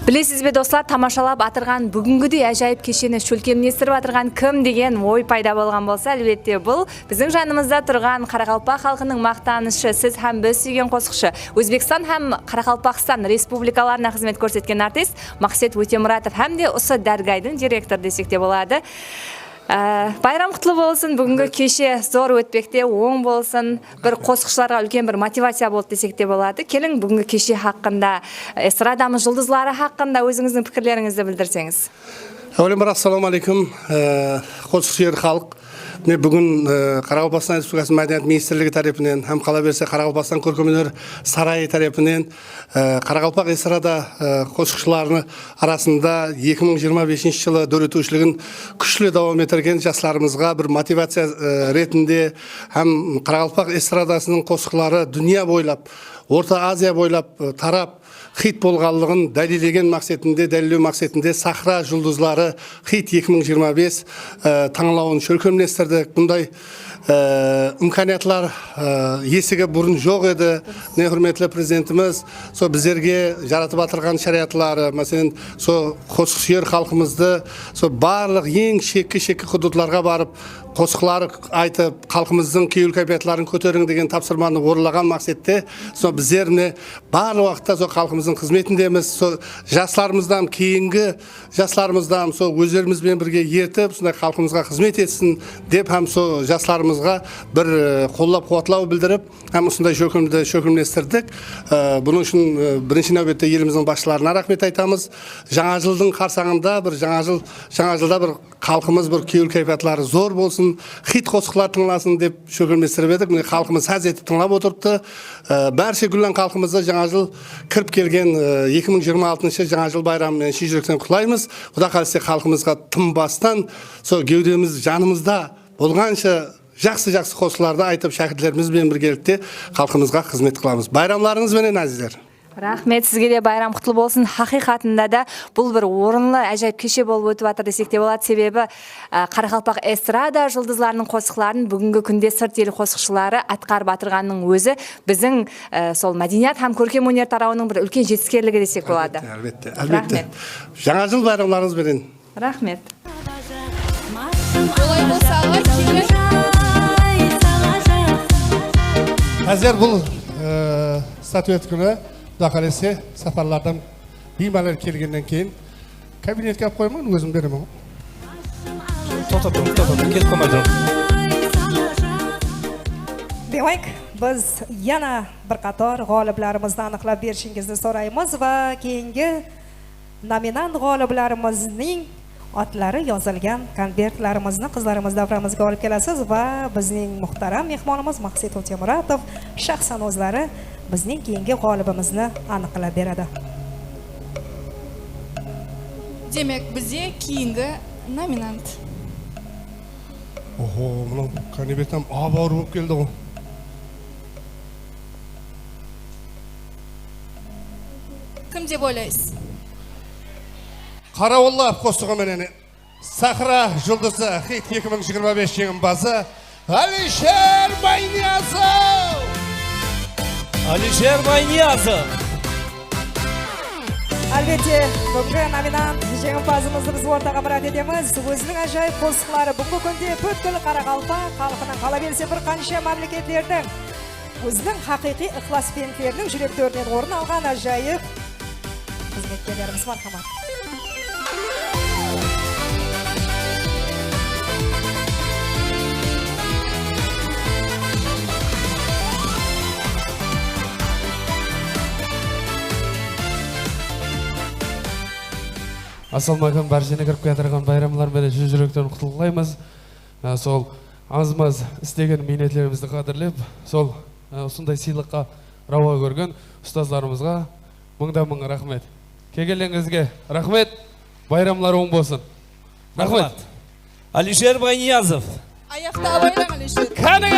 Білесіз бе достар, тамашалап атырған бүгінгідей әжайып кешені шөлкемнестіріп атырған кім деген ой пайда болған болса, әлбетте бұл біздің жанымызда тұрған Қарақалпақ халқының мақтанышы, сіз һәм біз сүйген қосықшы, Өзбекстан һәм Қарақалпақстан республикаларына қызмет көрсеткен артист Мақсат Өтемұратов һәм де осы дәргайдың директор десек те болады. Байрам құтлы болсын, бүгінгі кеше зор өтпекте, оң болсын, бір қосықшыларға үлкен бір мотивация болды десек те болады. Келің бүгінгі кеше хақында, эстрадамыз жұлдызлары хақында өзіңіздің пікірлеріңізді білдірсеңіз. Әуелен бір ассаламу алейкум, қосықшылар халық. Бүгін Қарақалпақстан Республикасы Мәдениет министрлігі тарапынан, һәм қала берсе Қарақалпақстан көркемөнер сарайы тарапынан Қарақалпақ эстрада қосықшыларының арасында 2025 жылы дөретушілігін күшлі давам етірген жастарымызға бір мотивация ретінде, һәм Қарақалпақ эстрадасының қосықшылары дүния бойлап, Орта Азия бойлап тарап хит болғанлығын дәлелеген мақсатында, дәлелеу мақсатында Сахра Жұлдызлары хит 2025 таңлауын шөлкемлестірді. Бұндай имканиятлар есігі бұрын жоқ еді. Не хурметлі президентіміз со біздерге жаратып атырған шариатлары, мәселен, со қосықшылар халқымызды со барлық ең шеккі худудларға барып қосықлары айтып, халқымыздың кейіл кәбиятларын көтерің деген тапсырманы орындаған мақсатта, со біздеріне барлық уақытта со халқымыздың қызметіндеміз, со жастарымыздан, кейінгі жастарымыздан со өздерімізбен бірге ертіп, сондай халқымызға қызмет етсін деп, һәм со жастарымызға бір қолдап қуатлау білдіріп, һәм осындай шөкімлестірдік. Бұның үшін бірінші нәубетте еліміздің басшыларына рахмет айтамыз. Жаңа жылдың қарсаңында жаңа жылда бір халқымыз бір кейіл кәйфиятлары зор болсын, хит қосықлар тыңласын деп шөкілместіріп едік. Міне халқымыз әз етіп тыңлап отырыпты. Бәрше күллен халқымызды жаңа жыл кіріп келген 2026 жаңа жыл байрамымен шын жүректен құттықтаймыз. Құда қаласа халқымызға тынбастан, со кеудеміз жанымызда болғанша жақсы қосыларды айтып шәкіртлерімізбен біргелікте халқымызға қызмет қыламыз. Байрамларыңыз менен әзіздер. Рахмет, сізге де байрам құтлы болсын. Хақиқатында да бұл бір орынлы әжайып кеше болып өтіп жатыр десек те болады. Себебі Қарақалпақ эстрада жұлдызларының қосықларын бүгінгі күнде сырт ел қосықшылары атқарып батырғанның өзі біздің сол мәдениет һәм көркем өнер тарауының бір үлкен жетістікерлігі десек болады. Әлбетте, әлбетте. Жаңа жыл байрамларыңыз берін. Рахмет. Әзер бұл статуэт күні Дақалесе сапарлардан беймәлер келгеннен кейін кабинетке алып қоймын, өзім беремін. Тоқтатып, келіп қоймай тұрмын. Демек, biz yana bir qator g'oliblarimizni aniqlab berishingizni so'raymiz va keyingi nominant g'oliblarimizning otlari yozilgan konvertlarimizni qizlarimiz davramizga olib kelasiz va bizning muhtaram mehmonimiz Maqsud O'temuratov shaxsan o'zlari bizning keyingi g'olibimizni aniqlab beradi. Demek bizde keyingi nominant. Oho, bunu konvertim abor bo'lib keldi o. Kim deb o'ylaysiz? Qaravollab qo'stig'i menene Sahra Жұлдызы Hit 2025 jeng'imbasi Alisher Bayniyazov. Alisher Bayniyazov. Albatta, bugungi nominant jeng'imbazimizni biz o'rtaga murat etamiz. O'zining ajoyib qo'shiqlari bugungi kunda butkul Qoraqalpoq xalqining qolaversa bir qancha mamlakatlarda o'zining haqiqiy ixlosmandlarining yurak o'rnidan o'rin olgan ajoyib xizmatkorlarimiz marhamat. Ассалаумағалейкум, баршаны кіріп келтірген байрамлар менен шын жүректен құттықтаймыз. Сол азмаз істеген минетлерімізді қадірлеп, сол осындай сыйлыққа рауа көрген ұстазларымызға мың рахмет. Келгеніңізге рахмет, байрамлар оң болсын. Рахмет. Alisher Bayniyazov. Аяқта абайлаң, Алишер. Қаны.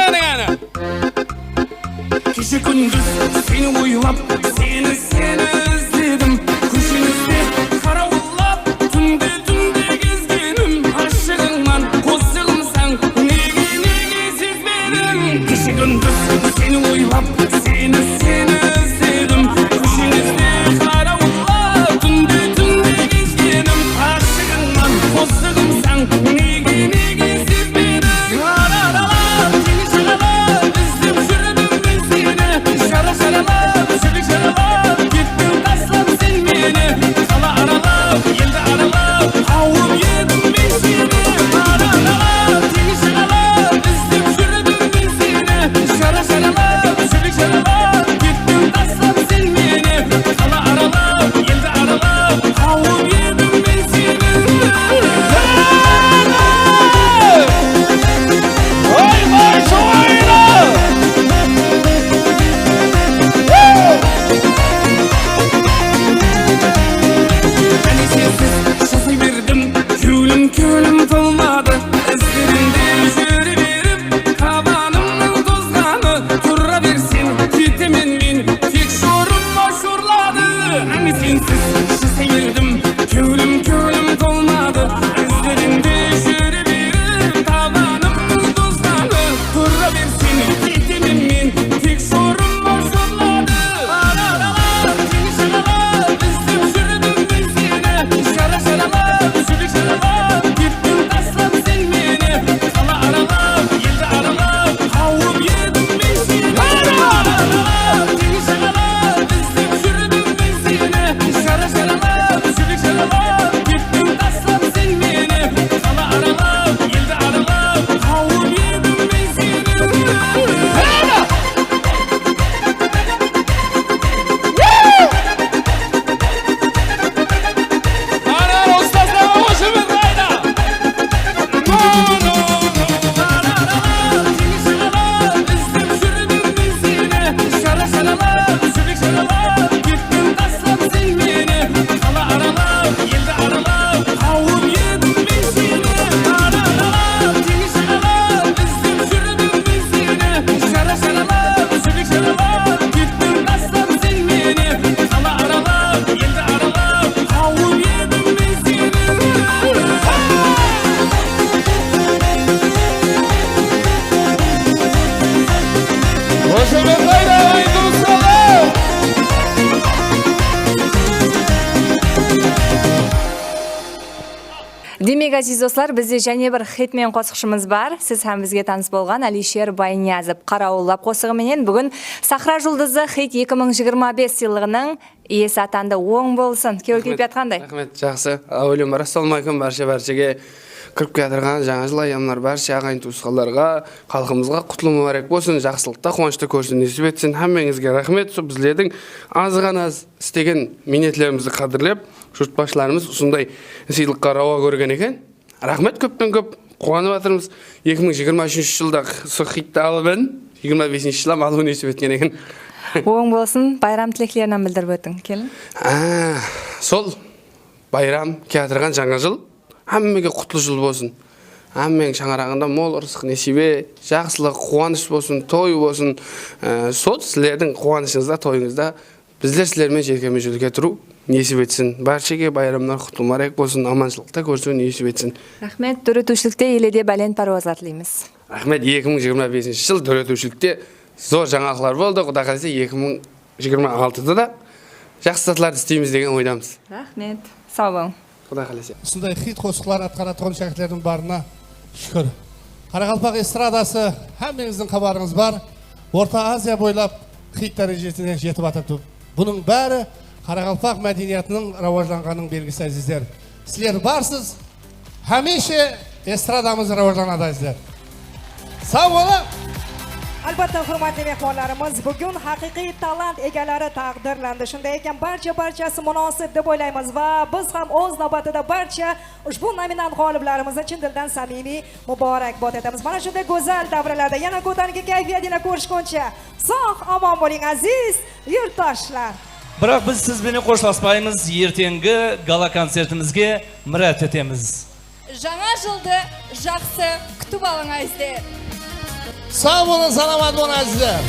Кеше күндіз сені ойлап, сені іздедім. Көшенізде қарауылап, түнде кезгенім. Ашығыңнан қосығымсаң, неге сезбедім. Кеше күндіз сені ойлап, сені іздедім. Көшенізде қарауылап, түнде кезгенім. Ашығыңнан қосығымсаң, неге сезбедім. Аралап, сені шағалап, іздеп жүрдім мен сені. Шаралап, жүрек шаралап, кеттің тастап сен мені. Қала аралап, елді аралап, ауып едім мен сені. Аралап, сені шағалап, іздеп жүрдім мен сені. Шаралап, жүрек шаралап, кеттің тастап сен мені. Қала аралап, елді аралап, ауып едім мен сені. Жасай бердім, көлім толмады. Іздерінде жүре беріп, табанымның тозғаны. Тұра берсен, кетемен мен, тек жорым машурлады. Әне сенсіз жасай бердім, көлім толмады. Іздерінде жүре беріп, табанымның тозғаны. Тұра берсен, кетемен мен, тек жорым машурлады. Аралап, сені шағалап, іздеп жүрдім мен сені. Шаралап, жүрек шаралап, кеттің Келсек азиз достар, бізде және бір хитмен қосықшымыз бар. Сіз һәм бізге таныс болған Алишер Байниязов қарауыллап қосығыменен бүгін Сахра жұлдызы хит 2025 сыйлығының иесі атанды. Оң болсын. Келіп жатқандай? Рахмет, жақсы. Әуелен бар, ассалаумағалейкум барша-баршаға. Кіріп келатырған жаңа жыл аямлар барша ағайын туысқандарга, халқымызға құтылу мүбәрәк болсын, жақсылықта қуанышта көрсін, несіп етсін. Һәммеңізге рахмет. Сол біздердің аз істеген минетлерімізді қадірлеп, жұртбашыларымыз осындай сыйлыққа рауа көрген екен. Рахмет көптен көп. Қуанып жатырмыз. 2023 жылда хитті алып едім, 25 жылда алу несіп еткен екен. Оң болсын, байрам тілектерін білдіріп өтің. Келін. Сол байрам келатырған жаңа жыл Әммеге құтлы жыл болсын. Әммең шаңырағында мол ырзық несібе, жақсылық, қуаныш болсын, той болсын. Сол сіздердің қуанышыңызда, тойыңызда біздер сіздермен желкеме жүлге тұру несіп етсін. Баршаға байрамдар құтлы мүбәрәк болсын, аманшылықта көрсін несіп етсін. Рахмет, дүретушілікте еледе бәлен паруазлар тілейміз. Рахмет, 2025 жыл дүретушілікте зор жаңалықтар болды. Құда қаласа 2026-да да жақсы сатыларды істейміз деген ойдамыз. Рахмет, сау болың. Осындай хит қосықлар атқаратқан шәкіртлердің барына шүкір. Қарақалпақ эстрадасы һәммеңіздің хабарыңыз бар. Орта Азия бойлап хит дәрежесіне жетіп атып. Бұның бәрі Қарақалпақ мәдениетінің рауажданғанның белгісі әзіздер. Сіздер барсыз, һәмеше эстрадамыз рауажданады әзіздер. Сау болың! Albatta hurmatli mehmonlarimiz, bugun haqiqiy talant egalari taqdirlandi. Shunday ekan, barchasi munosib deb o'ylaymiz va biz ham o'z navbatida barcha ushbu nominant g'oliblarimizni chin dildan samimiy muborakbod etamiz. Mana shunday go'zal davralarda yana ko'tarinki kayfiyatini ko'rishguncha sog' omon bo'ling aziz yurtdoshlar. Biroq biz siz bilan qo'shilmaymiz, ertangi gala konsertimizga murat etamiz. Жаңа жылды жақсы күтіп алыңыздар. Sağ olun, salamat olun azizler.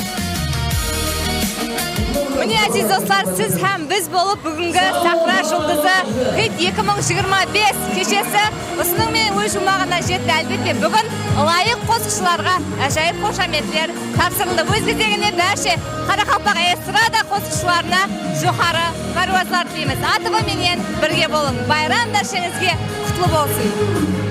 Mine aziz dostlar, siz hem biz bolup bugünkü Sahra Жұлдызы hit 2025 kechesi осының мен ой жұмағына жетті. Әлбетте, бүгін лайық қосықшыларға әжайып қошаметлер тапсырылды. Өз кезегінде бәрше Қарақалпақ эстрада қосықшыларына жоғары паруазлар тілейміз. Атыбы менен бірге болың. Байрам дәршеңізге құтлы болсын.